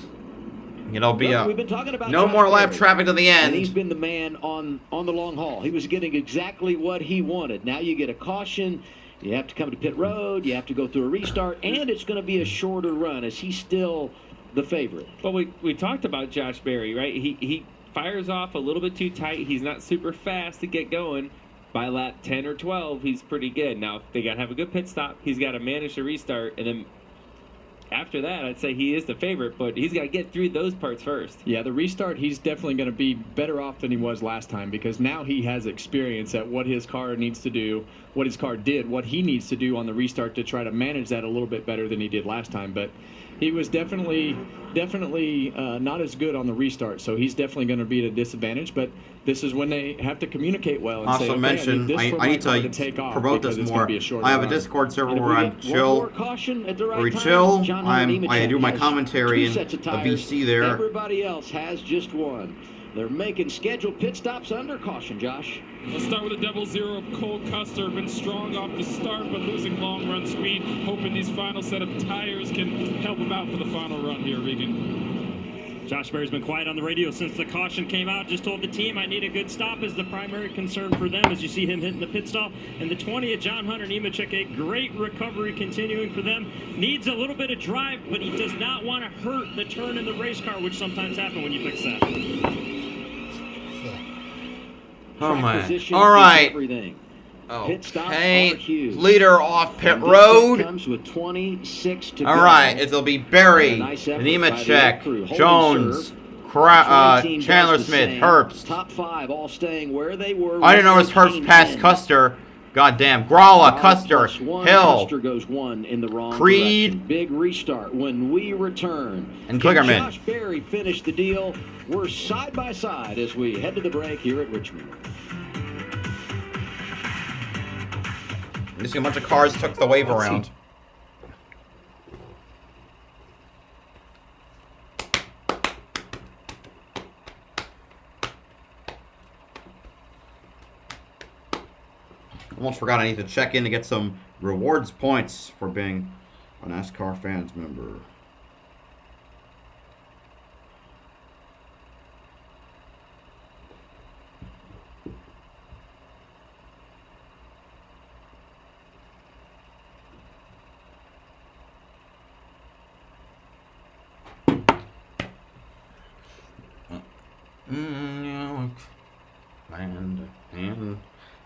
It'll be we've been talking about no more lap traffic to the end. And he's been the man on the long haul. He was getting exactly what he wanted. Now you get a caution. You have to come to pit road. You have to go through a restart, and it's going to be a shorter run. Is he still the favorite? Well, we talked about Josh Berry, right? He fires off a little bit too tight. He's not super fast to get going. By lap 10 or 12, he's pretty good. Now, they got to have a good pit stop. He's got to manage the restart. And then after that, I'd say he is the favorite, but he's got to get through those parts first. Yeah, the restart, he's definitely going to be better off than he was last time because now he has experience at what his car needs to do, what his car did, what he needs to do on the restart to try to manage that a little bit better than he did last time. But he was definitely not as good on the restart, so he's definitely going to be at a disadvantage. But this is when they have to communicate well. And also say, okay, mention, I need to promote this more. I have a Discord server where I'm chill. Where we chill. I do my commentary in a VC there. Everybody else has just one. They're making scheduled pit stops under caution, Josh. Let's start with a double zero of Cole Custer. Been strong off the start, but losing long run speed. Hoping these final set of tires can help him out for the final run here, Regan. Josh Berry's been quiet on the radio since the caution came out. Just told the team, I need a good stop is the primary concern for them, as you see him hitting the pit stop. And the 20 of John Hunter Nemechek, a great recovery continuing for them. Needs a little bit of drive, but he does not want to hurt the turn in the race car, which sometimes happens when you fix that. Oh, man. All right. Okay. Leader off pit road. Comes with 26 to all go. right. It'll be Berry, Nemechek, Jones, Chandler Smith, Herbst. Top 5 all staying where they were. I didn't notice Herbst passed Custer. Goddamn. Gralla, Custer, Hill, Custer goes 1 in the wrong Creed, direction. Big restart when we return. and Kligerman. Josh Berry finished the deal. We're side by side as we head to the break here at Richmond. You see a bunch of cars took the wave around. Almost forgot I need to check in to get some rewards points for being a NASCAR Fans member. And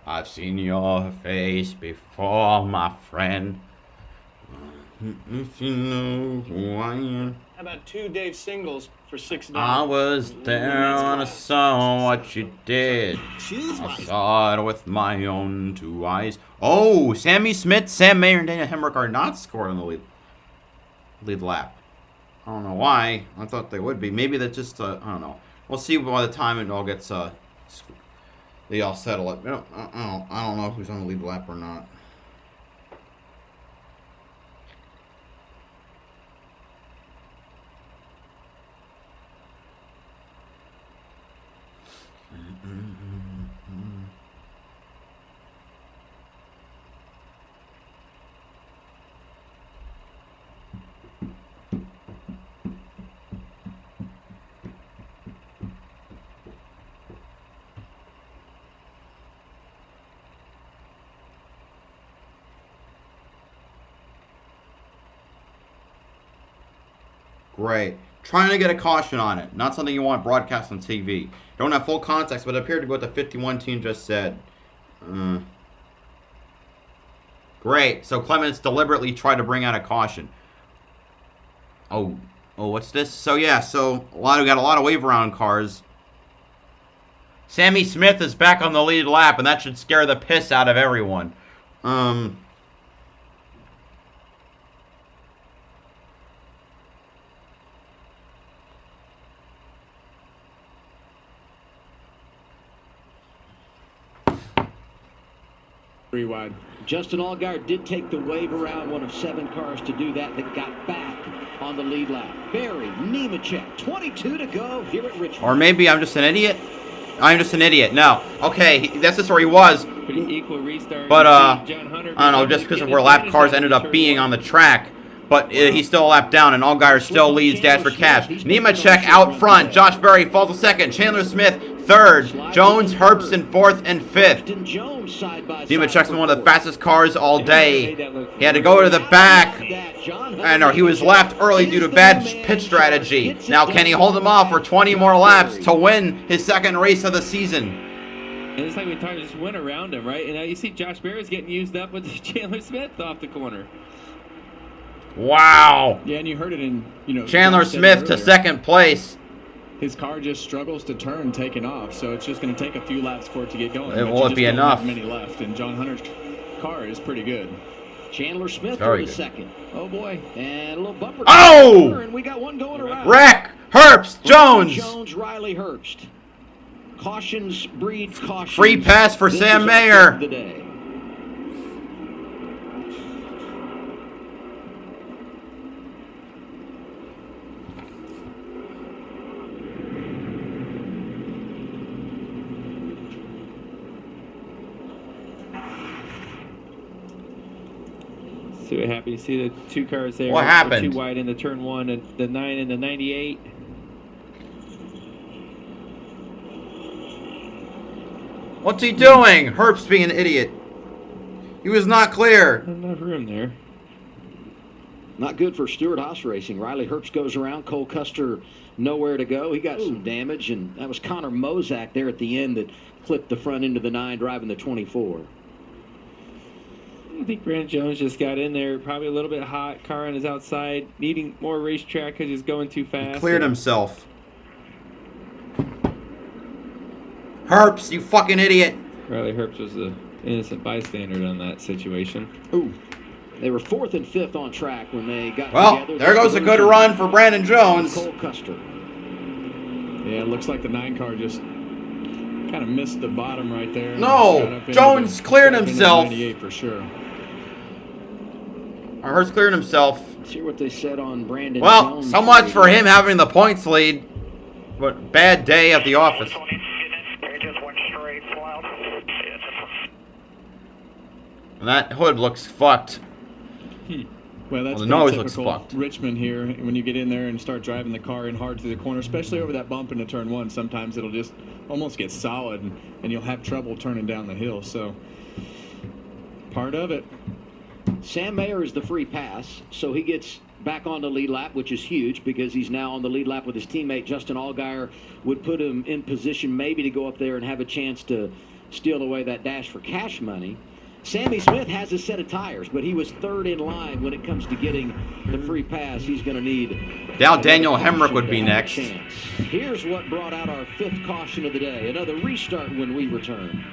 I've seen your face before, my friend. If you know who I am. How about 2 Dave singles for $6? I was there and I saw what you did. I saw it with my own 2 eyes. Oh, Sammy Smith, Sam Mayer, and Dana Hemrick are not scored on the lead lap. I don't know why. I thought they would be. Maybe that's just, I don't know. We'll see by the time it all gets, they all settle it. I don't know who's on the lead lap or not. Great. Trying to get a caution on it. Not something you want broadcast on TV. Don't have full context, but it appeared to be what the 51 team just said. Great. So Clements deliberately tried to bring out a caution. Oh, what's this? So yeah, we got a lot of wave around cars. Sammy Smith is back on the lead lap, and that should scare the piss out of everyone. Wide. Justin Allgaier did take the wave around, one of 7 cars to do that got back on the lead lap. Berry, Nemechek, 22 to go here at Richmond. Or maybe I'm just an idiot. I'm just an idiot. No. Okay, that's just where he was. Equal restart. But, I don't know, just because of where lap cars ended up being on the track. But he's still a lap down, and Allgaier still leads Dash for Cash. Nemechek out front. Josh Berry falls to second. Chandler Smith third. Jones, Herbst in 4th and 5th. Nemechek's been one of the fastest cars all day. He had to go to the back. I know, he was left early due to bad pit strategy. Now, can he hold him off for 20 more laps to win his 2nd race of the season? And it's like we talked, just went around him, right? And now you see Josh Berry's getting used up with Chandler Smith off the corner. Wow. Yeah, and you heard it in, Chandler Smith to 2nd place. His car just struggles to turn taking off, so it's just going to take a few laps for it to get going. Will it be enough? Many left, and John Hunter's car is pretty good. Chandler Smith Very for the good. 2nd. Oh boy, and a little bumper. Oh! And we got one going around. Wreck! Herbst! Jones! Jones, Riley Herbst. Cautions breed cautions. Free pass for This Sam is our Mayer. pick of the day. See what happened. You see the two cars there. What happened? Too wide in the turn 1, and the 9 and the 98. What's he doing? Herbst's being an idiot. He was not clear. Enough room there. Not good for Stewart Haas Racing. Riley Herbst goes around. Cole Custer nowhere to go. He got some damage, and that was Connor Mozak there at the end that clipped the front end of the 9 driving the 24. I think Brandon Jones just got in there, probably a little bit hot. Car on his outside, needing more racetrack because he's going too fast. He cleared himself. Herbst, you fucking idiot. Riley Herbst was the innocent bystander on that situation. Ooh. They were 4th and 5th on track when they got together. Well, there goes a good run for Brandon Jones. Cole Custer. Yeah, it looks like the 9 car just kind of missed the bottom right there. No, Jones cleared himself. 98 for sure. Herbst cleared himself. Let's hear what they said on Brandon Well, Jones. so much for him having the points lead. But bad day at the office. And that hood looks fucked. Well, that's the nose pretty looks typical fucked. Richmond here. When you get in there and start driving the car in hard through the corner, especially over that bump into turn 1, sometimes it'll just almost get solid, and you'll have trouble turning down the hill. So, part of it. Sam Mayer is the free pass, so he gets back on the lead lap, which is huge because he's now on the lead lap with his teammate Justin Allgaier. Would put him in position maybe to go up there and have a chance to steal away that dash for cash money. Sammy Smith has a set of tires, but he was 3rd in line when it comes to getting the free pass. He's going to need... Now Daniel Hemrick would be next. Here's what brought out our 5th caution of the day. Another restart when we return.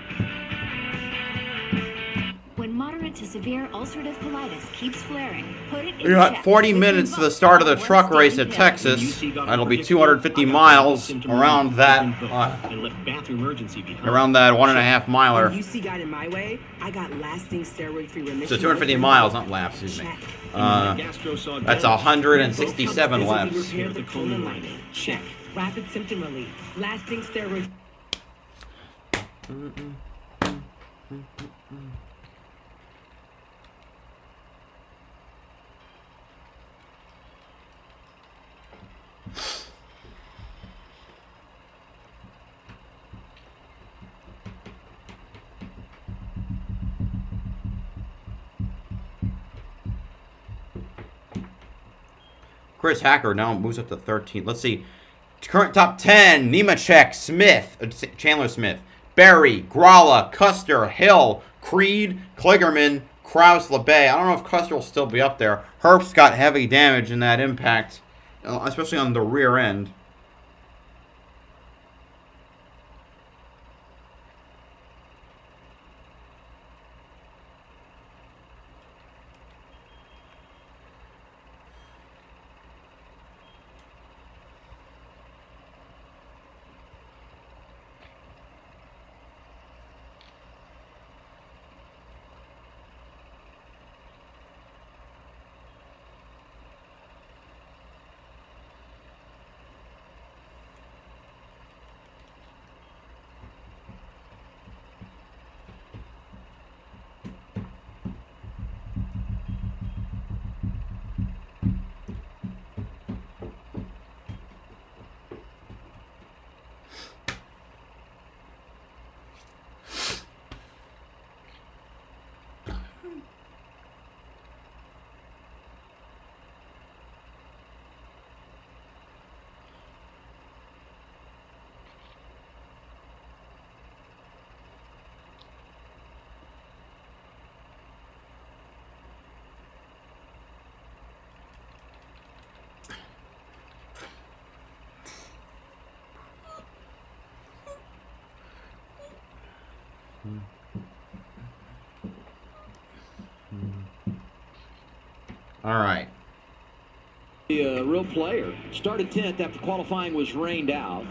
When moderate to severe ulcerative colitis keeps flaring, put it in We got check 40 with minutes to the Rinvoq start of the Power truck race Stand at Pill. Texas. That'll be 250 miles around that and left bathroom emergency behind. around that 1.5 miler. When UC got in my way, I got lasting steroid-free remission. So 250 miles, not laps, excuse me. That's 167 laps. Repair the colon lining. Check. Rapid symptom relief. Lasting steroid. Chris Hacker now moves up to 13. Let's see. Current top 10. Nemechek, Smith, Chandler Smith, Berry, Gralla, Custer, Hill, Creed, Kligerman, Kraus, LeBay. I don't know if Custer will still be up there. Herbst got heavy damage in that impact, especially on the rear end. All right. A real player. Started 10th after qualifying was rained out.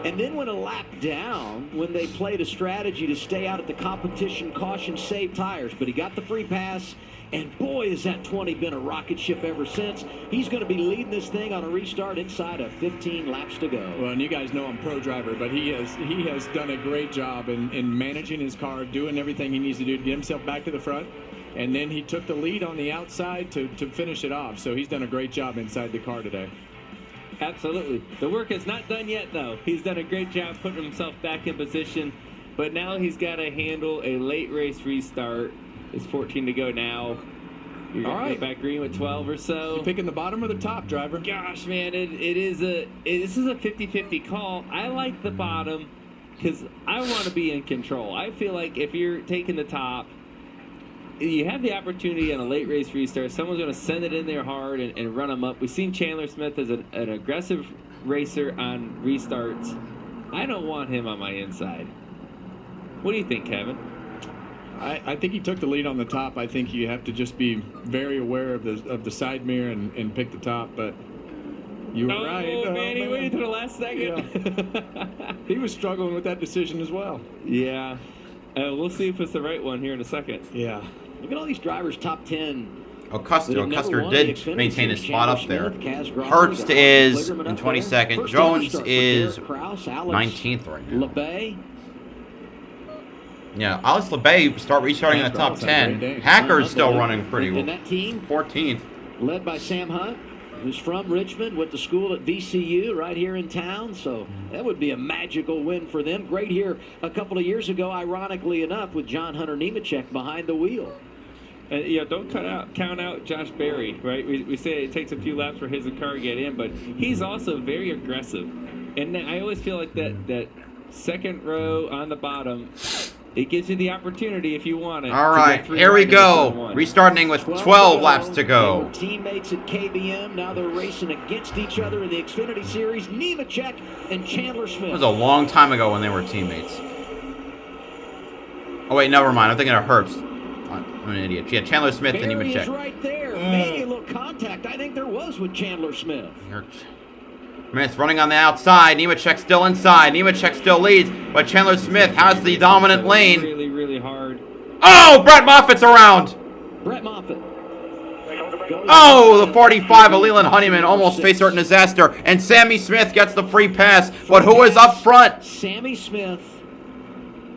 And then went a lap down when they played a strategy to stay out at the competition, caution, save tires. But he got the free pass, and boy, has that 20 been a rocket ship ever since. He's going to be leading this thing on a restart inside of 15 laps to go. Well, and you guys know I'm pro driver, but he has done a great job in managing his car, doing everything he needs to do to get himself back to the front. and then he took the lead on the outside to finish it off. So he's done a great job inside the car today. Absolutely. The work is not done yet, though. He's done a great job putting himself back in position, but now he's got to handle a late race restart. It's 14 to go now. You're going to get back green with 12 or so. You picking the bottom or the top, driver? Gosh, man, this is a 50-50 call. I like the bottom because I want to be in control. I feel like if you're taking the top, you have the opportunity on a late race restart. Someone's going to send it in there hard and run them up. We've seen Chandler Smith as an aggressive racer on restarts. I don't want him on my inside. What do you think, Kevin? I think he took the lead on the top. I think you have to just be very aware of the side mirror and pick the top. But you were right. Oh, man, he waited to the last second. Yeah. He was struggling with that decision as well. Yeah. We'll see if it's the right one here in a second. Yeah. Look at all these drivers top 10. Oh, Custer did maintain his spot up there. Hurst is in 22nd. Jones is 19th right now. LeBay. Yeah, Alex LeBay restarting in the top 10. Hacker's still running pretty well. And that team, 14th. Led by Sam Hunt, who's from Richmond, went to school at VCU right here in town. So that would be a magical win for them. Great here a couple of years ago, ironically enough, with John Hunter Nemechek behind the wheel. And don't count out Josh Berry, right? We say it takes a few laps for his car to get in, but he's also very aggressive. And I always feel like that second row on the bottom, it gives you the opportunity if you want it. All right, here we go. Restarting with 12 laps to go. They were teammates at KBM. Now they're racing against each other in the Xfinity Series. Nemechek and Chandler Smith. It was a long time ago when they were teammates. Oh, wait, never mind. I'm thinking of Herbst. I'm an idiot. Yeah, Chandler Smith and Berry Nemechek. is right there. Maybe a little contact. I think there was with Chandler Smith. Smith running on the outside. Nemechek still inside. Nemechek still leads, but Chandler Smith has the dominant lane. Really, really hard. Oh, Brett Moffitt's around. Brett Moffitt. Oh, the 45 of Leland Honeyman almost faced certain disaster, and Sammy Smith gets the free pass. But who is up front? Sammy Smith.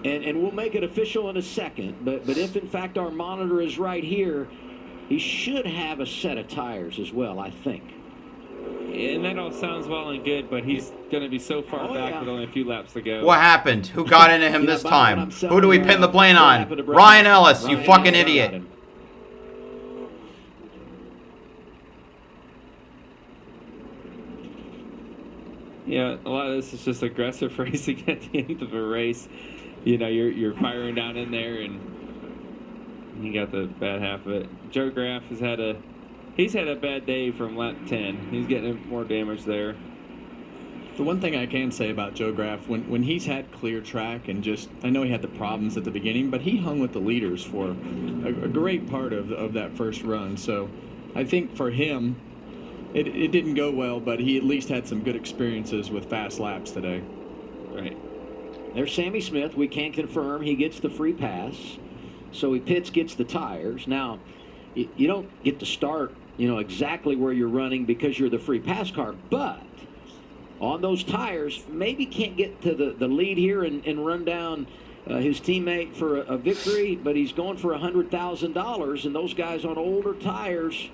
And we'll make it official in a second, but if in fact our monitor is right here, he should have a set of tires as well, I think. And that all sounds well and good, but he's going to be so far back with only a few laps to go. What happened? Who got into him this time? Who do we pin the blame on? Ryan Ellis, you fucking idiot. Yeah, a lot of this is just aggressive racing at the end of a race. You know, you're firing down in there, and you got the bad half of it. Joe Graff has had a bad day from lap 10. He's getting more damage there. The one thing I can say about Joe Graff, when he's had clear track and I know he had the problems at the beginning, but he hung with the leaders for a great part of that first run. So I think for him, it didn't go well, but he at least had some good experiences with fast laps today. Right. There's Sammy Smith. We can confirm he gets the free pass. So he pits, gets the tires. Now, you don't get to start, exactly where you're running because you're the free pass car. But on those tires, maybe can't get to the lead here and run down his teammate for a victory. But he's going for $100,000. And those guys on older tires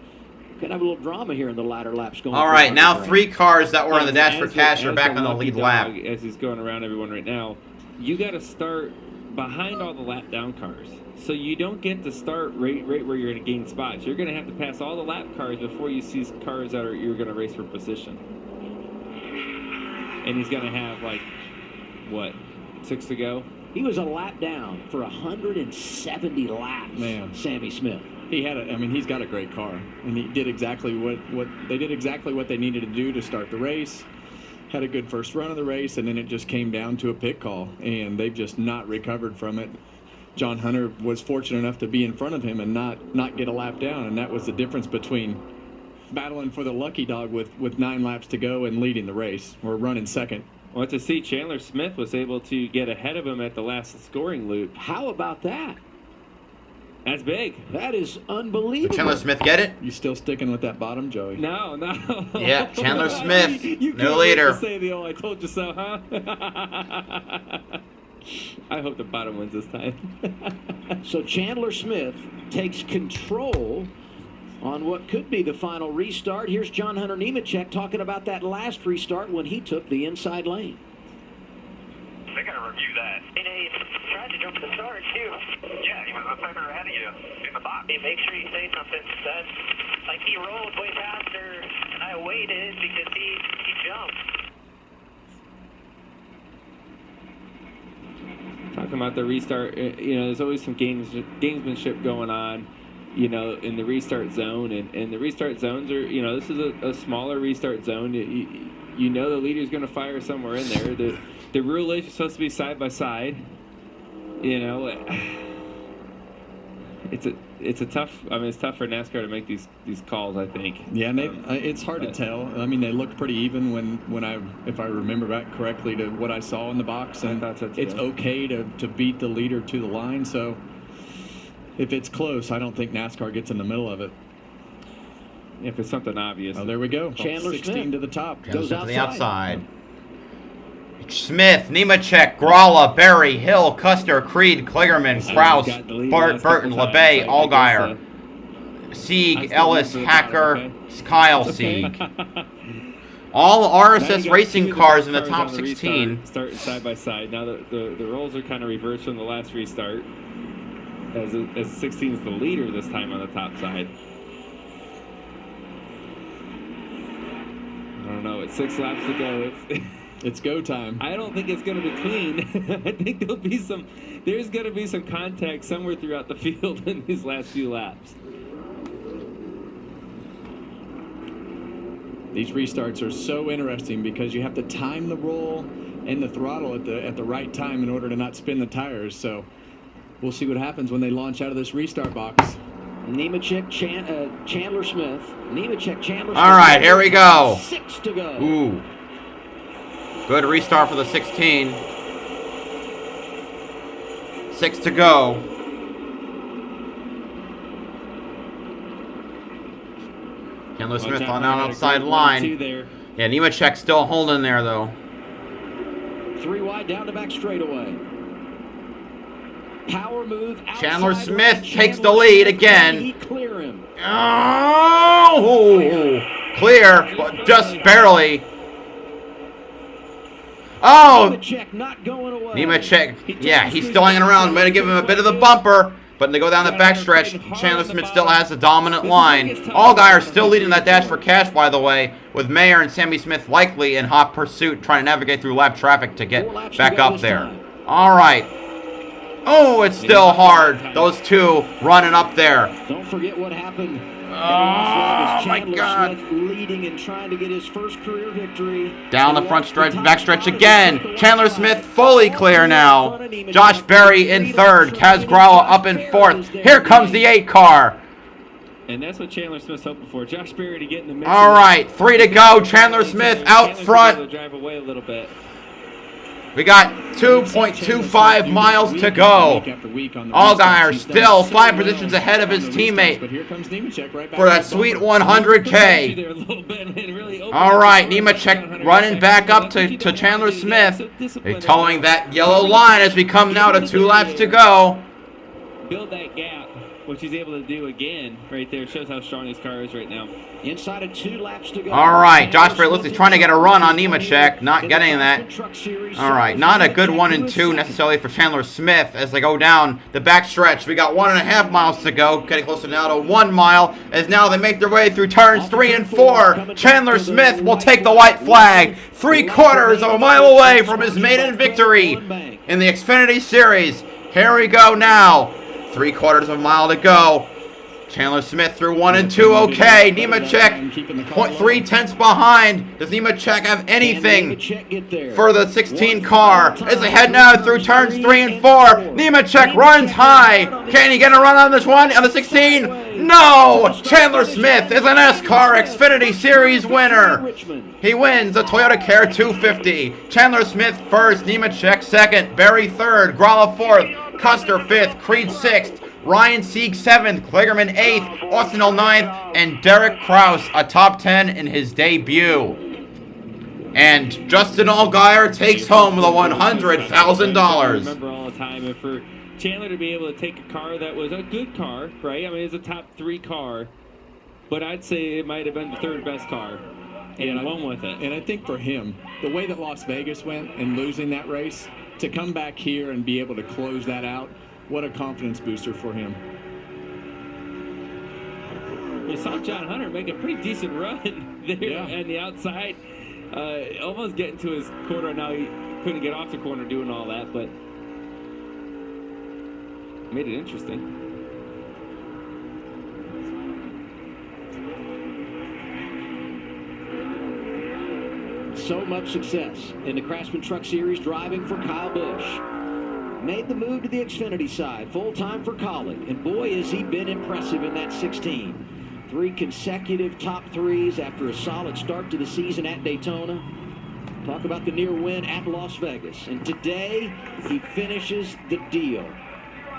can have a little drama here in the latter laps. All right, now 3 cars that were on the dash for cash are back on the lead lap. As he's going around everyone right now, you got to start behind all the lap down cars. So you don't get to start right where you're going to gain spots. You're going to have to pass all the lap cars before you see cars that you're going to race for position. And he's going to have, 6 to go? He was a lap down for 170 laps, man. Sammy Smith. He's got a great car, and he did exactly what they needed to do to start the race. Had a good first run of the race, and then it just came down to a pit call, and they've just not recovered from it. John Hunter was fortunate enough to be in front of him and not get a lap down, and that was the difference between battling for the lucky dog with 9 laps to go and leading the race, or running second. Well, to see Chandler Smith was able to get ahead of him at the last scoring loop. How about that? That's big. That is unbelievable. Did Chandler Smith get it? You still sticking with that bottom, Joey? No. Yeah, Chandler Smith, you new leader. Say the old "I told you so," huh? I hope the bottom wins this time. So Chandler Smith takes control on what could be the final restart. Here's John Hunter Nemechek talking about that last restart when he took the inside lane. They got to review that. And he tried to jump the start, too. Yeah, he was a second ahead of you in the box. Hey, make sure you say something. That's like he rolled way faster, and I waited because he jumped. Talking about the restart, there's always some gamesmanship going on, in the restart zone. And the restart zones are, this is a smaller restart zone. The leader's going to fire somewhere in there. The rule is you're supposed to be side by side. It's tough for NASCAR to make these calls, I think. Yeah, and it's hard to tell. I mean, they looked pretty even if I remember back correctly to what I saw in the box, and it's okay to beat the leader to the line. So if it's close, I don't think NASCAR gets in the middle of it. If it's something obvious. Oh, there we go. Chandler 16 Smith to the top. goes to the outside. outside. Smith, Nemechek, Gralla, Berry, Hill, Custer, Creed, Kligerman, Kraus, Burton, LeBay, Allgaier, Sieg, Ellis, Hacker, Kyle Sieg. All RSS racing cars in the top 16. Starting side by side. Now the roles are kind of reversed from the last restart. As 16 is the leader this time on the top side. I don't know. It's 6 laps to go. It's go time. I don't think it's going to be clean. I think there's going to be some contact somewhere throughout the field in these last few laps. These restarts are so interesting because you have to time the roll and the throttle at the right time in order to not spin the tires. So we'll see what happens when they launch out of this restart box. Nemechek, Chandler Smith. Nemechek, Chandler Smith. All right, here we go. 6 to go. Ooh. Good restart for the 16. 6 to go. Chandler Smith on down outside line. Yeah, Nemechek still holding there, though. 3 wide down to back straightaway. Power move. Chandler Smith takes the lead again. He clear him. Oh! Clear, but just barely. Oh! Nemechek not going away. Nemechek, yeah, he's still hanging around. Might have given him a bit of the bumper, but they go down the backstretch. Chandler Smith still has the dominant line. Allgaier still leading that dash for cash, by the way, with Mayer and Sammy Smith likely in hot pursuit, trying to navigate through lap traffic to get back up there. All right. Oh, it's still hard. Those two running up there. Don't forget what happened. Oh, my God. Smith leading and trying to get his first career victory. Down the front stretch, backstretch again. Chandler Smith fully clear now. Josh Berry in third. Kaz Gralla up in fourth. Here comes the 8 car. And that's what Chandler Smith's hoping for. Josh Berry to get in the mix. All right, 3 to go. Chandler Smith out front. Drive away a little bit. We got 2.25 miles to go. Allgaier still 5 positions ahead of his teammate for that sweet 100K. All right, Nemechek running back up to Chandler Smith. They're towing that yellow line as we come now to 2 laps to go. Build that gap, which he's able to do again right there. Shows how strong his car is right now. Inside of 2 laps to go. All right, Josh Berry looks like he's trying to get a run on Nemechek, not getting that. All right, not a good 1 and 2 necessarily for Chandler Smith as they go down the backstretch. We got 1.5 miles to go, getting closer now to 1 mile as now they make their way through turns 3 and 4. Chandler Smith will take the white flag, 3/4 of a mile away from his maiden victory in the Xfinity Series. Here we go now, 3/4 of a mile to go. Chandler Smith through 1 and 2, okay. Nemechek 0.3 behind. Does Nemechek have anything for the 16 car? As they head now through turns 3 and 4. Nemechek runs high. Can he get a run on this one? On the 16? No! Chandler Smith is a NASCAR Xfinity Series winner. He wins the ToyotaCare 250. Chandler Smith first, Nemechek second, Berry third, Gralla fourth, Custer fifth, Creed sixth, Ryan Sieg 7th, Kligerman 8th, Austin 9th, and Derek Kraus a top 10 in his debut. And Justin Allgaier takes home the $100,000. Remember all the time, and for Chandler to be able to take a car that was a good car, right? I mean, it's a top 3 car, but I'd say it might have been the 3rd best car, and won with it. And I think for him, the way that Las Vegas went and losing that race, to come back here and be able to close that out, what a confidence booster for him. We saw John Hunter make a pretty decent run there on the outside, almost getting to his corner. Now he couldn't get off the corner doing all that, but made it interesting. So much success in the Craftsman Truck Series driving for Kyle Busch. Made the move to the Xfinity side, full-time for Collie, and boy has he been impressive in that 16. 3 consecutive top 3s after a solid start to the season at Daytona. Talk about the near win at Las Vegas, and today he finishes the deal.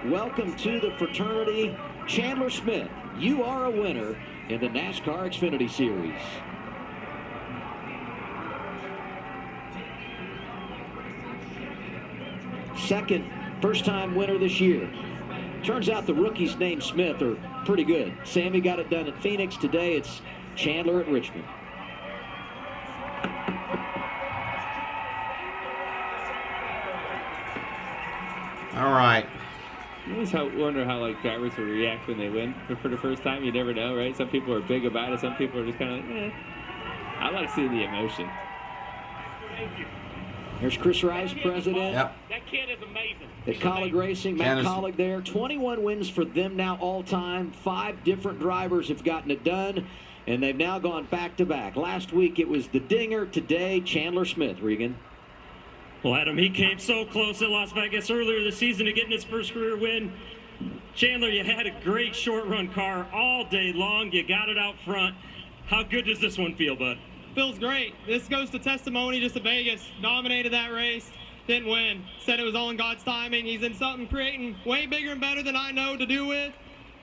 Welcome to the fraternity, Chandler Smith. You are a winner in the NASCAR Xfinity Series. Second first-time winner this year. Turns out the rookies named Smith are pretty good. Sammy got it done at Phoenix. Today it's Chandler at Richmond. All right. I always wonder how drivers will react when they win for the first time. You never know, right? Some people are big about it. Some people are just kind of like, eh. I like seeing the emotion. There's Chris Rice, president. That kid is amazing. At Colleague Racing, Matt Colleague there. 21 wins for them now all time. 5 different drivers have gotten it done, and they've now gone back-to-back. Last week it was the Dinger. Today, Chandler Smith, Regan. Well, Adam, he came so close at Las Vegas earlier this season to getting his first career win. Chandler, you had a great short-run car all day long. You got it out front. How good does this one feel, bud? Feels great. This goes to testimony just to Vegas. Dominated that race, didn't win. Said it was all in God's timing. He's in something creating way bigger and better than I know to do with.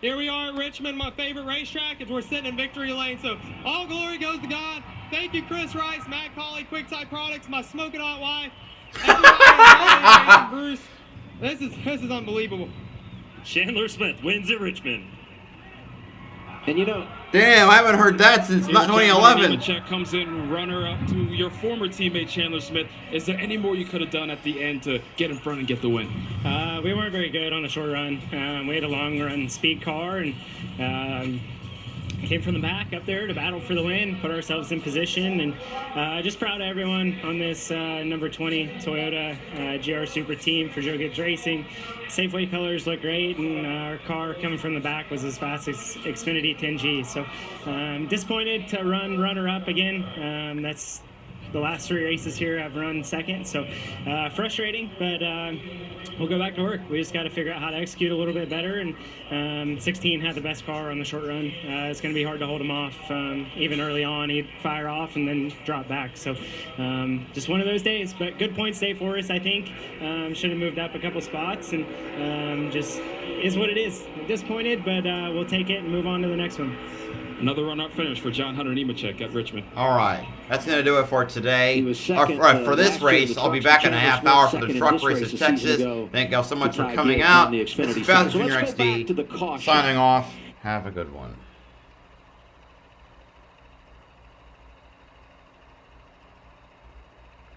Here we are at Richmond, my favorite racetrack, as we're sitting in victory lane. So all glory goes to God. Thank you, Chris Rice, Matt Colley, Quicktime Products, my smoking hot wife, everybody, Bruce. This is unbelievable. Chandler Smith wins at Richmond. And you know, damn, I haven't heard that since 2011. Nemechek comes in runner-up to your former teammate Chandler Smith. Is there any more you could have done at the end to get in front and get the win? We weren't very good on the short run. We had a long-run speed car and came from the back up there to battle for the win, put ourselves in position, and just proud of everyone on this number 20 Toyota GR Super team for Joe Gibbs Racing. Safeway colors look great, and our car coming from the back was as fast as Xfinity 10G. So disappointed to run runner-up again. That's the last 3 races here I've run second, so frustrating, but we'll go back to work. We just got to figure out how to execute a little bit better, and 16 had the best car on the short run. It's going to be hard to hold him off. Even early on, he'd fire off and then drop back, so just one of those days, but good points day for us, I think. Should have moved up a couple spots, and just is what it is. Disappointed, but we'll take it and move on to the next one. Another run-up finish for John Hunter Nemechek at Richmond. All right, that's going to do it for today. For this race, I'll be back in a half hour for the Truck Races Texas. Thank y'all so much for coming out. This is BowserJrXD signing off. Have a good one.